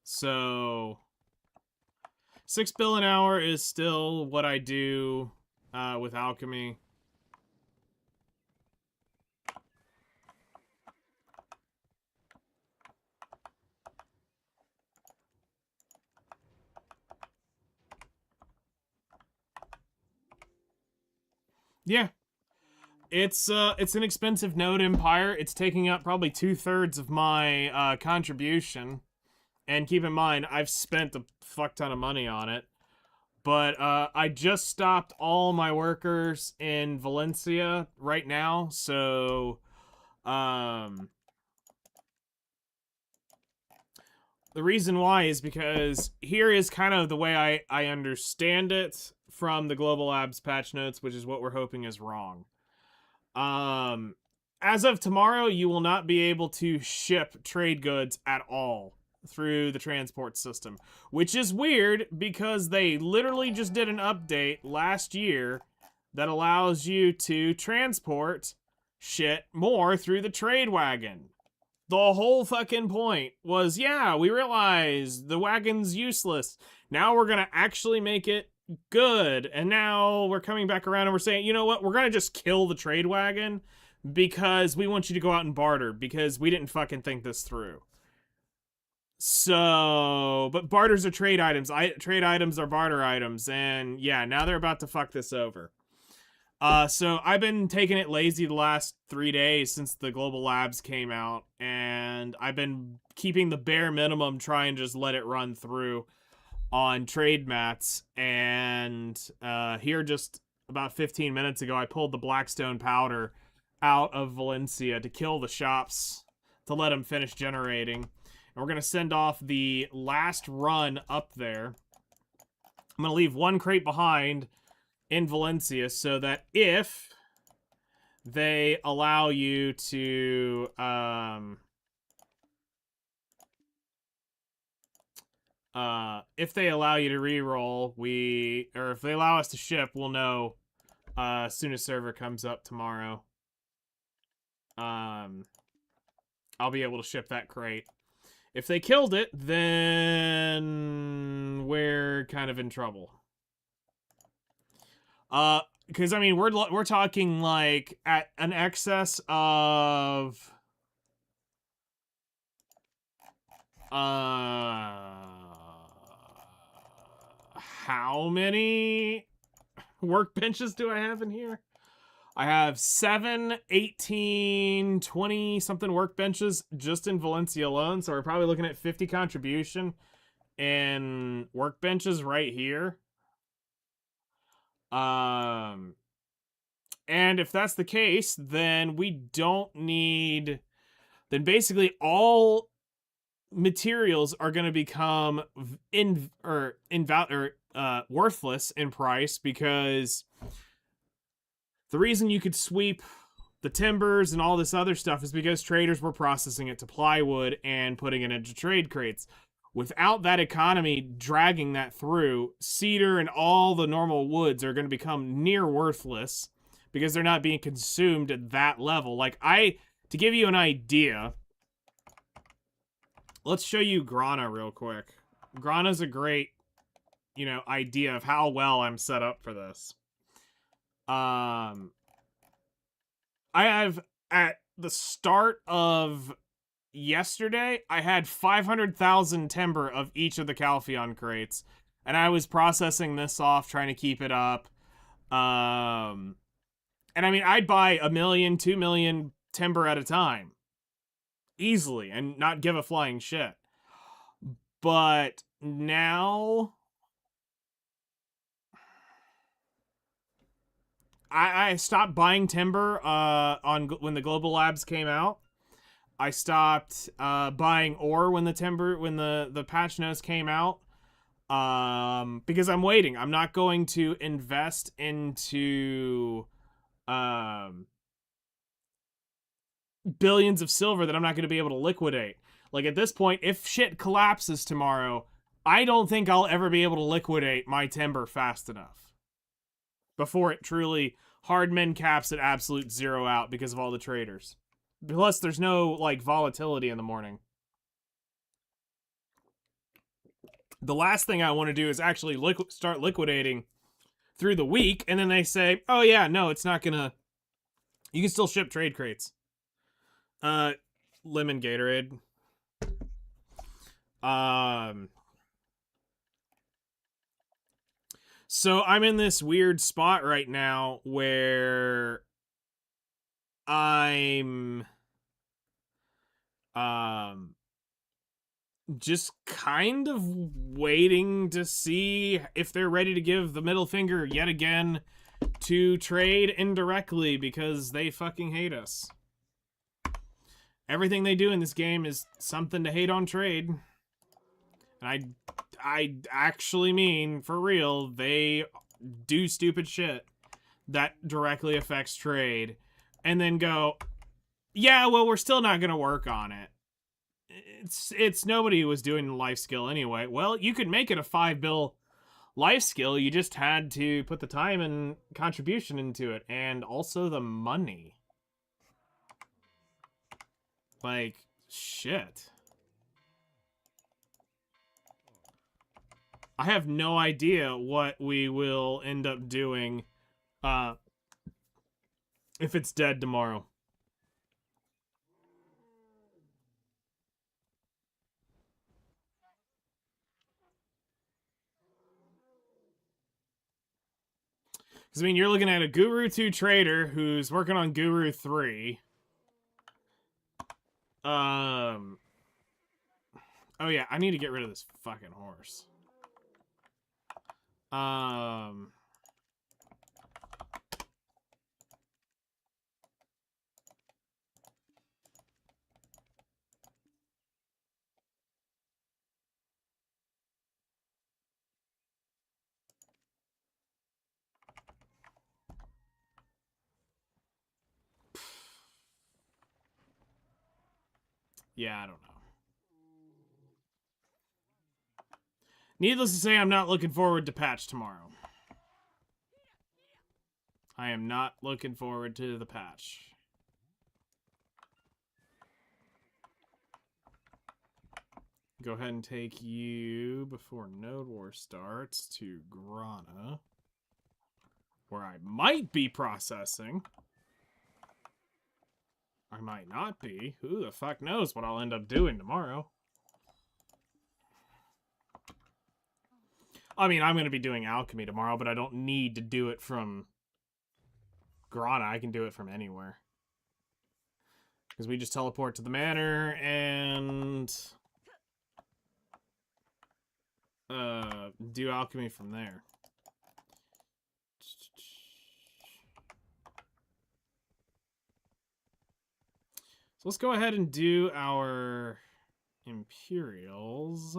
So 6 bill an hour is still what I do with alchemy. Yeah. It's an expensive node empire. It's taking up probably 2/3 of my contribution. And keep in mind, I've spent a fuck ton of money on it. But I just stopped all my workers in Valencia right now, so the reason why is because here is kind of the way I understand it from the Global Labs patch notes, which is what we're hoping is wrong. As of tomorrow, you will not be able to ship trade goods at all through the transport system, which is weird because they literally just did an update last year that allows you to transport shit more through the trade wagon. The whole fucking point was, yeah, we realize the wagon's useless. Now we're gonna actually make it good. And now we're coming back around and we're saying, you know what? We're gonna just kill the trade wagon because we want you to go out and barter because we didn't fucking think this through. So, but barters are trade items. Trade items are barter items. And yeah, now they're about to fuck this over. So I've been taking it lazy the last 3 days since the Global Labs came out, and I've been keeping the bare minimum, trying to just let it run through on trade mats. And here just about 15 minutes ago, I pulled the Blackstone powder out of Valencia to kill the shops to let them finish generating. And we're going to send off the last run up there. I'm going to leave one crate behind in Valencia so that if they allow you to re-roll, or if they allow us to ship, we'll know as soon as server comes up tomorrow. I'll be able to ship that crate. If they killed it, then we're kind of in trouble. Because I mean, we're talking like at an excess of how many workbenches do I have in here? I have 7, 18, 20 something workbenches just in Valencia alone, so we're probably looking at 50 contribution in workbenches right here. And if that's the case, then we don't need, then basically all materials are going to become worthless in price, because the reason you could sweep the timbers and all this other stuff is because traders were processing it to plywood and putting it into trade crates. Without that economy dragging that through, cedar and all the normal woods are going to become near worthless because they're not being consumed at that level. Like, to give you an idea, let's show you Grana real quick. Grana's a great, idea of how well I'm set up for this. I have, at the start of yesterday, I had 500,000 timber of each of the Calpheon crates. And I was processing this off, trying to keep it up. And I mean, I'd buy 1 million, 2 million timber at a time. Easily, and not give a flying shit. But now... I stopped buying timber when the Global Labs came out. I stopped buying ore when the patch notes came out. Because I'm waiting. I'm not going to invest into billions of silver that I'm not going to be able to liquidate. Like, at this point, if shit collapses tomorrow, I don't think I'll ever be able to liquidate my timber fast enough before it truly hard min caps at absolute zero out because of all the traders. Plus, there's no, like, volatility in the morning. The last thing I want to do is actually start liquidating through the week, and then they say, oh yeah, no, it's not gonna... You can still ship trade crates. Lemon Gatorade. So I'm in this weird spot right now where I'm just kind of waiting to see if they're ready to give the middle finger yet again to trade indirectly because they fucking hate us. Everything they do in this game is something to hate on trade. And I actually mean, for real, they do stupid shit that directly affects trade. And then go, yeah, well, we're still not going to work on it. It's nobody was doing life skill anyway. Well, you could make it a 5 bill life skill. You just had to put the time and contribution into it. And also the money. Like, shit. I have no idea what we will end up doing if it's dead tomorrow. Because, I mean, you're looking at a Guru 2 trader who's working on Guru 3. Oh yeah, I need to get rid of this fucking horse. Yeah, I don't know. Needless to say, I'm not looking forward to patch tomorrow. I am not looking forward to the patch. Go ahead and take you, before Node War starts, to Grana, where I might be processing. I might not be. Who the fuck knows what I'll end up doing tomorrow. I mean, I'm going to be doing alchemy tomorrow, but I don't need to do it from Grana. I can do it from anywhere. Because we just teleport to the manor and do alchemy from there. So let's go ahead and do our Imperials.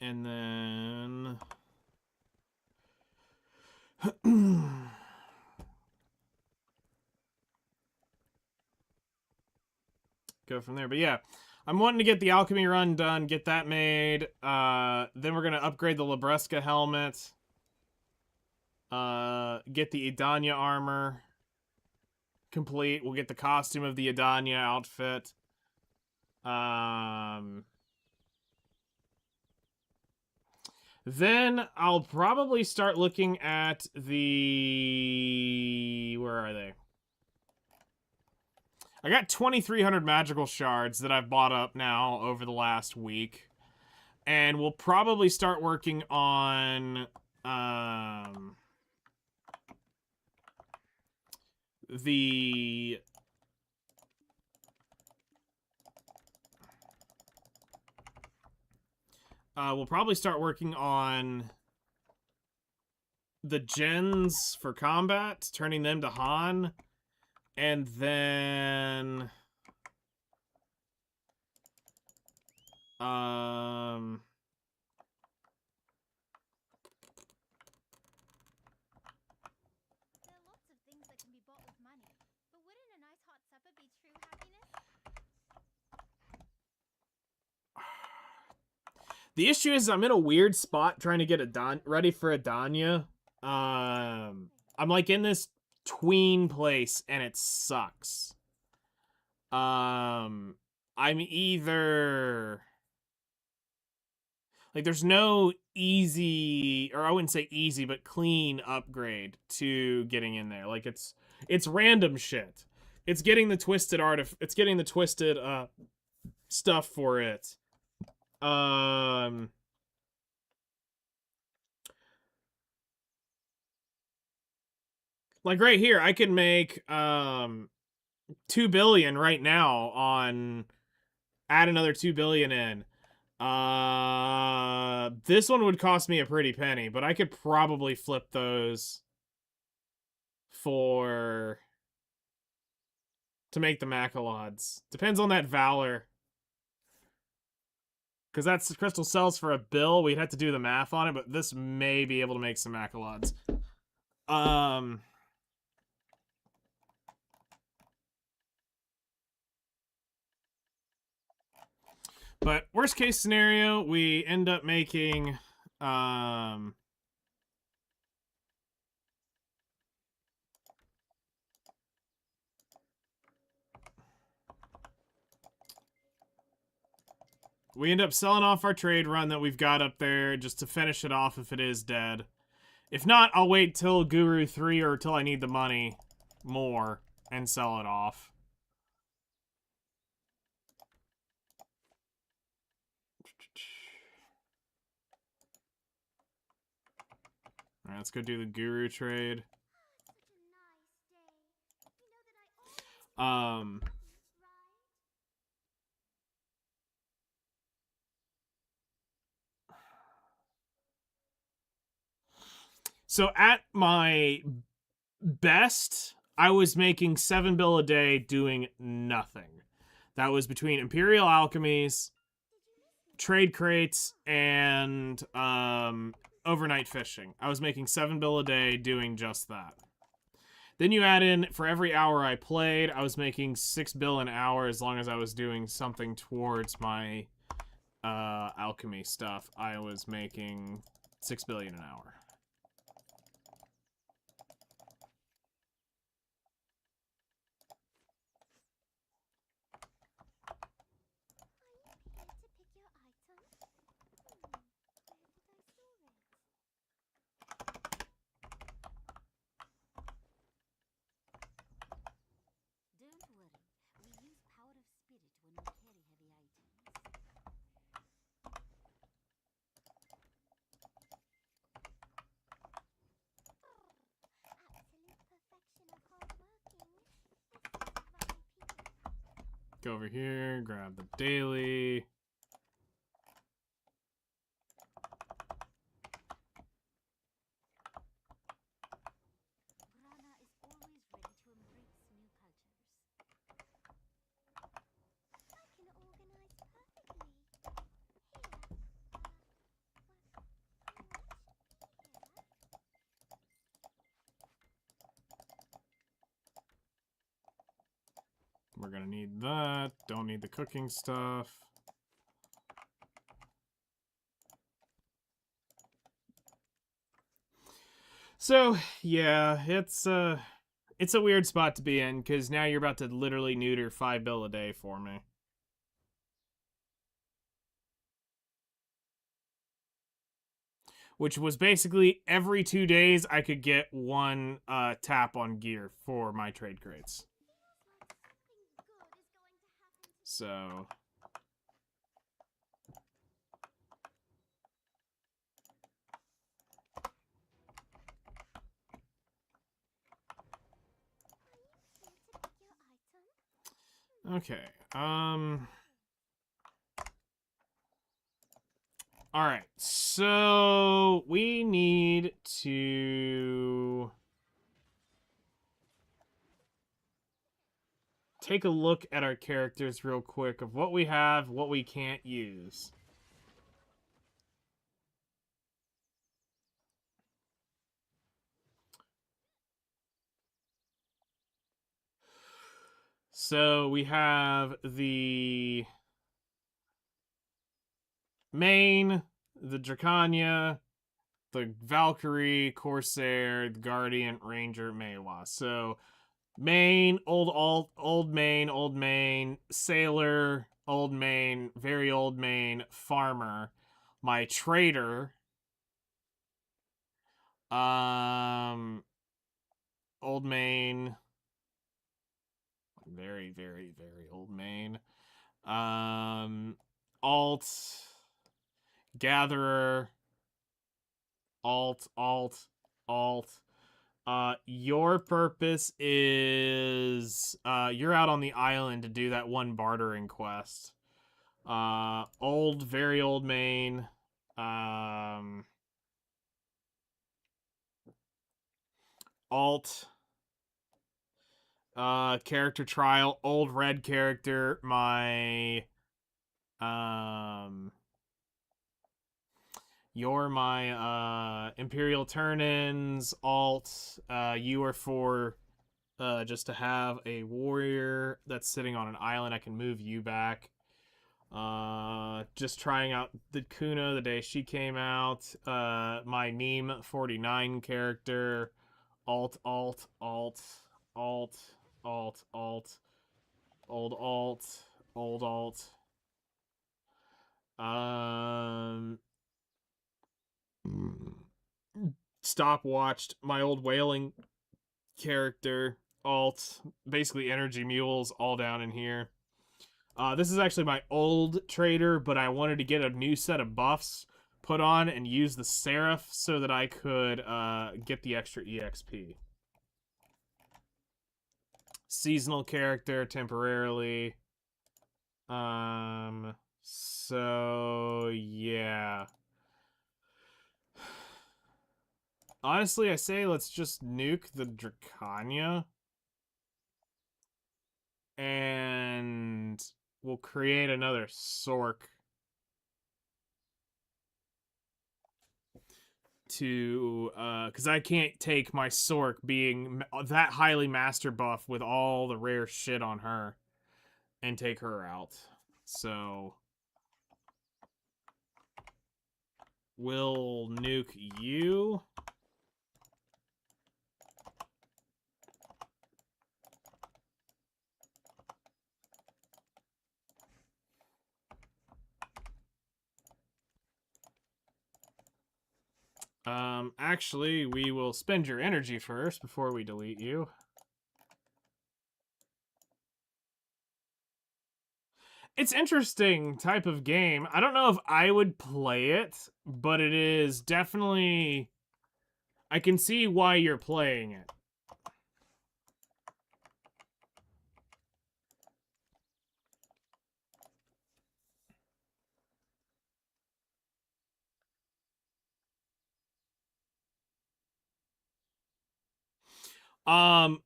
And then... go from there. But yeah, I'm wanting to get the alchemy run done, get that made. Then we're going to upgrade the Labresca helmet. Get the Edania armor complete. We'll get the costume of the Edania outfit. Then I'll probably start looking at the... Where are they? I got 2,300 magical shards that I've bought up now over the last week. And we'll probably start working on the we'll probably start working on the gens for combat, turning them to Han, and then There are lots of things that can be bought with money, but wouldn't a nice hot supper be true happiness? the issue is I'm in a weird spot trying to get ready for Adanya. I'm like in this tween place and it sucks. I'm either like there's no easy, or I wouldn't say easy, but clean upgrade to getting in there. Like it's random shit. It's getting the twisted it's getting the twisted stuff for it. Like right here, I can make 2 billion right now on add another 2 billion in. This one would cost me a pretty penny, but I could probably flip those to make the Macalods. Depends on that Valor. Because that's crystal cells for a bill. We'd have to do the math on it, but this may be able to make some Macalods. But worst case scenario, we end up making we end up selling off our trade run that we've got up there just to finish it off if it is dead. If not, I'll wait till Guru 3 or till I need the money more and sell it off. Alright, let's go do the Guru trade. Such a nice day. You know that I always Um, So at my best, I was making 7 bill a day doing nothing. That was between Imperial Alchemies, trade crates, and overnight fishing. I was making 7 bill a day doing just that. Then you add in, for every hour I played, I was making 6 bill an hour as long as I was doing something towards my alchemy stuff. I was making 6 billion an hour. Are you here to pick your item? Where did I store it? Don't worry, we use power of spirit when we carry heavy items. Absolute perfection of hard working. This is very Go over here, grab the daily. Prana is always ready to embrace new cultures. I can organize perfectly. Here, We're gonna need that. Don't need the cooking stuff. So, yeah, it's a weird spot to be in, because now you're about to literally neuter 5 bill a day for me. Which was basically every 2 days I could get one tap on gear for my trade crates. So Okay. All right. So we need to take a look at our characters real quick of what we have, what we can't use. So we have the main, the Dracania, the Valkyrie, Corsair, the Guardian, Ranger, Maewa. So main, old main, sailor, old main, very old main, farmer. My trader, old main, very, very, very old main. Alt, gatherer, alt. Your purpose is you're out on the island to do that one bartering quest. Old, very old main. Alt. Character trial, old red character, my you're my Imperial turn-ins, alt. You are for just to have a warrior that's sitting on an island. I can move you back. Just trying out the Kuna the day she came out. My Neem 49 character, alt, old alt, old alt. Stopwatched my old whaling character, alt, basically energy mules all down in here. This is actually my old trader, but I wanted to get a new set of buffs put on and use the Seraph so that I could get the extra EXP. Seasonal character temporarily. So yeah. Honestly, I say let's just nuke the Dracania. And we'll create another Sork to because I can't take my Sork being that highly master buff with all the rare shit on her and take her out. So we'll nuke you. Actually, we will spend your energy first before we delete you. It's interesting type of game. I don't know if I would play it, but it is definitely... I can see why you're playing it.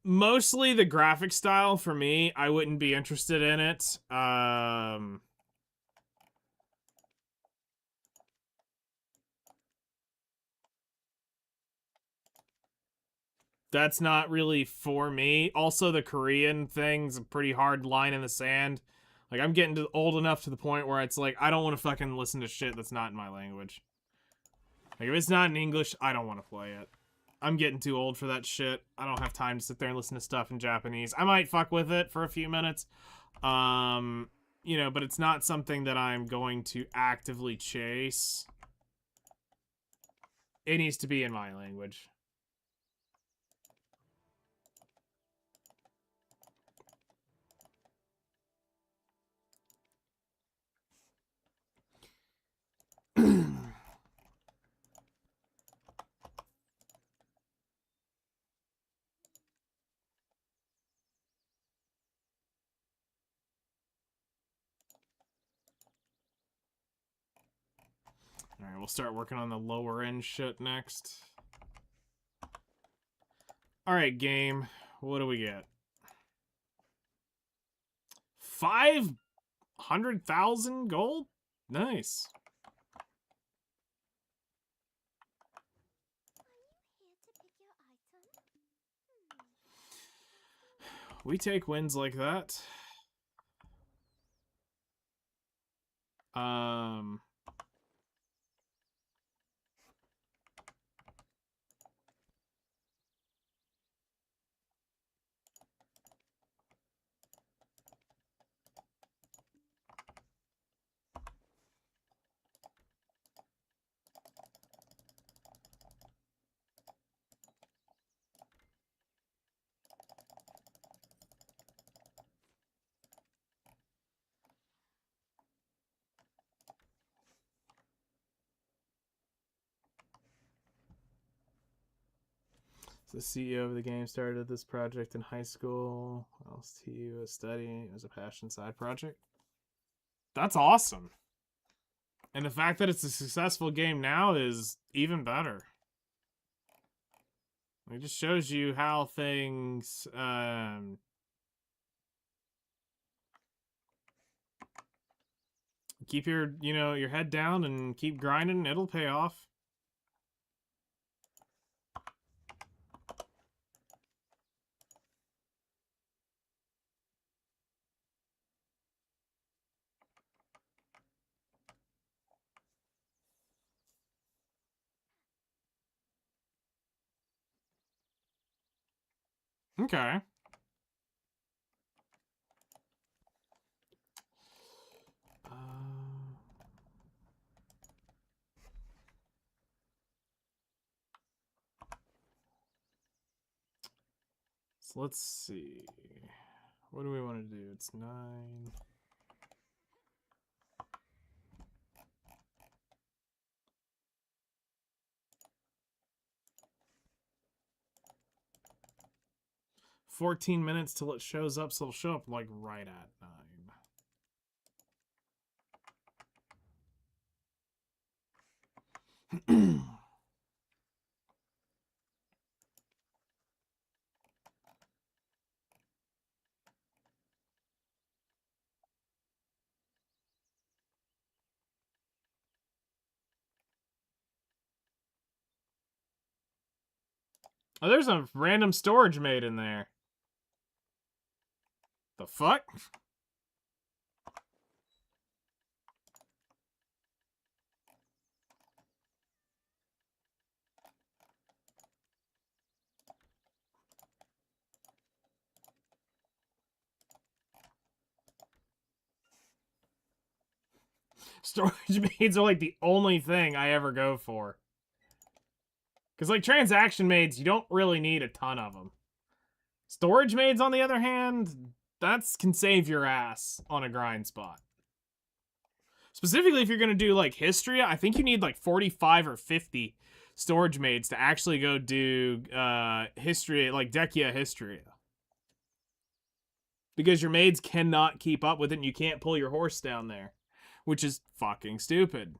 Mostly the graphic style for me, I wouldn't be interested in it. That's not really for me. Also, the Korean thing's a pretty hard line in the sand. Like, I'm getting old enough to the point where it's like, I don't want to fucking listen to shit that's not in my language. Like, if it's not in English, I don't want to play it. I'm getting too old for that shit. I don't have time to sit there and listen to stuff in Japanese. I might fuck with it for a few minutes. You know, but it's not something that I'm going to actively chase. It needs to be in my language. Alright, we'll start working on the lower end shit next. Alright, game. What do we get? 500,000 gold? Nice. Here to pick your item? We take wins like that. The CEO of the game started this project in high school. Whilst he was studying, it was a passion side project. That's awesome. And the fact that it's a successful game now is even better. It just shows you how things keep your, your head down and keep grinding, it'll pay off. Okay. So let's see. What do we want to do? It's 9. $14 till it shows up, so it'll show up like right at 9. Oh, there's a random storage made in there. The fuck? Storage maids are like the only thing I ever go for. Because like transaction maids, you don't really need a ton of them. Storage maids, on the other hand, can save your ass on a grind spot. Specifically, if you're going to do like Histria, I think you need like 45 or 50 storage maids to actually go do Histria, like Dechia Histria. Because your maids cannot keep up with it and you can't pull your horse down there. Which is fucking stupid.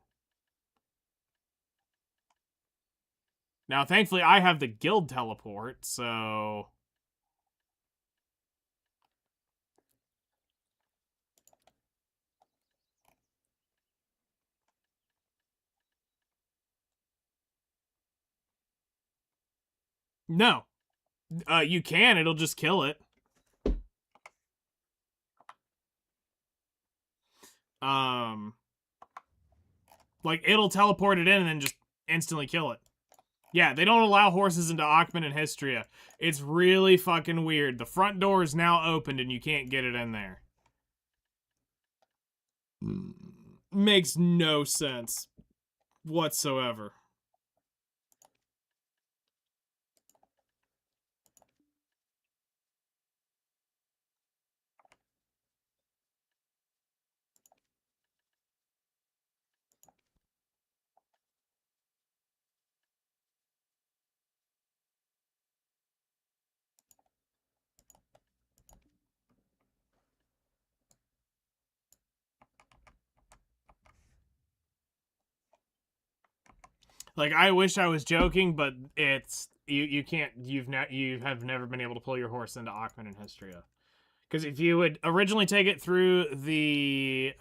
Now, thankfully, I have the guild teleport, so... No. You can, it'll just kill it. Like, it'll teleport it in and then just instantly kill it. Yeah, they don't allow horses into Akhman and Histria. It's really fucking weird. The front door is now opened and you can't get it in there. Makes no sense whatsoever. Like, I wish I was joking, but it's you can't you have never been able to pull your horse into Akhman and Histria. Because if you would originally take it through the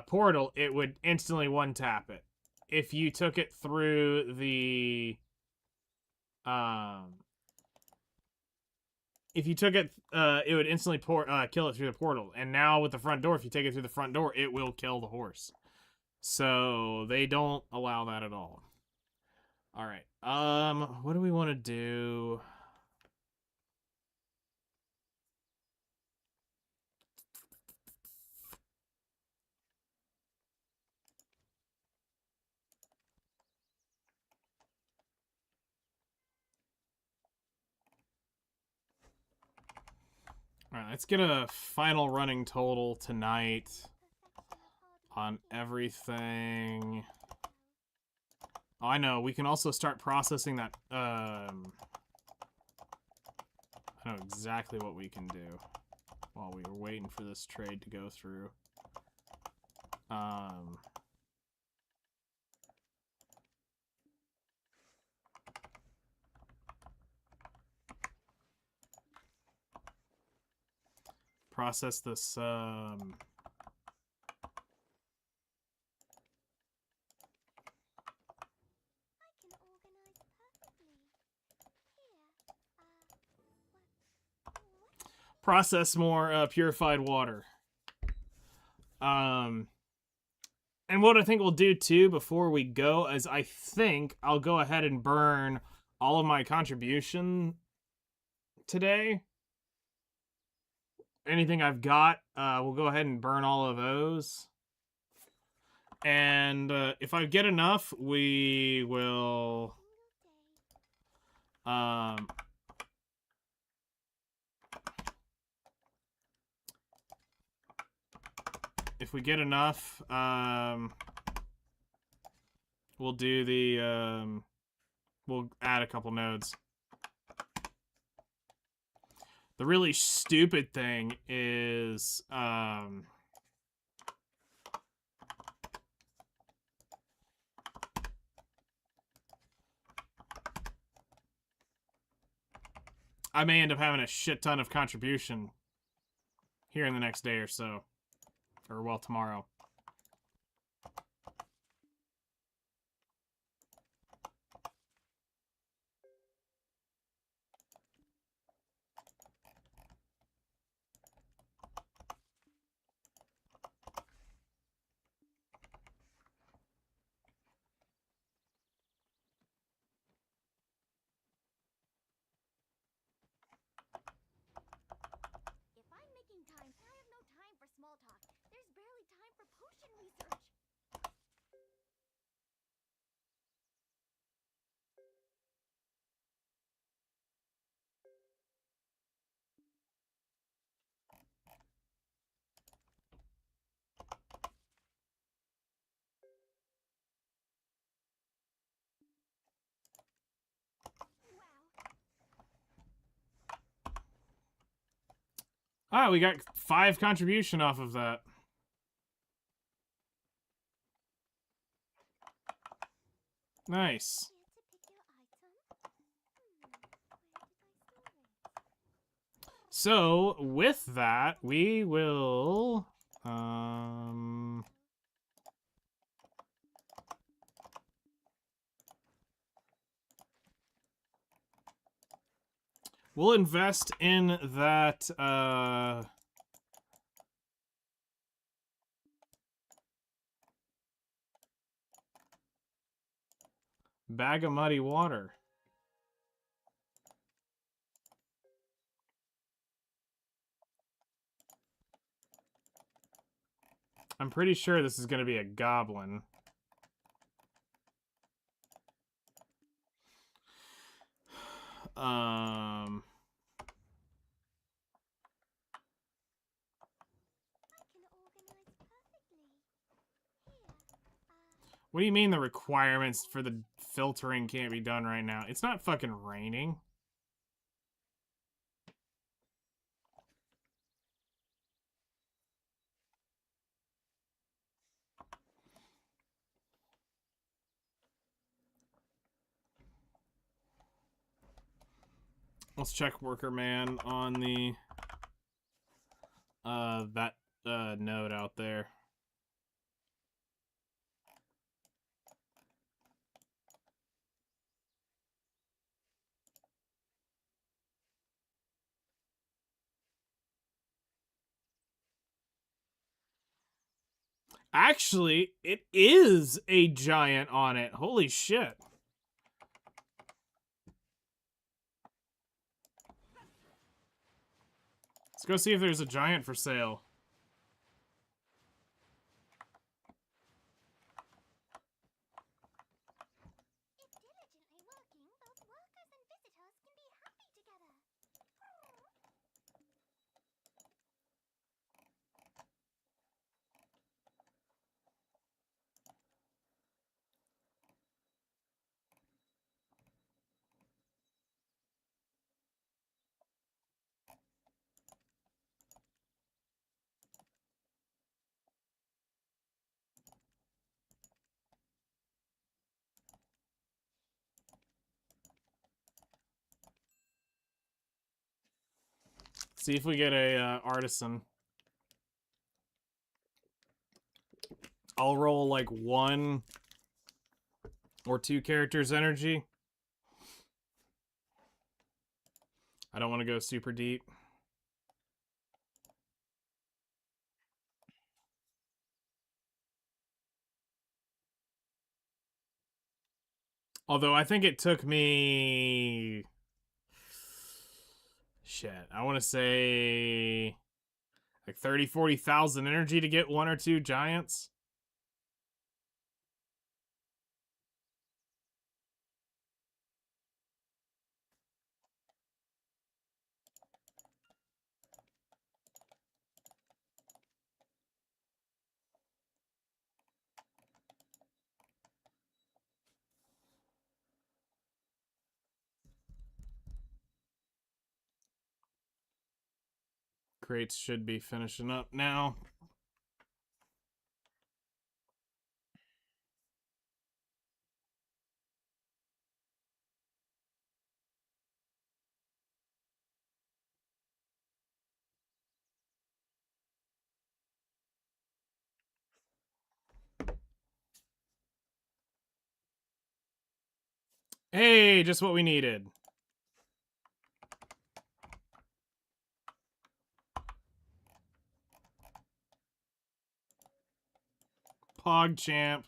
portal, it would instantly one tap it. If you took it through the it would instantly kill it through the portal. And now with the front door, if you take it through the front door, it will kill the horse. So they don't allow that at all. All right. What do we want to do? All right, let's get a final running total tonight on everything. Oh, I know. We can also start processing that. I know exactly what we can do while we were waiting for this trade to go through. Process this, I can organize perfectly. Here, what? process more purified water. And what I think we'll do too before we go is I think I'll go ahead and burn all of my contribution today. Anything I've got, we'll go ahead and burn all of those. And if I get enough, we will if we get enough, we'll do the we'll add a couple nodes. The really stupid thing is I may end up having a shit ton of contribution here in the next day or so. Or, well, tomorrow. If I'm making time, I have no time for small talk. There's barely time for potion research. Ah, we got 5 contribution off of that. Nice. Here to pick your item? Where did I store it? So, with that, we will... we'll invest in that, bag of muddy water. I'm pretty sure this is going to be a goblin. I can organize perfectly. Here, What do you mean the requirements for the filtering can't be done right now? It's not fucking raining. Let's check worker man on the that node out there. Actually, it is a giant on it. Holy shit. Let's go see if there's a giant for sale. If diligently working, both workers and visitors can be happy together. See if we get a artisan. I'll roll like 1 or 2 characters energy. I don't want to go super deep. Although I think it took me... Shit, I want to say... like 40,000 energy to get 1 or 2 giants. Crates should be finishing up now. Hey, just what we needed. PogChamp.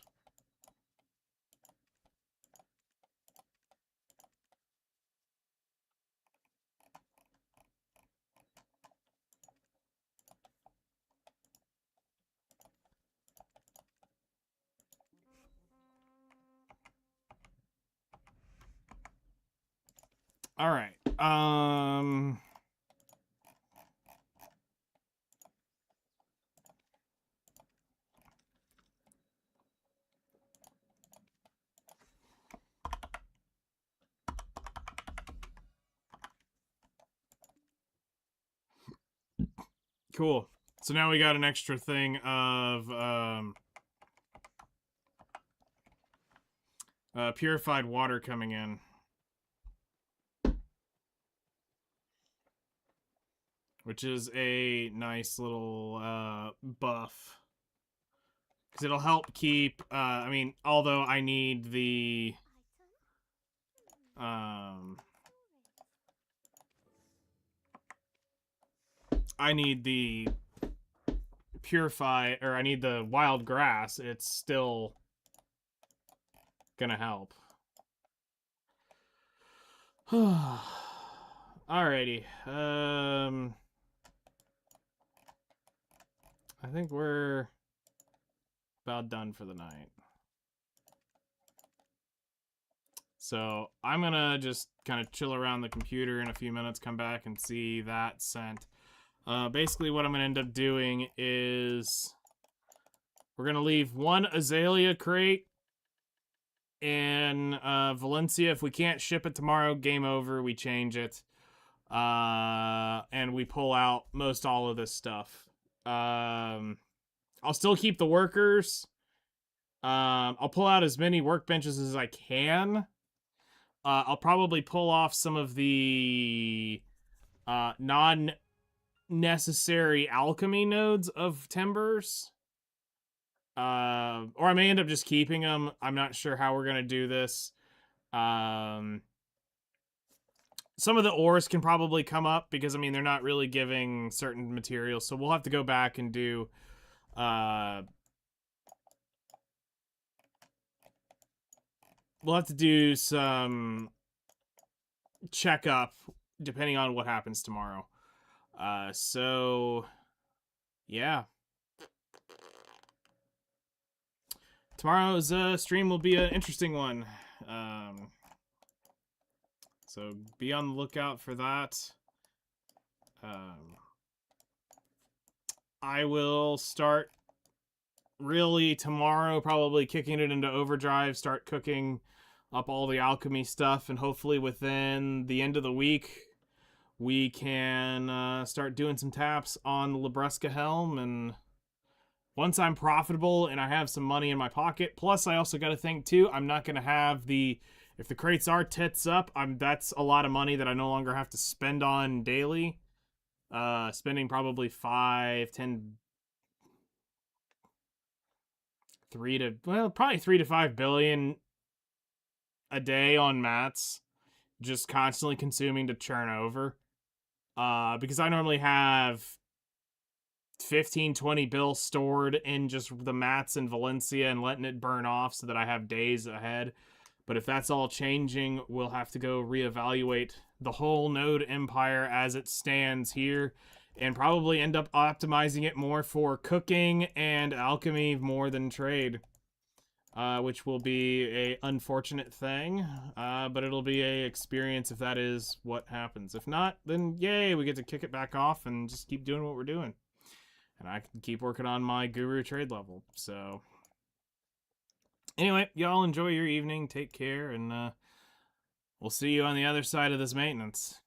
All right. Cool. So now we got an extra thing of purified water coming in. Which is a nice little buff. Because it'll help keep, I mean, although I need the, I need the purify, or I need the wild grass, it's still gonna help. Alrighty. I think we're about done for the night. So I'm gonna just kind of chill around the computer in a few minutes, come back and see that sent. Basically what I'm gonna end up doing is we're gonna leave 1 azalea crate in Valencia. If we can't ship it tomorrow, game over, we change it. And we pull out most all of this stuff. I'll still keep the workers. I'll pull out as many workbenches as I can. I'll probably pull off some of the non-necessary alchemy nodes of timbers. Or I may end up just keeping them. I'm not sure how we're gonna do this. Some of the ores can probably come up because, I mean, they're not really giving certain materials, so we'll have to go back and do we'll have to do some checkup depending on what happens tomorrow. So yeah. Tomorrow's stream will be an interesting one. So be on the lookout for that. I will start really tomorrow, probably kicking it into overdrive, start cooking up all the alchemy stuff, and hopefully within the end of the week, we can start doing some taps on the Libresca Helm. And once I'm profitable and I have some money in my pocket, plus I also got to think too, I'm not going to have the, if the crates are tits up, that's a lot of money that I no longer have to spend on daily. Spending probably 5, 10, probably 3 to 5 billion a day on mats, just constantly consuming to churn over. Because I normally have 15, 20 bills stored in just the mats in Valencia and letting it burn off so that I have days ahead. But if that's all changing, we'll have to go reevaluate the whole node empire as it stands here and probably end up optimizing it more for cooking and alchemy more than trade. Which will be a unfortunate thing, but it'll be a experience if that is what happens. If not, then yay, we get to kick it back off and just keep doing what we're doing. And I can keep working on my guru trade level. So anyway, y'all enjoy your evening, take care, and we'll see you on the other side of this maintenance.